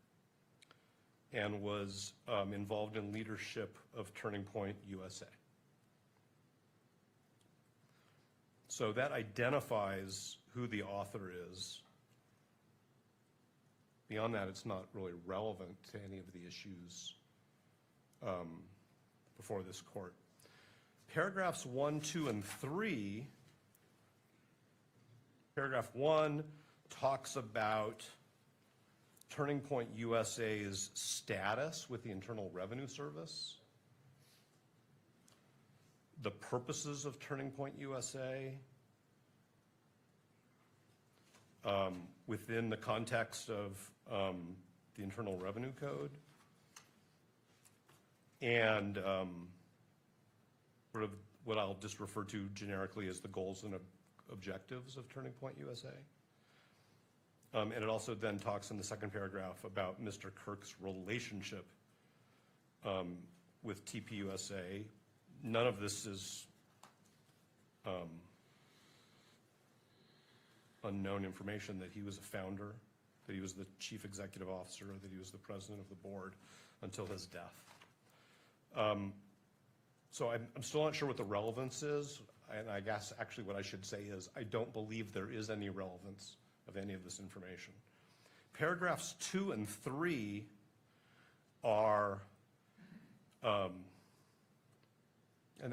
and was involved in leadership of Turning Point USA. So that identifies who the author is. Beyond that, it's not really relevant to any of the issues before this court. Paragraphs 1, 2, and 3, paragraph 1 talks about Turning Point USA's status with the Internal Revenue Service, the purposes of Turning Point USA within the context of the Internal Revenue Code, and sort of what I'll just refer to generically as the goals and objectives of Turning Point USA. And it also then talks in the 2nd paragraph about Mr. Kirk's relationship with TPUSA. None of this is unknown information, that he was a founder, that he was the chief executive officer, that he was the president of the board until his death. So I'm still not sure what the relevance is, and I guess actually what I should say is I don't believe there is any relevance of any of this information. Paragraphs 2 and 3 are, and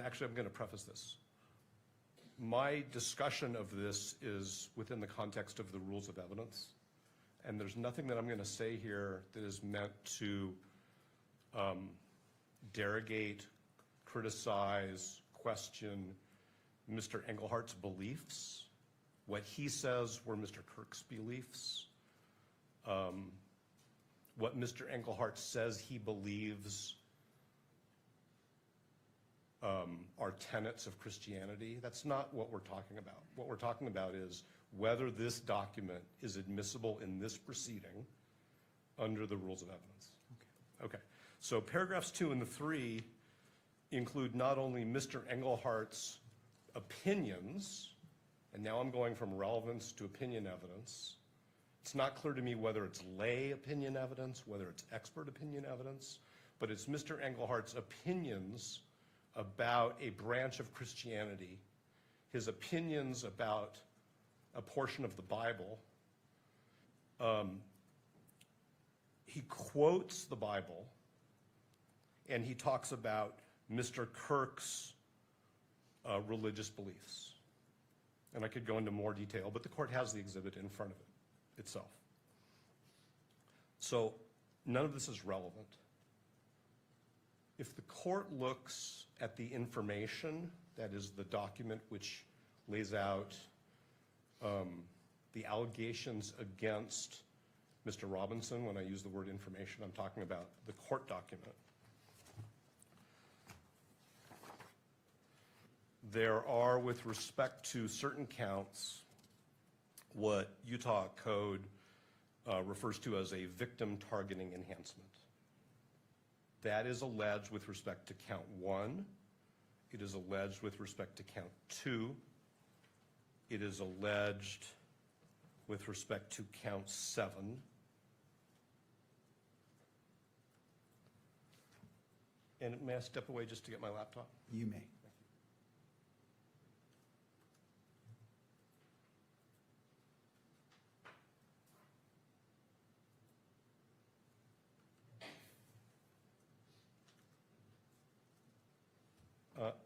actually I'm going to preface this. My discussion of this is within the context of the rules of evidence, and there's nothing that I'm going to say here that is meant to derogate, criticize, question Mr. Engelhardt's beliefs, what he says were Mr. Kirk's beliefs, what Mr. Engelhardt says he believes are tenets of Christianity. That's not what we're talking about. What we're talking about is whether this document is admissible in this proceeding under the rules of evidence. Okay. So paragraphs 2 and 3 include not only Mr. Engelhardt's opinions, and now I'm going from relevance to opinion evidence. It's not clear to me whether it's lay opinion evidence, whether it's expert opinion evidence, but it's Mr. Engelhardt's opinions about a branch of Christianity, his opinions about a portion of the Bible. He quotes the Bible, and he talks about Mr. Kirk's religious beliefs. And I could go into more detail, but the court has the exhibit in front of it itself. So none of this is relevant. If the court looks at the information, that is the document which lays out the allegations against Mr. Robinson, when I use the word information, I'm talking about the court document. There are, with respect to certain counts, what Utah Code refers to as a victim targeting enhancement. That is alleged with respect to count 1. It is alleged with respect to count 2. It is alleged with respect to count 7. And may I step away just to get my laptop? You may.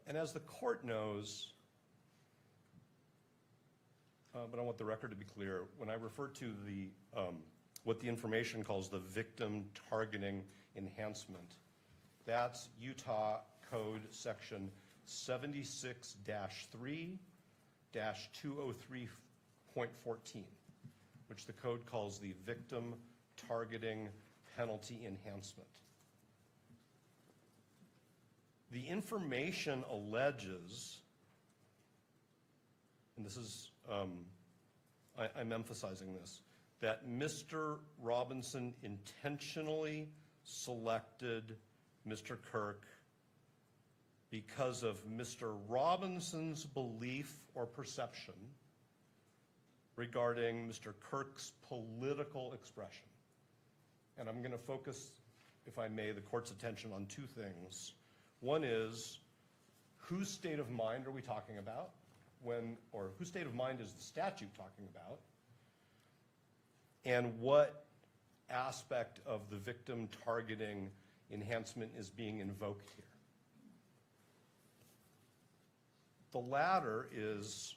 And as the court knows, but I want the record to be clear, when I refer to the what the information calls the victim targeting enhancement, that's Utah Code Section 76-3-203.14, which the code calls the victim targeting penalty enhancement. The information alleges and this is, I'm emphasizing this, that Mr. Robinson intentionally selected Mr. Kirk because of Mr. Robinson's belief or perception regarding Mr. Kirk's political expression. And I'm going to focus, if I may, the court's attention on two things. One is, whose state of mind are we talking about when, or whose state of mind is the statute talking about? And what aspect of the victim targeting enhancement is being invoked here? The latter is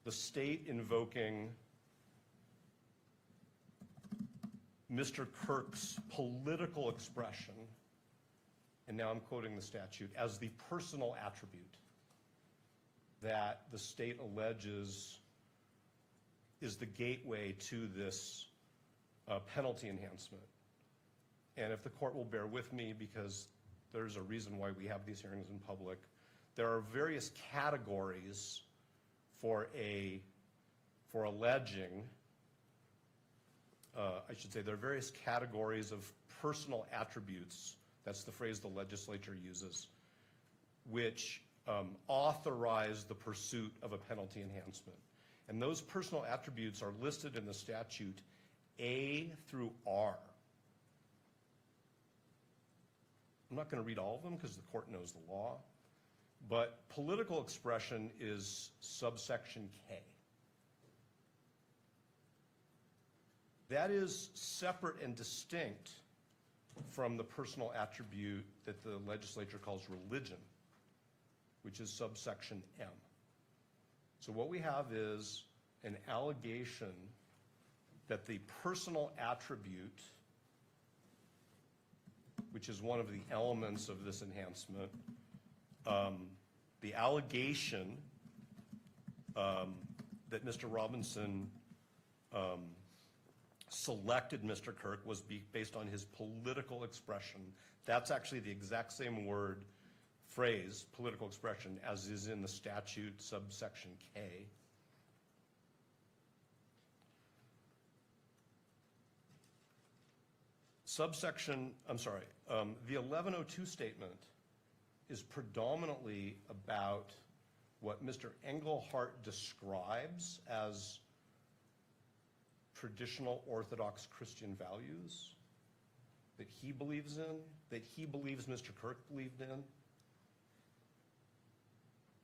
the state invoking Mr. Kirk's political expression, and now I'm quoting the statute, as the personal attribute that the state alleges is the gateway to this penalty enhancement. And if the court will bear with me, because there's a reason why we have these hearings in public, there are various categories for alleging, I should say, there are various categories of personal attributes, that's the phrase the legislature uses, which authorize the pursuit of a penalty enhancement. And those personal attributes are listed in the statute A through R. I'm not going to read all of them because the court knows the law, but political expression is subsection K. That is separate and distinct from the personal attribute that the legislature calls religion, which is subsection M. So what we have is an allegation that the personal attribute, which is one of the elements of this enhancement, the allegation that Mr. Robinson selected Mr. Kirk was based on his political expression. That's actually the exact same phrase, political expression, as is in the statute subsection K. The 1102 statement is predominantly about what Mr. Engelhardt describes as traditional Orthodox Christian values that he believes in, that he believes Mr. Kirk believed in.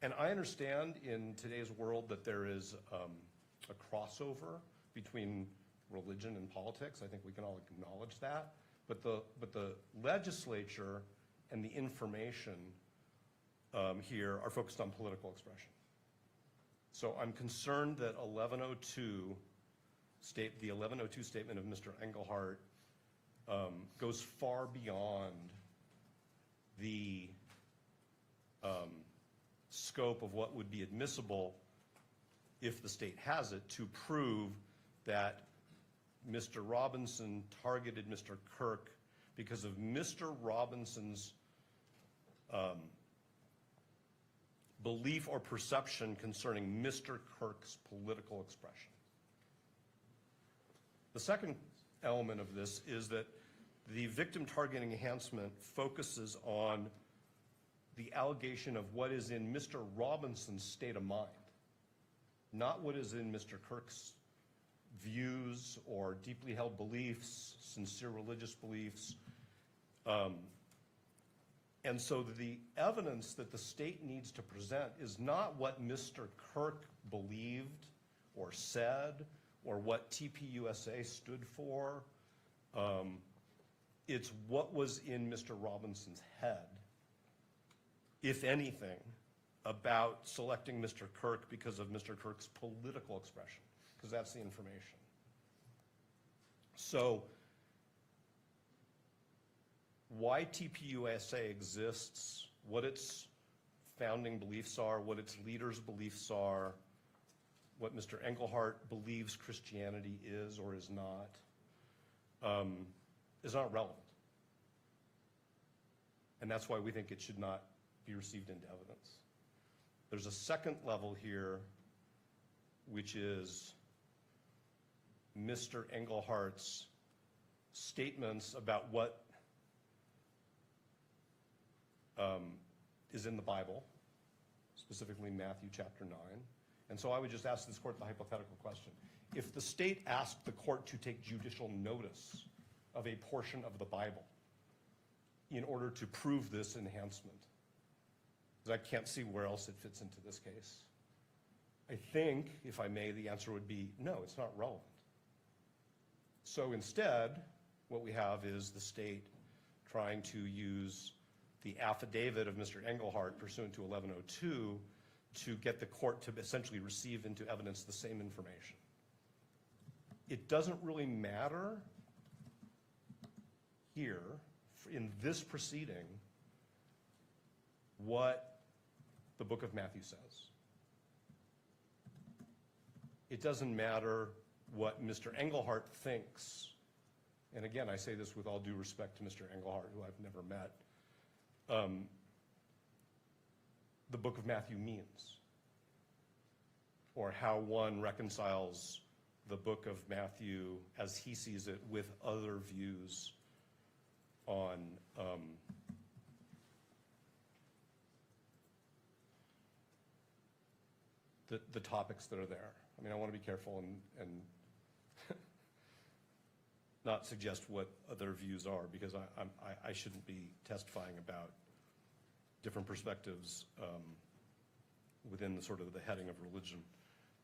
And I understand in today's world that there is a crossover between religion and politics. I think we can all acknowledge that. But the legislature and the information here are focused on political expression. So I'm concerned that the 1102 statement of Mr. Engelhardt goes far beyond the scope of what would be admissible if the state has it to prove that Mr. Robinson targeted Mr. Kirk because of Mr. Robinson's belief or perception concerning Mr. Kirk's political expression. The second element of this is that the victim targeting enhancement focuses on the allegation of what is in Mr. Robinson's state of mind, not what is in Mr. Kirk's views or deeply held beliefs, sincere religious beliefs. And so the evidence that the state needs to present is not what Mr. Kirk believed or said or what TPUSA stood for. It's what was in Mr. Robinson's head, if anything, about selecting Mr. Kirk because of Mr. Kirk's political expression, because that's the information. So why TPUSA exists, what its founding beliefs are, what its leaders' beliefs are, what Mr. Engelhardt believes Christianity is or is not relevant. And that's why we think it should not be received into evidence. There's a second level here which is Mr. Englehart's statements about what is in the Bible, specifically Matthew chapter 9. And so I would just ask this court the hypothetical question. If the state asked the court to take judicial notice of a portion of the Bible in order to prove this enhancement, because I can't see where else it fits into this case, I think, if I may, the answer would be no, it's not relevant. So instead, what we have is the state trying to use the affidavit of Mr. Engelhardt pursuant to 1102 to get the court to essentially receive into evidence the same information. It doesn't really matter here, in this proceeding, what the book of Matthew says. It doesn't matter what Mr. Engelhardt thinks, and again, I say this with all due respect to Mr. Engelhardt, who I've never met, the book of Matthew means, or how one reconciles the book of Matthew as he sees it with other views on the topics that are there. I mean, I want to be careful and not suggest what other views are, because I shouldn't be testifying about different perspectives within the sort of the heading of religion.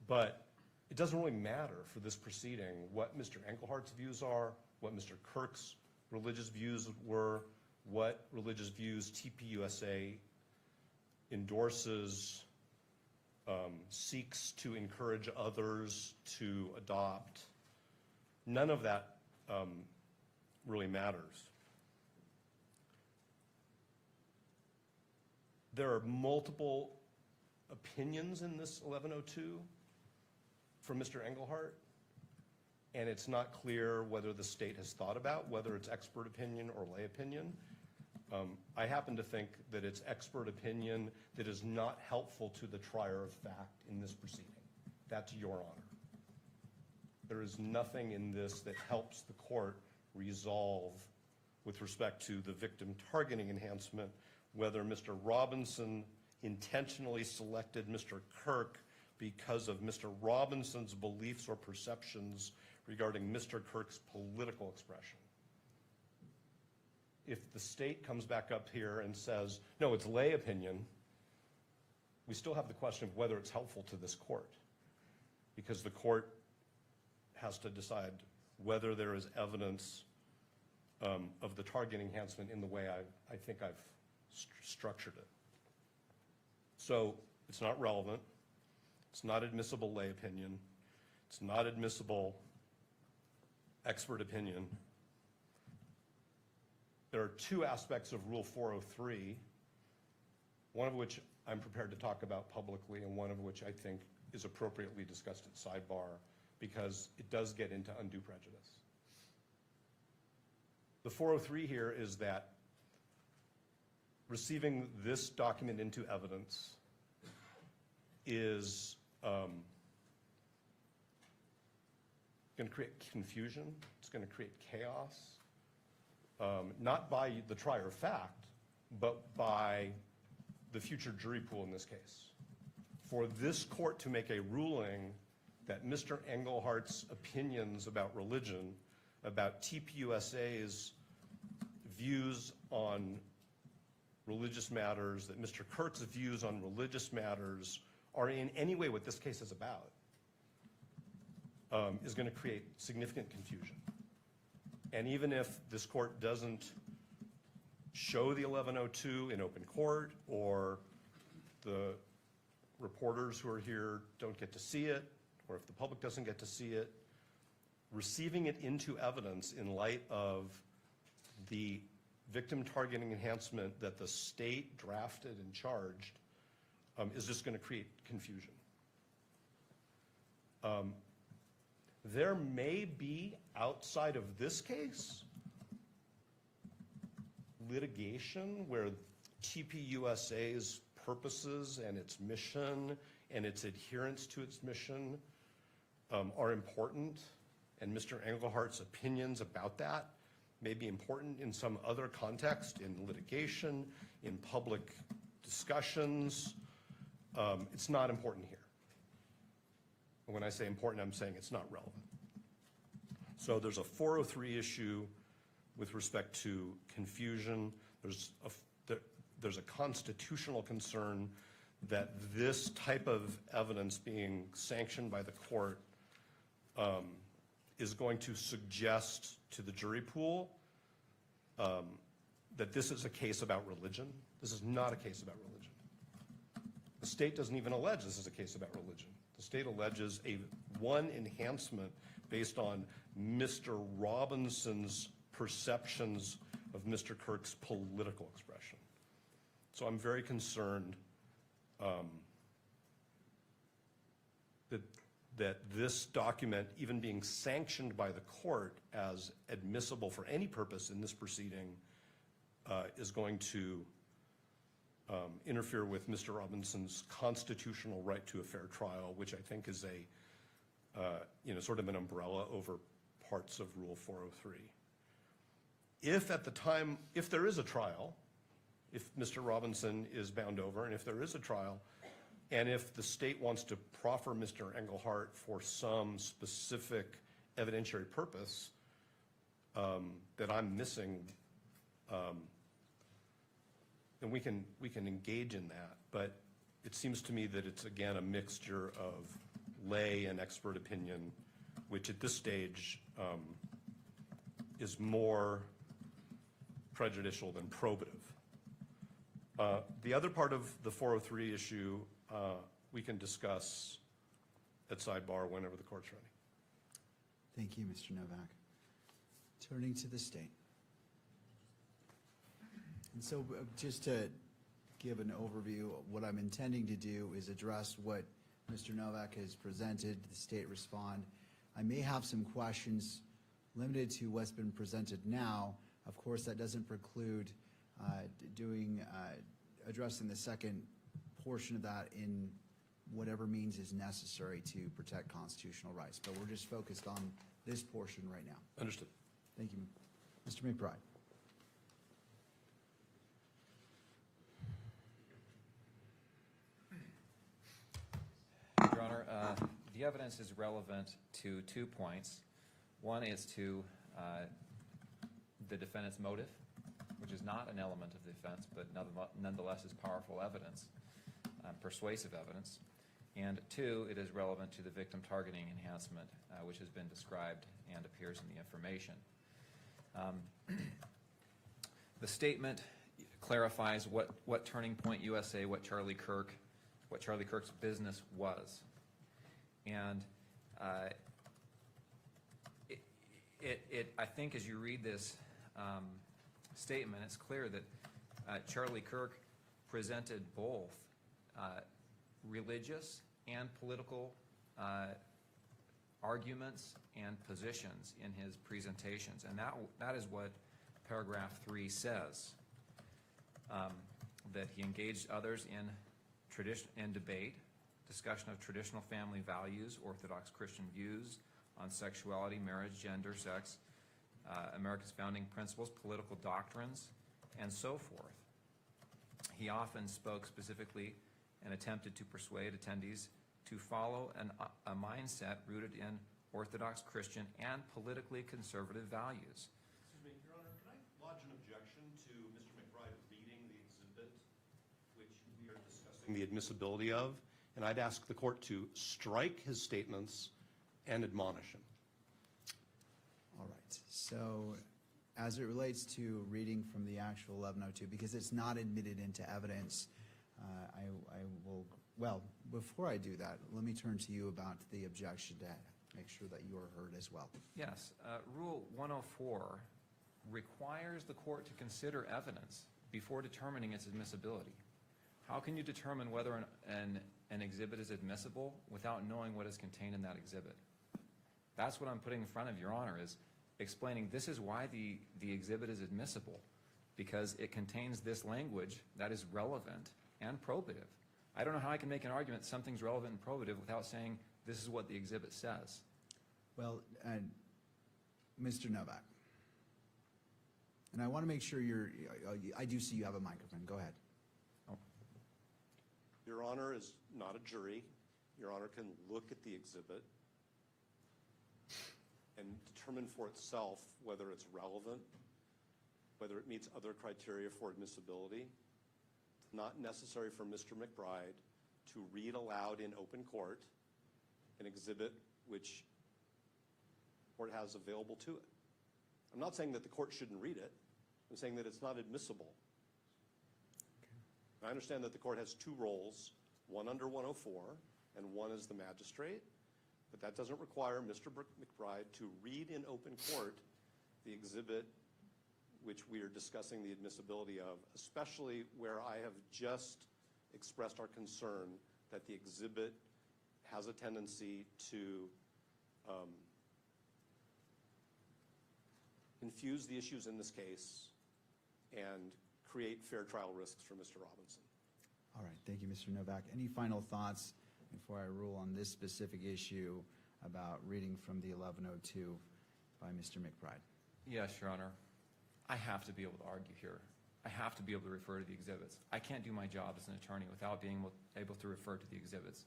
But it doesn't really matter for this proceeding what Mr. Engelhardt's views are, what Mr. Kirk's religious views were, what religious views TPUSA endorses, seeks to encourage others to adopt. None of that really matters. There are multiple opinions in this 1102 from Mr. Engelhardt, and it's not clear whether the state has thought about whether it's expert opinion or lay opinion. I happen to think that it's expert opinion that is not helpful to the trier of fact in this proceeding. That's your honor. There is nothing in this that helps the court resolve, with respect to the victim targeting enhancement, whether Mr. Robinson intentionally selected Mr. Kirk because of Mr. Robinson's beliefs or perceptions regarding Mr. Kirk's political expression. If the state comes back up here and says, no, it's lay opinion, we still have the question of whether it's helpful to this court, because the court has to decide whether there is evidence of the target enhancement in the way I think I've structured it. So it's not relevant. It's not admissible lay opinion. It's not admissible expert opinion. There are two aspects of Rule 403, one of which I'm prepared to talk about publicly, and one of which I think is appropriately discussed at sidebar, because it does get into undue prejudice. The 403 here is that receiving this document into evidence is going to create confusion. It's going to create chaos, not by the trier of fact, but by the future jury pool in this case. For this court to make a ruling that Mr. Engelhardt's opinions about religion, about TPUSA's views on religious matters, that Mr. Kirk's views on religious matters are in any way what this case is about, is going to create significant confusion. And even if this court doesn't show the 1102 in open court, or the reporters who are here don't get to see it, or if the public doesn't get to see it, receiving it into evidence in light of the victim targeting enhancement that the state drafted and charged is just going to create confusion. There may be, outside of this case, litigation where TPUSA's purposes and its mission and its adherence to its mission are important, and Mr. Englehart's opinions about that may be important in some other context, in litigation, in public discussions. It's not important here. And when I say important, I'm saying it's not relevant. So there's a 403 issue with respect to confusion. There's a constitutional concern that this type of evidence being sanctioned by the court is going to suggest to the jury pool that this is a case about religion. This is not a case about religion. The state doesn't even allege this is a case about religion. The state alleges one enhancement based on Mr. Robinson's perceptions of Mr. Kirk's political expression. So I'm very concerned that this document, even being sanctioned by the court as admissible for any purpose in this proceeding, is going to interfere with Mr. Robinson's constitutional right to a fair trial, which I think is sort of an umbrella over parts of Rule 403. If at the time, if there is a trial, if Mr. Robinson is bound over, and if there is a trial, and if the state wants to proffer Mr. Engelhardt for some specific evidentiary purpose that I'm missing, then we can engage in that. But it seems to me that it's, again, a mixture of lay and expert opinion, which at this stage is more prejudicial than probative. The other part of the 403 issue we can discuss at sidebar whenever the court's ready. Thank you, Mr. Novak. Turning to the state. And so just to give an overview, what I'm intending to do is address what Mr. Novak has presented, the state respond. I may have some questions limited to what's been presented now. Of course, that doesn't preclude addressing the second portion of that in whatever means is necessary to protect constitutional rights. But we're just focused on this portion right now. Understood. Thank you. Mr. McBride. Your Honor, the evidence is relevant to 2 points. One is to the defendant's motive, which is not an element of the offense, but nonetheless is powerful evidence, persuasive evidence. And 2, it is relevant to the victim targeting enhancement, which has been described and appears in the information. The statement clarifies what Turning Point USA, what Charlie Kirk's business was. And I think as you read this statement, it's clear that Charlie Kirk presented both religious and political arguments and positions in his presentations. And that is what paragraph 3 says, that he engaged others in debate, discussion of traditional family values, Orthodox Christian views on sexuality, marriage, gender, sex, America's founding principles, political doctrines, and so forth. He often spoke specifically and attempted to persuade attendees to follow a mindset rooted in Orthodox Christian and politically conservative values. Excuse me, Your Honor, can I lodge an objection to Mr. McBride reading the exhibit which we are discussing the admissibility of? And I'd ask the court to strike his statements and admonish him. All right. So as it relates to reading from the actual 1102, because it's not admitted into evidence, I will, well, before I do that, let me turn to you about the objection to make sure that you are heard as well. Yes, Rule 104 requires the court to consider evidence before determining its admissibility. How can you determine whether an exhibit is admissible without knowing what is contained in that exhibit? That's what I'm putting in front of Your Honor, is explaining this is why the exhibit is admissible, because it contains this language that is relevant and probative. I don't know how I can make an argument that something's relevant and probative without saying this is what the exhibit says. Well, Mr. Novak, and I want to make sure I do see you have a microphone. Go ahead. Your Honor is not a jury. Your Honor can look at the exhibit and determine for itself whether it's relevant, whether it meets other criteria for admissibility. It's not necessary for Mr. McBride to read aloud in open court an exhibit which the court has available to it. I'm not saying that the court shouldn't read it. I'm saying that it's not admissible. I understand that the court has two roles, one under 104 and one as the magistrate, but that doesn't require Mr. McBride to read in open court the exhibit which we are discussing the admissibility of, especially where I have just expressed our concern that the exhibit has a tendency to confuse the issues in this case and create fair trial risks for Mr. Robinson. All right, thank you, Mr. Novak. Any final thoughts before I rule on this specific issue about reading from the 1102 by Mr. McBride? Yes, Your Honor. I have to be able to argue here. I have to be able to refer to the exhibits. I can't do my job as an attorney without being able to refer to the exhibits.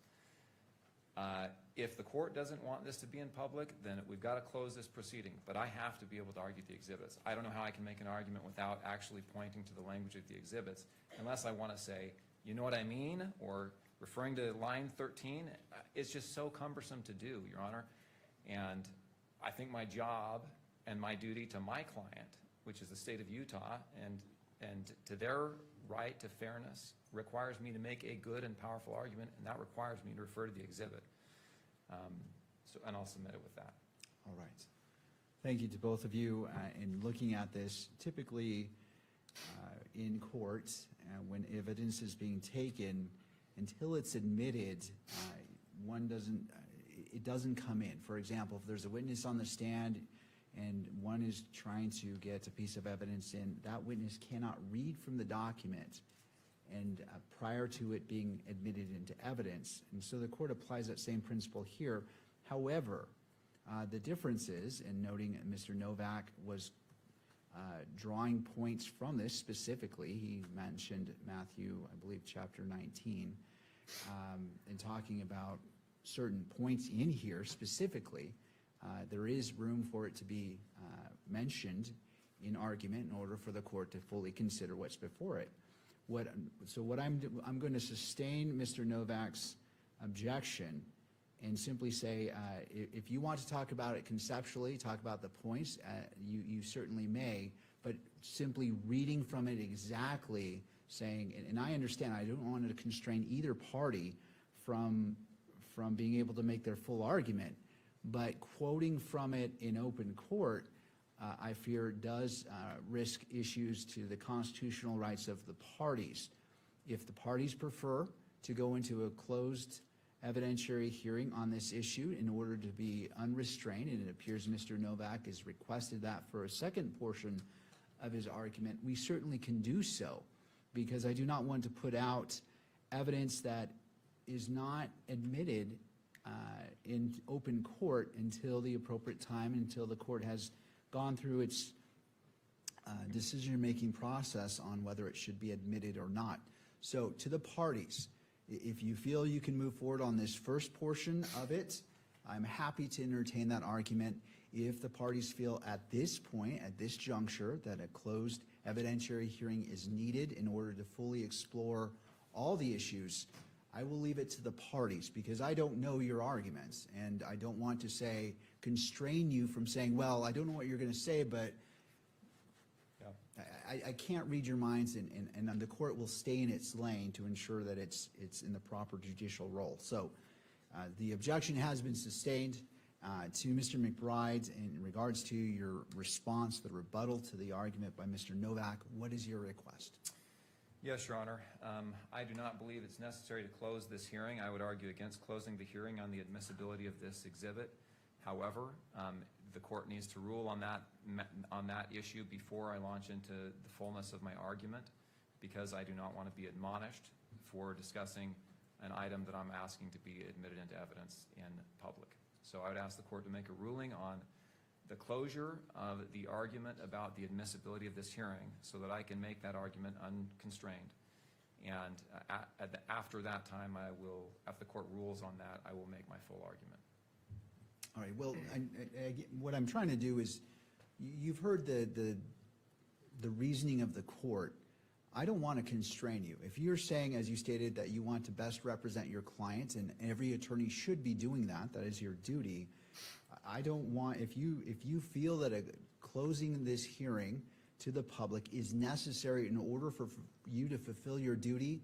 If the court doesn't want this to be in public, then we've got to close this proceeding, but I have to be able to argue the exhibits. I don't know how I can make an argument without actually pointing to the language of the exhibits, unless I want to say, you know what I mean, or referring to line 13. It's just so cumbersome to do, Your Honor. And I think my job and my duty to my client, which is the state of Utah, and to their right to fairness, requires me to make a good and powerful argument, and that requires me to refer to the exhibit. And I'll submit it with that. All right. Thank you to both of you. In looking at this, typically in court, when evidence is being taken, until it's admitted, it doesn't come in. For example, if there's a witness on the stand and one is trying to get a piece of evidence in, that witness cannot read from the document and prior to it being admitted into evidence. And so the court applies that same principle here. However, the difference is, in noting Mr. Novak was drawing points from this specifically, he mentioned Matthew, I believe, chapter 19, and talking about certain points in here specifically. There is room for it to be mentioned in argument in order for the court to fully consider what's before it. I'm going to sustain Mr. Novak's objection and simply say, if you want to talk about it conceptually, talk about the points, you certainly may, but simply reading from it exactly, saying, and I understand, I don't want to constrain either party from being able to make their full argument, but quoting from it in open court, I fear does risk issues to the constitutional rights of the parties. If the parties prefer to go into a closed evidentiary hearing on this issue in order to be unrestrained, and it appears Mr. Novak has requested that for a second portion of his argument, we certainly can do so, because I do not want to put out evidence that is not admitted in open court until the appropriate time, until the court has gone through its decision-making process on whether it should be admitted or not. So to the parties, if you feel you can move forward on this first portion of it, I'm happy to entertain that argument. If the parties feel at this point, at this juncture, that a closed evidentiary hearing is needed in order to fully explore all the issues, I will leave it to the parties, because I don't know your arguments, and I don't want to constrain you from saying, well, I don't know what you're going to say, but I can't read your minds, and the court will stay in its lane to ensure that it's in the proper judicial role. So the objection has been sustained to Mr. McBride in regards to your response, the rebuttal to the argument by Mr. Novak. What is your request? Yes, Your Honor. I do not believe it's necessary to close this hearing. I would argue against closing the hearing on the admissibility of this exhibit. However, the court needs to rule on that issue before I launch into the fullness of my argument, because I do not want to be admonished for discussing an item that I'm asking to be admitted into evidence in public. So I would ask the court to make a ruling on the closure of the argument about the admissibility of this hearing so that I can make that argument unconstrained. And after that time, I will, if the court rules on that, I will make my full argument. All right, well, what I'm trying to do is, you've heard the reasoning of the court. I don't want to constrain you. If you're saying, as you stated, that you want to best represent your client, and every attorney should be doing that, that is your duty, I don't want, if you feel that closing this hearing to the public is necessary in order for you to fulfill your duty,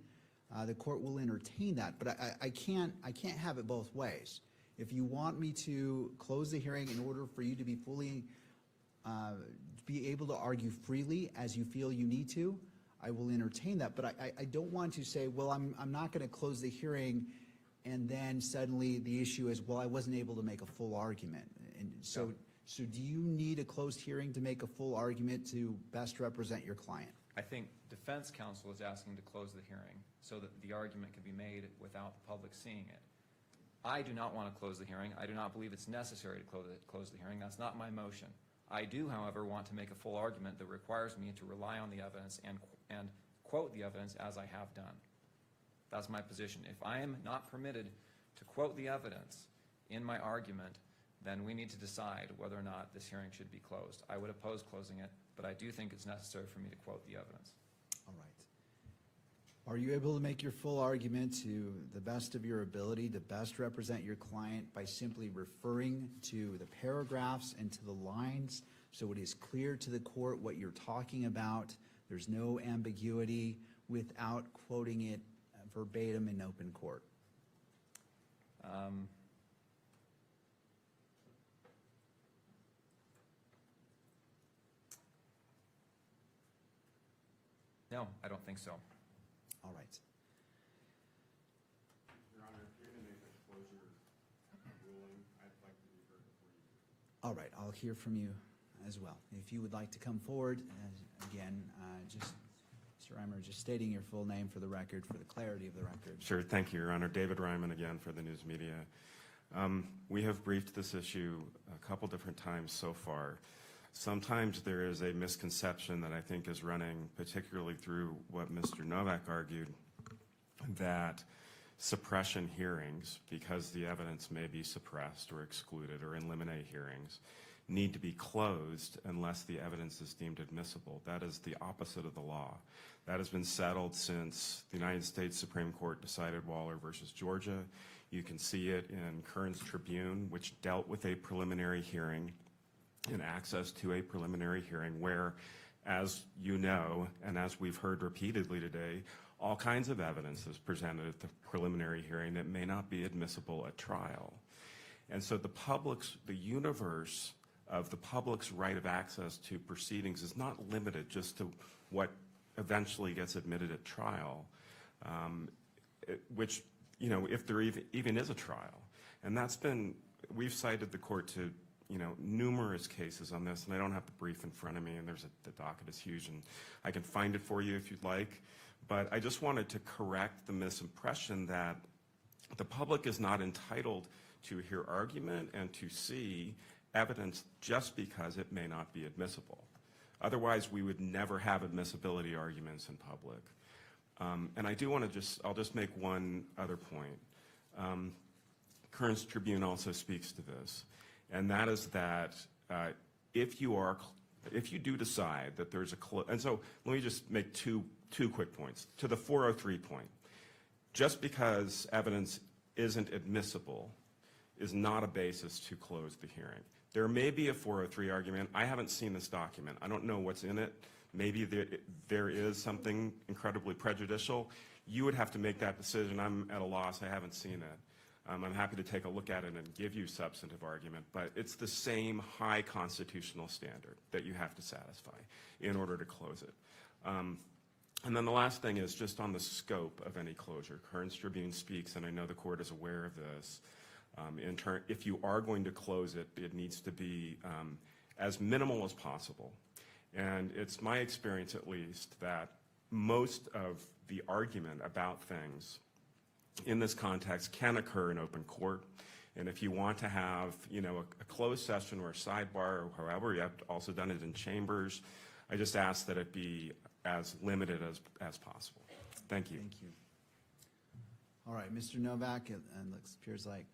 the court will entertain that. But I can't have it both ways. If you want me to close the hearing in order for you to be fully, be able to argue freely as you feel you need to, I will entertain that. But I don't want to say, well, I'm not going to close the hearing, and then suddenly the issue is, well, I wasn't able to make a full argument. And so do you need a closed hearing to make a full argument to best represent your client? I think defense counsel is asking to close the hearing so that the argument can be made without the public seeing it. I do not want to close the hearing. I do not believe it's necessary to close the hearing. That's not my motion. I do, however, want to make a full argument that requires me to rely on the evidence and quote the evidence as I have done. That's my position. If I am not permitted to quote the evidence in my argument, then we need to decide whether or not this hearing should be closed. I would oppose closing it, but I do think it's necessary for me to quote the evidence. All right. Are you able to make your full argument to the best of your ability to best represent your client by simply referring to the paragraphs and to the lines so it is clear to the court what you're talking about? There's no ambiguity without quoting it verbatim in open court. No, I don't think so. All right. Your Honor, if you're going to make a closure ruling, I'd like to be heard before you do. All right, I'll hear from you as well. If you would like to come forward, again, just, Mr. Reimer, just stating your full name for the record, for the clarity of the record. Sure, thank you, Your Honor. David Ryman again for the news media. We have briefed this issue a couple different times so far. Sometimes there is a misconception that I think is running, particularly through what Mr. Novak argued, that suppression hearings, because the evidence may be suppressed or excluded, or in limine hearings, need to be closed unless the evidence is deemed admissible. That is the opposite of the law. That has been settled since the United States Supreme Court decided Waller versus Georgia. You can see it in Kearns Tribune, which dealt with a preliminary hearing and access to a preliminary hearing where, as you know, and as we've heard repeatedly today, all kinds of evidence is presented at the preliminary hearing that may not be admissible at trial. And so the universe of the public's right of access to proceedings is not limited just to what eventually gets admitted at trial, which, you know, if there even is a trial. And that's been, we've cited the court to, you know, numerous cases on this, and I don't have the brief in front of me, and the docket is huge, and I can find it for you if you'd like. But I just wanted to correct the misimpression that the public is not entitled to hear argument and to see evidence just because it may not be admissible. Otherwise, we would never have admissibility arguments in public. And I do want to I'll just make one other point. Kearns Tribune also speaks to this, and that is that if you do decide that there's and so let me just make two quick points. To the 403 point, just because evidence isn't admissible is not a basis to close the hearing. There may be a 403 argument. I haven't seen this document. I don't know what's in it. Maybe there is something incredibly prejudicial. You would have to make that decision. I'm at a loss. I haven't seen it. I'm happy to take a look at it and give you substantive argument, but it's the same high constitutional standard that you have to satisfy in order to close it. And then the last thing is just on the scope of any closure. Kearns Tribune speaks, and I know the court is aware of this. If you are going to close it, it needs to be as minimal as possible. And it's my experience, at least, that most of the argument about things in this context can occur in open court. And if you want to have, a closed session or a sidebar or however, you have also done it in chambers. I just ask that it be as limited as possible. Thank you. Thank you. All right, Mr. Novak, it appears like,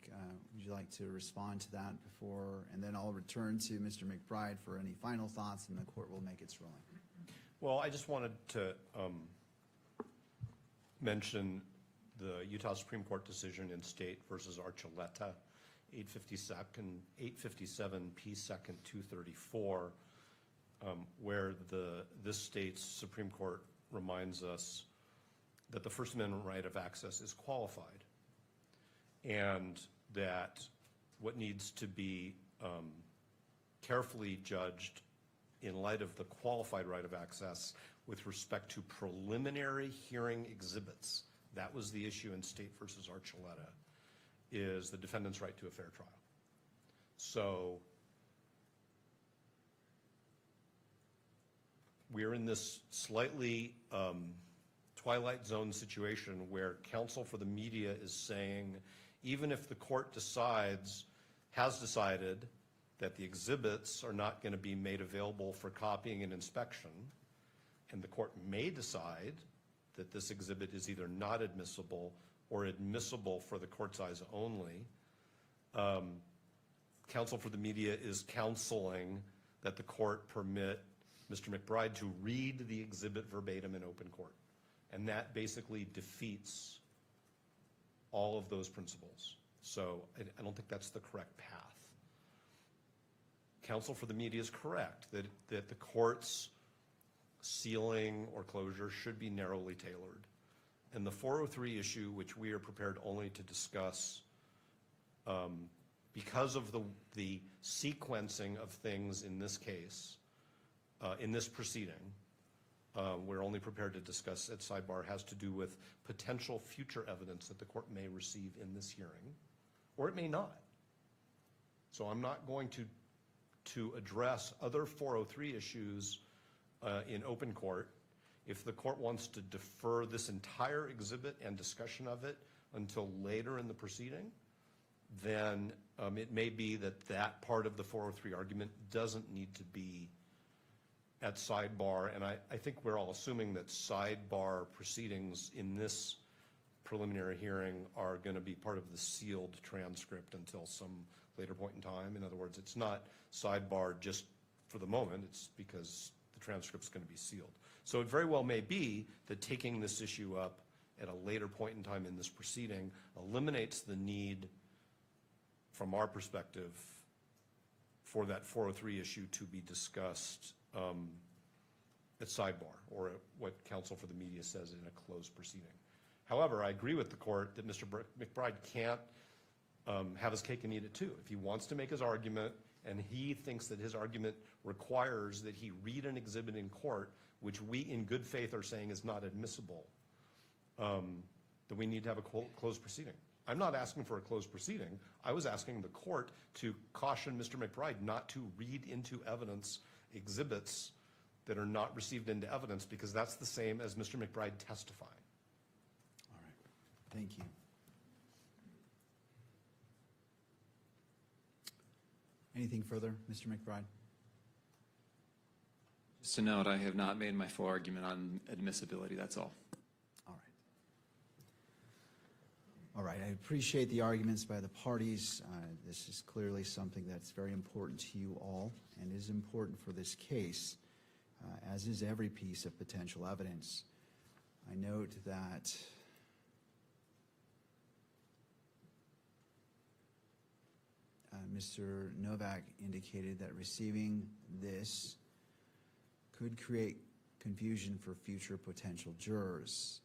would you like to respond to that before, and then I'll return to Mr. McBride for any final thoughts, and the court will make its ruling. Well, I just wanted to mention the Utah Supreme Court decision in State versus Archuleta, 857 P. 2nd 234, where this state's Supreme Court reminds us that the First Amendment right of access is qualified, and that what needs to be carefully judged in light of the qualified right of access with respect to preliminary hearing exhibits, that was the issue in State versus Archuleta, is the defendant's right to a fair trial. So we're in this slightly twilight zone situation where counsel for the media is saying, even if the court has decided that the exhibits are not going to be made available for copying and inspection, and the court may decide that this exhibit is either not admissible or admissible for the court's eyes only, counsel for the media is counseling that the court permit Mr. McBride to read the exhibit verbatim in open court. And that basically defeats all of those principles. So I don't think that's the correct path. Counsel for the media is correct that the court's sealing or closure should be narrowly tailored. And the 403 issue, which we are prepared only to discuss because of the sequencing of things in this case, in this proceeding, we're only prepared to discuss at sidebar, has to do with potential future evidence that the court may receive in this hearing, or it may not. So I'm not going to address other 403 issues in open court. If the court wants to defer this entire exhibit and discussion of it until later in the proceeding, then it may be that part of the 403 argument doesn't need to be at sidebar, and I think we're all assuming that sidebar proceedings in this preliminary hearing are going to be part of the sealed transcript until some later point in time. In other words, it's not sidebar just for the moment, it's because the transcript's going to be sealed. So it very well may be that taking this issue up at a later point in time in this proceeding eliminates the need, from our perspective, for that 403 issue to be discussed at sidebar, or at what counsel for the media says in a closed proceeding. However, I agree with the court that Mr. McBride can't have his cake and eat it too. If he wants to make his argument and he thinks that his argument requires that he read an exhibit in court, which we in good faith are saying is not admissible, then we need to have a closed proceeding. I'm not asking for a closed proceeding. I was asking the court to caution Mr. McBride not to read into evidence exhibits that are not received into evidence, because that's the same as Mr. McBride testifying. All right, thank you. Anything further, Mr. McBride? Just to note, I have not made my full argument on admissibility, that's all. All right. All right, I appreciate the arguments by the parties. This is clearly something that's very important to you all and is important for this case, as is every piece of potential evidence. I note that Mr. Novak indicated that receiving this could create confusion for future potential jurors,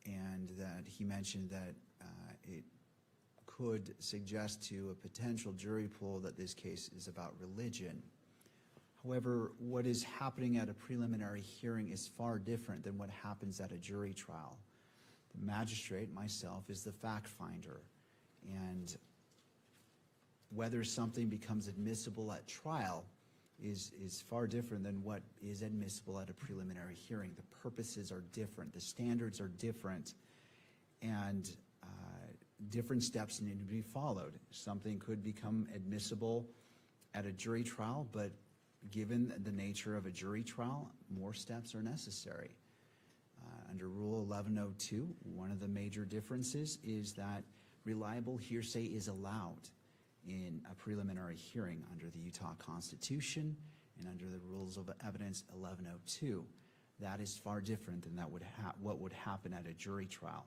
and that he mentioned that it could suggest to a potential jury pool that this case is about religion. However, what is happening at a preliminary hearing is far different than what happens at a jury trial. The magistrate, myself, is the fact finder, and whether something becomes admissible at trial is far different than what is admissible at a preliminary hearing. The purposes are different, the standards are different, and different steps need to be followed. Something could become admissible at a jury trial, but given the nature of a jury trial, more steps are necessary. Under Rule 1102, one of the major differences is that reliable hearsay is allowed in a preliminary hearing under the Utah Constitution and under the Rules of Evidence 1102. That is far different than what would happen at a jury trial.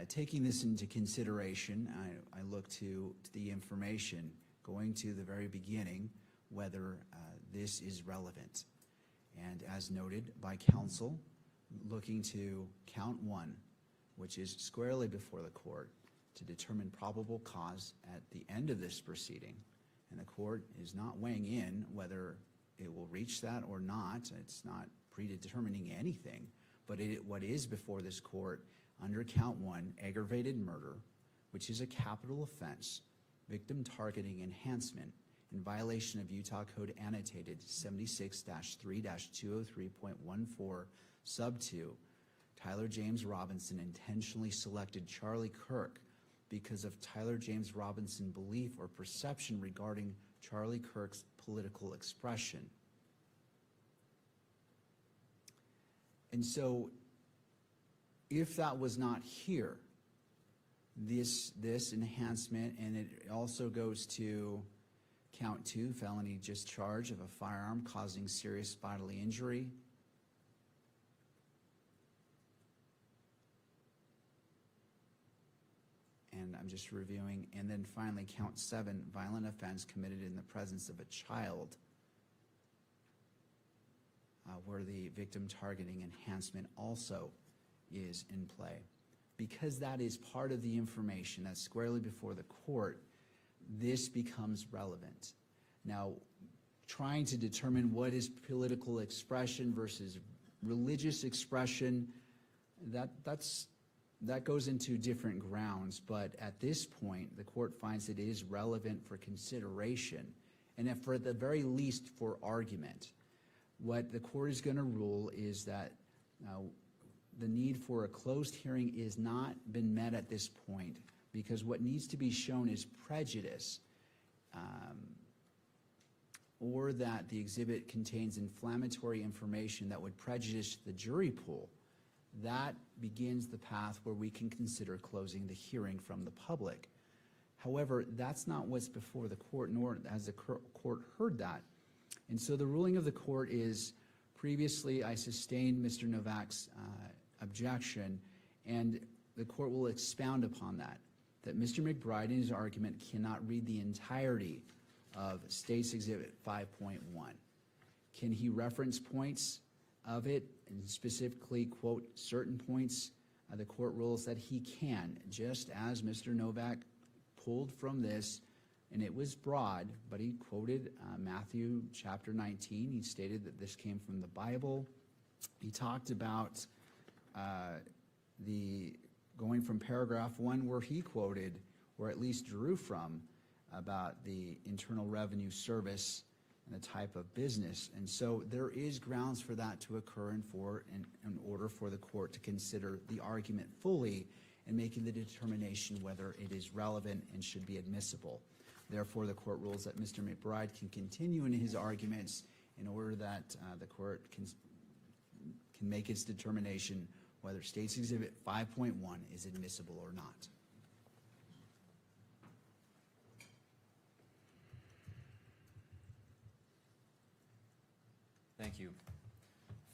Taking this into consideration, I look to the information, going to the very beginning, whether this is relevant. And as noted by counsel, looking to count 1, which is squarely before the court, to determine probable cause at the end of this proceeding. And the court is not weighing in whether it will reach that or not. It's not predetermining anything. But what is before this court under count 1, aggravated murder, which is a capital offense, victim targeting enhancement in violation of Utah Code Annotated 76-3-203.14 sub 2, Tyler James Robinson intentionally selected Charlie Kirk because of Tyler James Robinson's belief or perception regarding Charlie Kirk's political expression. And so, if that was not here, this enhancement, and it also goes to count 2, felony discharge of a firearm causing serious bodily injury. And I'm just reviewing. And then finally, count 7, violent offense committed in the presence of a child, where the victim targeting enhancement also is in play. Because that is part of the information that's squarely before the court, this becomes relevant. Now, trying to determine what is political expression versus religious expression, that goes into different grounds, but at this point, the court finds it is relevant for consideration, and for at the very least for argument. What the court is going to rule is that the need for a closed hearing is not been met at this point, because what needs to be shown is prejudice, or that the exhibit contains inflammatory information that would prejudice the jury pool. That begins the path where we can consider closing the hearing from the public. However, that's not what's before the court, nor has the court heard that. And so the ruling of the court is, previously I sustained Mr. Novak's objection, and the court will expound upon that Mr. McBride in his argument cannot read the entirety of State's Exhibit 5.1. Can he reference points of it and specifically quote certain points? The court rules that he can, just as Mr. Novak pulled from this, and it was broad, but he quoted Matthew chapter 19. He stated that this came from the Bible. He talked about the going from paragraph 1 where he quoted, or at least drew from, about the Internal Revenue Service and the type of business. And so there is grounds for that to occur in order for the court to consider the argument fully and making the determination whether it is relevant and should be admissible. Therefore, the court rules that Mr. McBride can continue in his arguments in order that the court can make its determination whether State's Exhibit 5.1 is admissible or not. Thank you.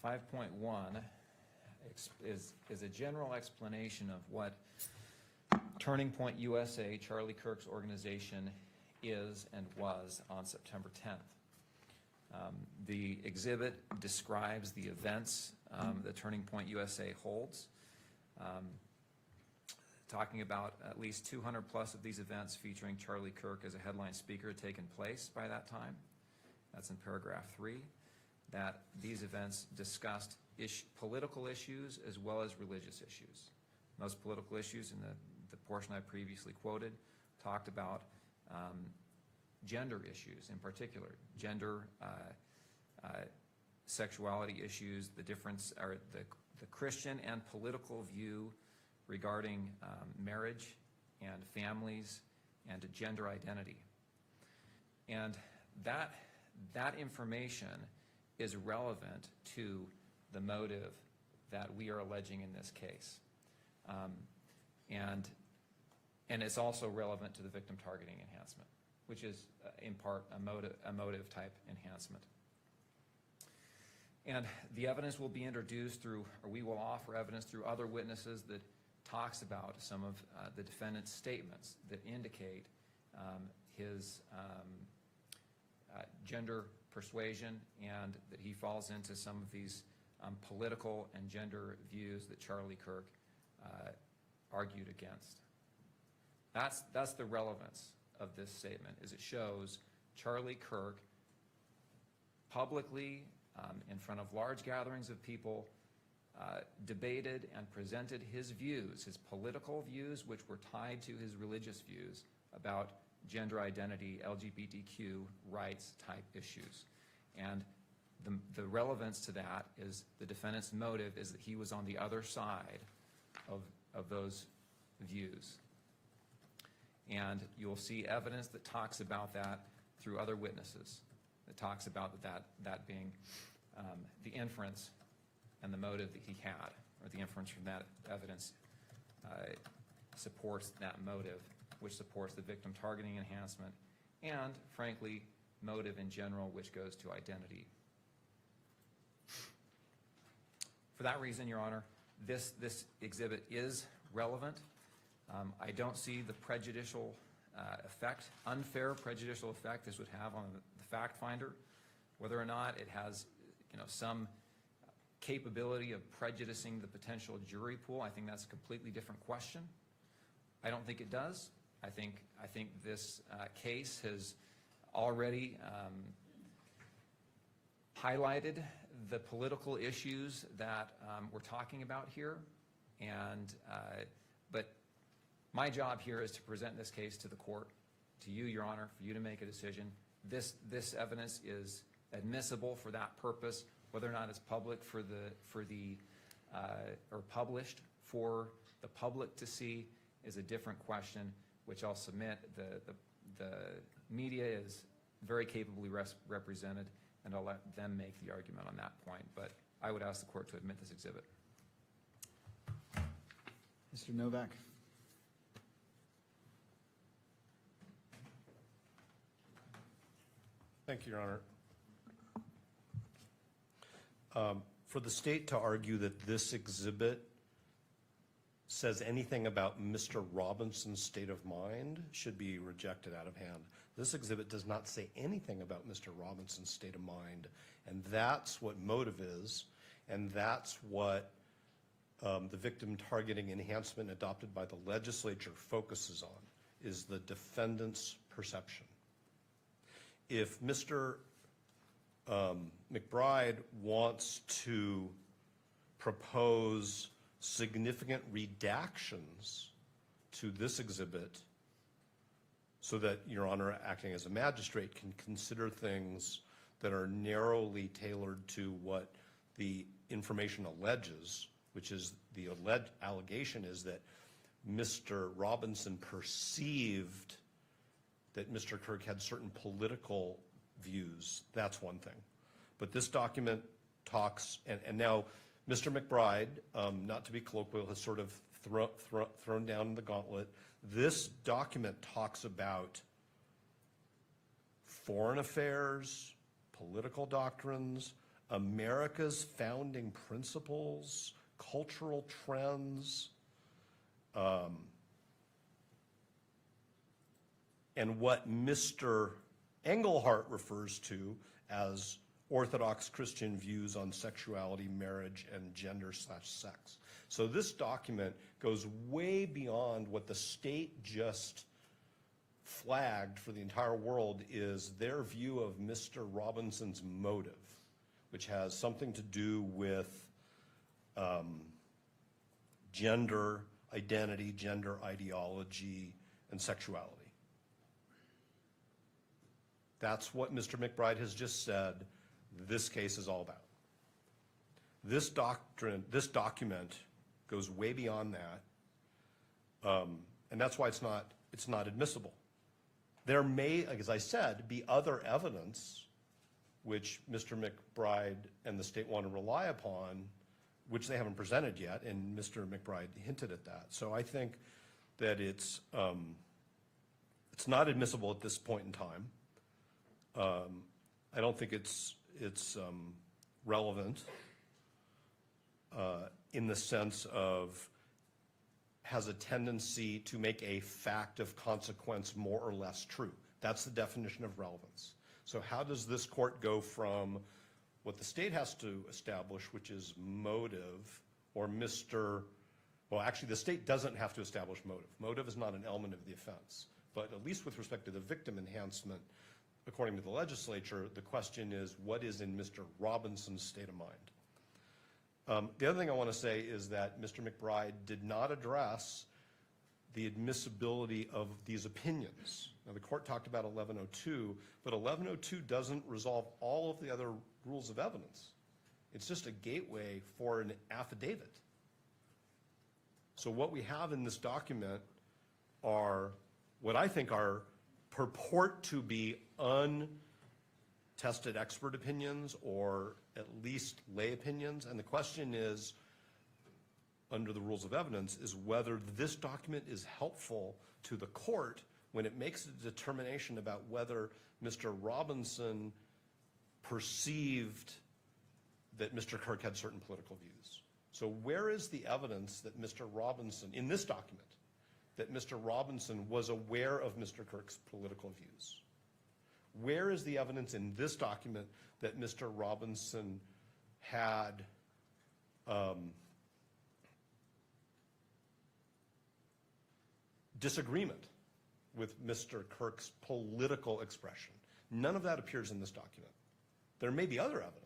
5.1 is a general explanation of what Turning Point USA, Charlie Kirk's organization, is and was on September 10th. The exhibit describes the events that Turning Point USA holds, talking about at least 200 plus of these events featuring Charlie Kirk as a headline speaker had taken place by that time. That's in paragraph 3. That these events discussed political issues as well as religious issues. Those political issues in the portion I previously quoted talked about gender issues in particular, gender, sexuality issues, the difference, or the Christian and political view regarding marriage and families and gender identity. And that information is relevant to the motive that we are alleging in this case. And it's also relevant to the victim targeting enhancement, which is in part a motive type enhancement. And the evidence will be introduced through, or we will offer evidence through other witnesses that talks about some of the defendant's statements that indicate his gender persuasion, and that he falls into some of these political and gender views that Charlie Kirk argued against. That's the relevance of this statement, is it shows Charlie Kirk publicly, in front of large gatherings of people, debated and presented his views, his political views, which were tied to his religious views about gender identity, LGBTQ rights type issues. And the relevance to that is the defendant's motive is that he was on the other side of those views. And you'll see evidence that talks about that through other witnesses, that talks about that being the inference and the motive that he had, or the inference from that evidence supports that motive, which supports the victim targeting enhancement, and frankly, motive in general, which goes to identity. For that reason, Your Honor, this exhibit is relevant. I don't see the prejudicial effect, unfair prejudicial effect this would have on the fact finder. Whether or not it has, some capability of prejudicing the potential jury pool, I think that's a completely different question. I don't think it does. I think this case has already highlighted the political issues that we're talking about here, and but my job here is to present this case to the court, to you, Your Honor, for you to make a decision. This evidence is admissible for that purpose. Whether or not it's public or published for the public to see is a different question, which I'll submit. The media is very capably represented, and I'll let them make the argument on that point. But I would ask the court to admit this exhibit. Mr. Novak. Thank you, Your Honor. For the state to argue that this exhibit says anything about Mr. Robinson's state of mind should be rejected out of hand. This exhibit does not say anything about Mr. Robinson's state of mind, and that's what motive is, and that's what the victim targeting enhancement adopted by the legislature focuses on, is the defendant's perception. If Mr. McBride wants to propose significant redactions to this exhibit so that Your Honor, acting as a magistrate, can consider things that are narrowly tailored to what the information alleges, which is the allegation is that Mr. Robinson perceived that Mr. Kirk had certain political views, that's one thing. But this document talks, and now Mr. McBride, not to be colloquial, has sort of thrown down the gauntlet. This document talks about foreign affairs, political doctrines, America's founding principles, cultural trends, and what Mr. Engelhardt refers to as Orthodox Christian views on sexuality, marriage, and gender/sex. So this document goes way beyond what the state just flagged for the entire world is their view of Mr. Robinson's motive, which has something to do with gender identity, gender ideology, and sexuality. That's what Mr. McBride has just said this case is all about. This document goes way beyond that, and that's why it's not admissible. There may, as I said, be other evidence which Mr. McBride and the state want to rely upon, which they haven't presented yet, and Mr. McBride hinted at that. So I think that it's not admissible at this point in time. I don't think it's relevant in the sense of has a tendency to make a fact of consequence more or less true. That's the definition of relevance. So how does this court go from what the state has to establish, which is motive, or well, actually the state doesn't have to establish motive. Motive is not an element of the offense. But at least with respect to the victim enhancement, according to the legislature, the question is what is in Mr. Robinson's state of mind? The other thing I want to say is that Mr. McBride did not address the admissibility of these opinions. Now, the court talked about 1102, but 1102 doesn't resolve all of the other rules of evidence. It's just a gateway for an affidavit. So what we have in this document are what I think are purport to be untested expert opinions or at least lay opinions. And the question is, under the rules of evidence, is whether this document is helpful to the court when it makes a determination about whether Mr. Robinson perceived that Mr. Kirk had certain political views. So where is the evidence that Mr. Robinson, in this document, that Mr. Robinson was aware of Mr. Kirk's political views? Where is the evidence in this document that Mr. Robinson had disagreement with Mr. Kirk's political expression? None of that appears in this document. There may be other evidence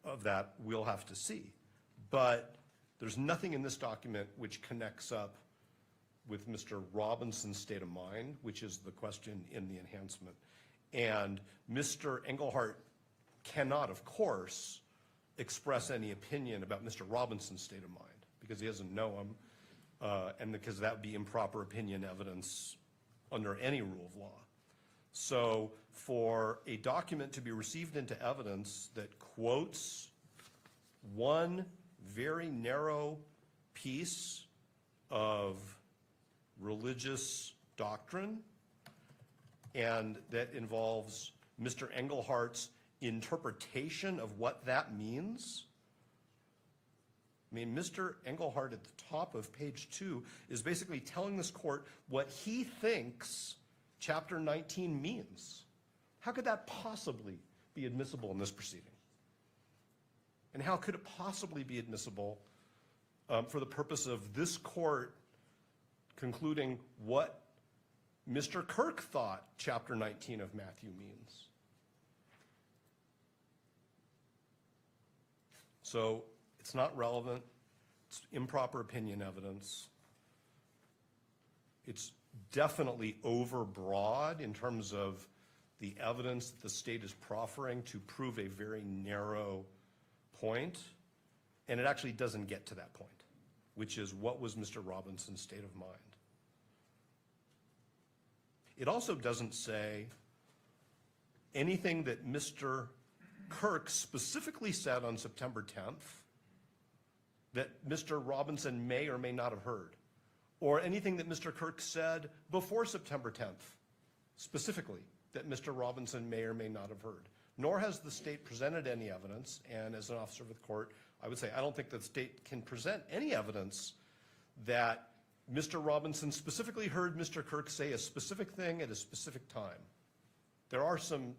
of that we'll have to see, but there's nothing in this document which connects up with Mr. Robinson's state of mind, which is the question in the enhancement. And Mr. Engelhardt cannot, of course, express any opinion about Mr. Robinson's state of mind because he doesn't know him, and because that would be improper opinion evidence under any rule of law. So for a document to be received into evidence that quotes one very narrow piece of religious doctrine and that involves Mr. Engelhardt's interpretation of what that means. I mean, Mr. Engelhardt at the top of page 2 is basically telling this court what he thinks Chapter 19 means. How could that possibly be admissible in this proceeding? And how could it possibly be admissible for the purpose of this court concluding what Mr. Kirk thought Chapter 19 of Matthew means? So it's not relevant. It's improper opinion evidence. It's definitely overbroad in terms of the evidence that the state is proffering to prove a very narrow point, and it actually doesn't get to that point, which is what was Mr. Robinson's state of mind. It also doesn't say anything that Mr. Kirk specifically said on September 10th that Mr. Robinson may or may not have heard, or anything that Mr. Kirk said before September 10th, specifically, that Mr. Robinson may or may not have heard. Nor has the state presented any evidence, and as an officer of the court, I would say I don't think the state can present any evidence that Mr. Robinson specifically heard Mr. Kirk say a specific thing at a specific time. There are some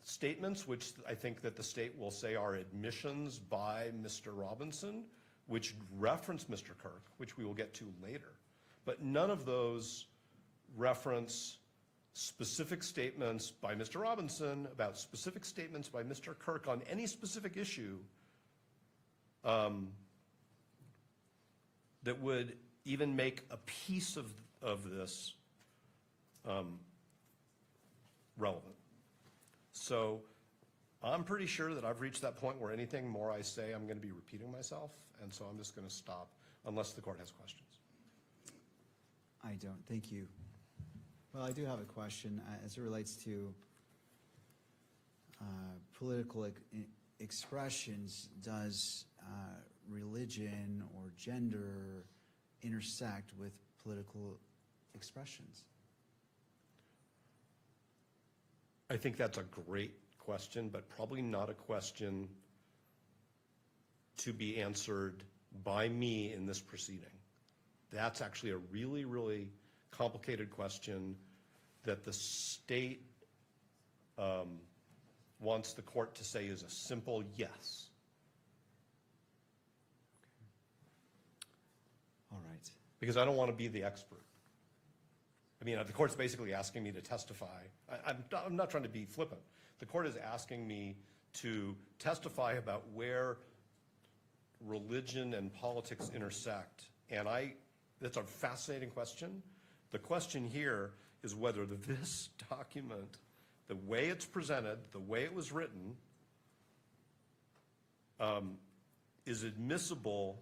statements which I think that the state will say are admissions by Mr. Robinson, which reference Mr. Kirk, which we will get to later. But none of those reference specific statements by Mr. Robinson about specific statements by Mr. Kirk on any specific issue that would even make a piece of of this relevant. So I'm pretty sure that I've reached that point where anything more I say, I'm going to be repeating myself, and so I'm just going to stop unless the court has questions. I don't, thank you. Well, I do have a question as it relates to political expressions. Does religion or gender intersect with political expressions? I think that's a great question, but probably not a question to be answered by me in this proceeding. That's actually a really, really complicated question that the state wants the court to say is a simple yes. All right. Because I don't want to be the expert. I mean, the court's basically asking me to testify. I'm not trying to be flippant. The court is asking me to testify about where religion and politics intersect. And that's a fascinating question. The question here is whether this document, the way it's presented, the way it was written, is admissible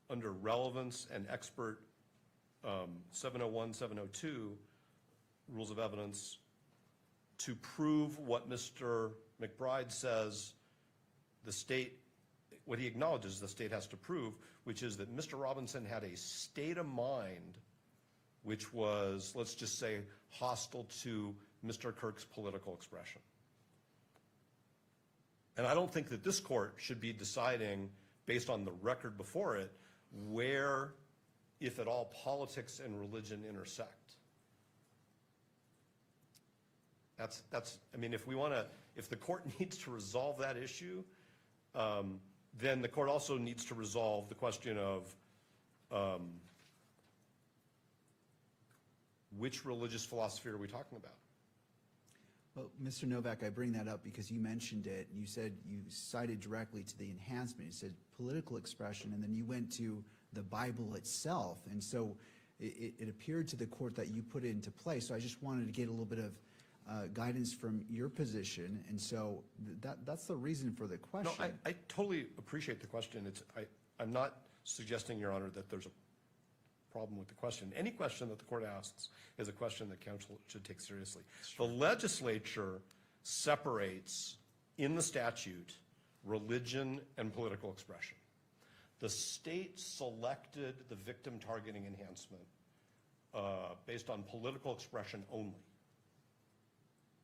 under relevance and expert 701, 702 rules of evidence to prove what Mr. McBride says the state, what he acknowledges the state has to prove, which is that Mr. Robinson had a state of mind which was, let's just say, hostile to Mr. Kirk's political expression. And I don't think that this court should be deciding, based on the record before it, where, if at all, politics and religion intersect. I mean, if the court needs to resolve that issue, then the court also needs to resolve the question of which religious philosophy are we talking about? Well, Mr. Novak, I bring that up because you mentioned it. You said you cited directly to the enhancement. You said political expression, and then you went to the Bible itself. And so it appeared to the court that you put it into play. So I just wanted to get a little bit of guidance from your position. And so that's the reason for the question. No, I totally appreciate the question. I'm not suggesting, Your Honor, that there's a problem with the question. Any question that the court asks is a question that counsel should take seriously. The legislature separates in the statute religion and political expression. The state selected the victim targeting enhancement based on political expression only.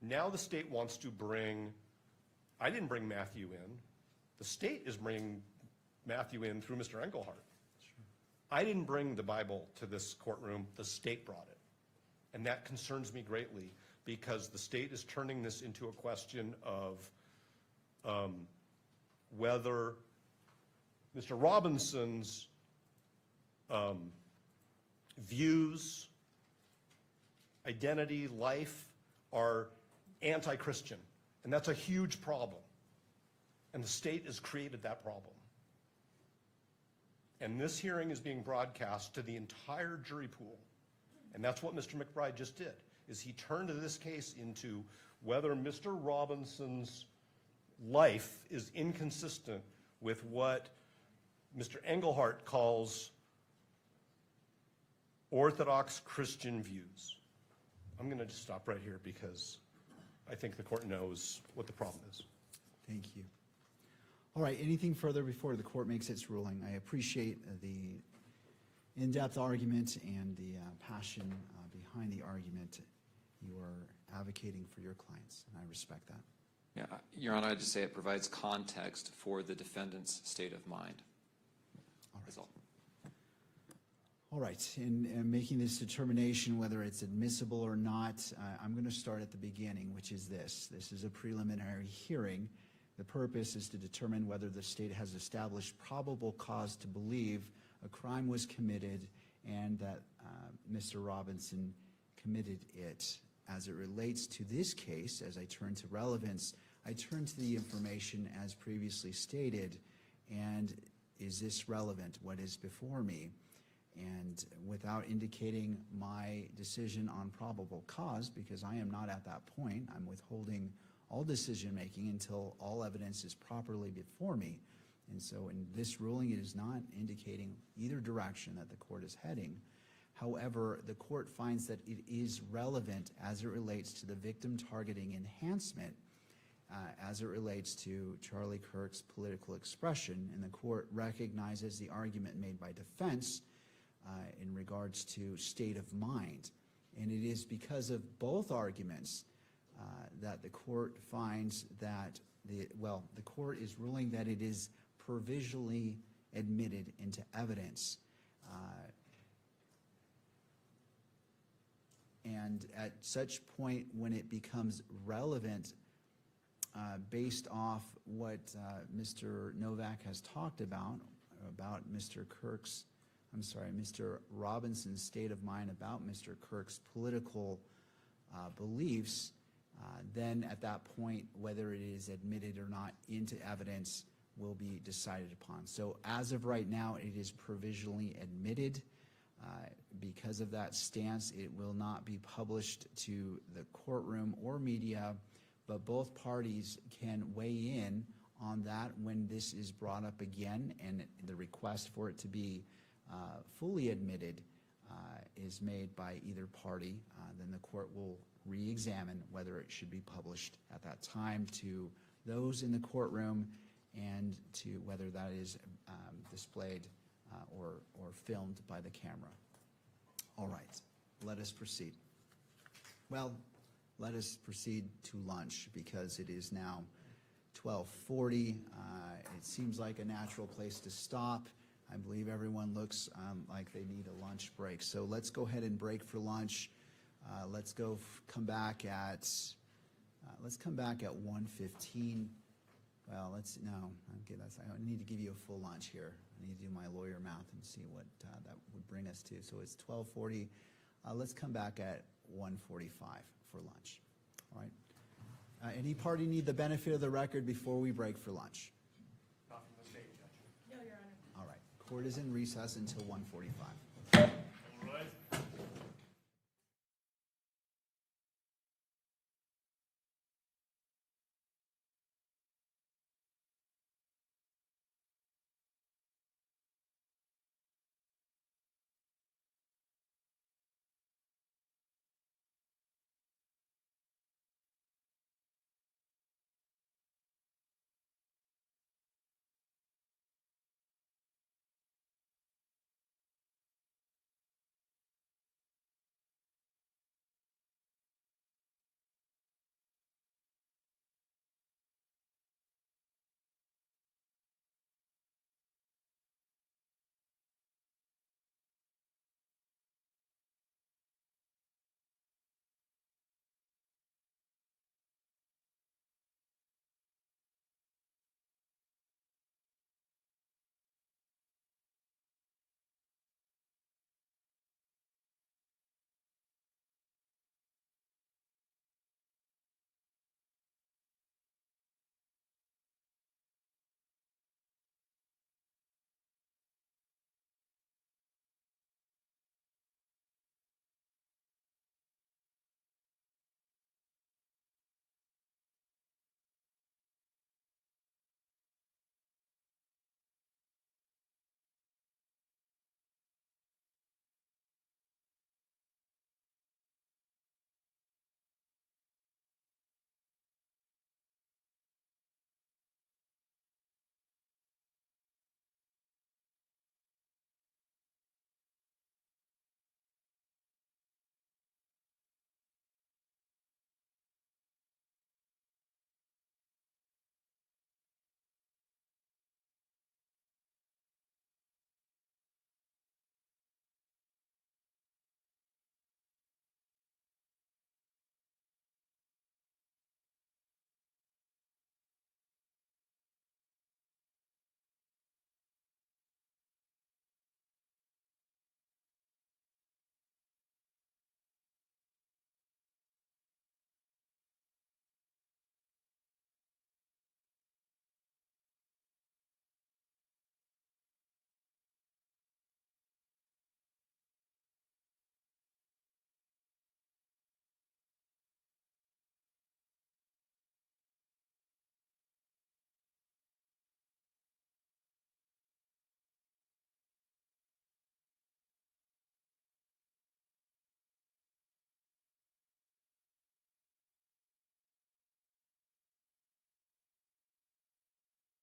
Now the state wants to I didn't bring Matthew in. The state is bringing Matthew in through Mr. Engelhardt. I didn't bring the Bible to this courtroom, the state brought it. And that concerns me greatly because the state is turning this into a question of whether Mr. Robinson's views, identity, life are anti-Christian. And that's a huge problem. And the state has created that problem. And this hearing is being broadcast to the entire jury pool. And that's what Mr. McBride just did, is he turned this case into whether Mr. Robinson's life is inconsistent with what Mr. Engelhardt calls Orthodox Christian views. I'm going to just stop right here because I think the court knows what the problem is. Thank you. All right, anything further before the court makes its ruling? I appreciate the in-depth argument and the passion behind the argument. You are advocating for your clients, and I respect that. Yeah, Your Honor, I'd just say it provides context for the defendant's state of mind. All right. That's all. All right, in making this determination whether it's admissible or not, I'm going to start at the beginning, which is this. This is a preliminary hearing. The purpose is to determine whether the state has established probable cause to believe a crime was committed and that Mr. Robinson committed it. As it relates to this case, as I turn to relevance, I turn to the information as previously stated, and is this relevant, what is before me? And without indicating my decision on probable cause, because I am not at that point, I'm withholding all decision-making until all evidence is properly before me. And so in this ruling, it is not indicating either direction that the court is heading. However, the court finds that it is relevant as it relates to the victim targeting enhancement, as it relates to Charlie Kirk's political expression, and the court recognizes the argument made by defense in regards to state of mind. And it is because of both arguments that the court finds that the court is ruling that it is provisionally admitted into evidence. And at such point, when it becomes relevant, based off what Mr. Novak has talked about Mr. Robinson's state of mind about Mr. Kirk's political beliefs, then at that point, whether it is admitted or not into evidence will be decided upon. So as of right now, it is provisionally admitted. Because of that stance, it will not be published to the courtroom or media, but both parties can weigh in on that when this is brought up again, and the request for it to be fully admitted is made by either party. Then the court will re-examine whether it should be published at that time to those in the courtroom and to whether that is displayed or filmed by the camera. All right, let us proceed. Well, let us proceed to lunch because it is now 12:40. It seems like a natural place to stop. I believe everyone looks like they need a lunch break. So let's go ahead and break for lunch. Let's come back at 1:15. Well, I need to give you a full lunch here. I need to do my lawyer math and see what that would bring us to. So it's 12:40. Let's come back at 1:45 for lunch. All right. Any party need the benefit of the record before we break for lunch? Not from the state, Judge. No, Your Honor. All right. Court is in recess until 1:45. All right.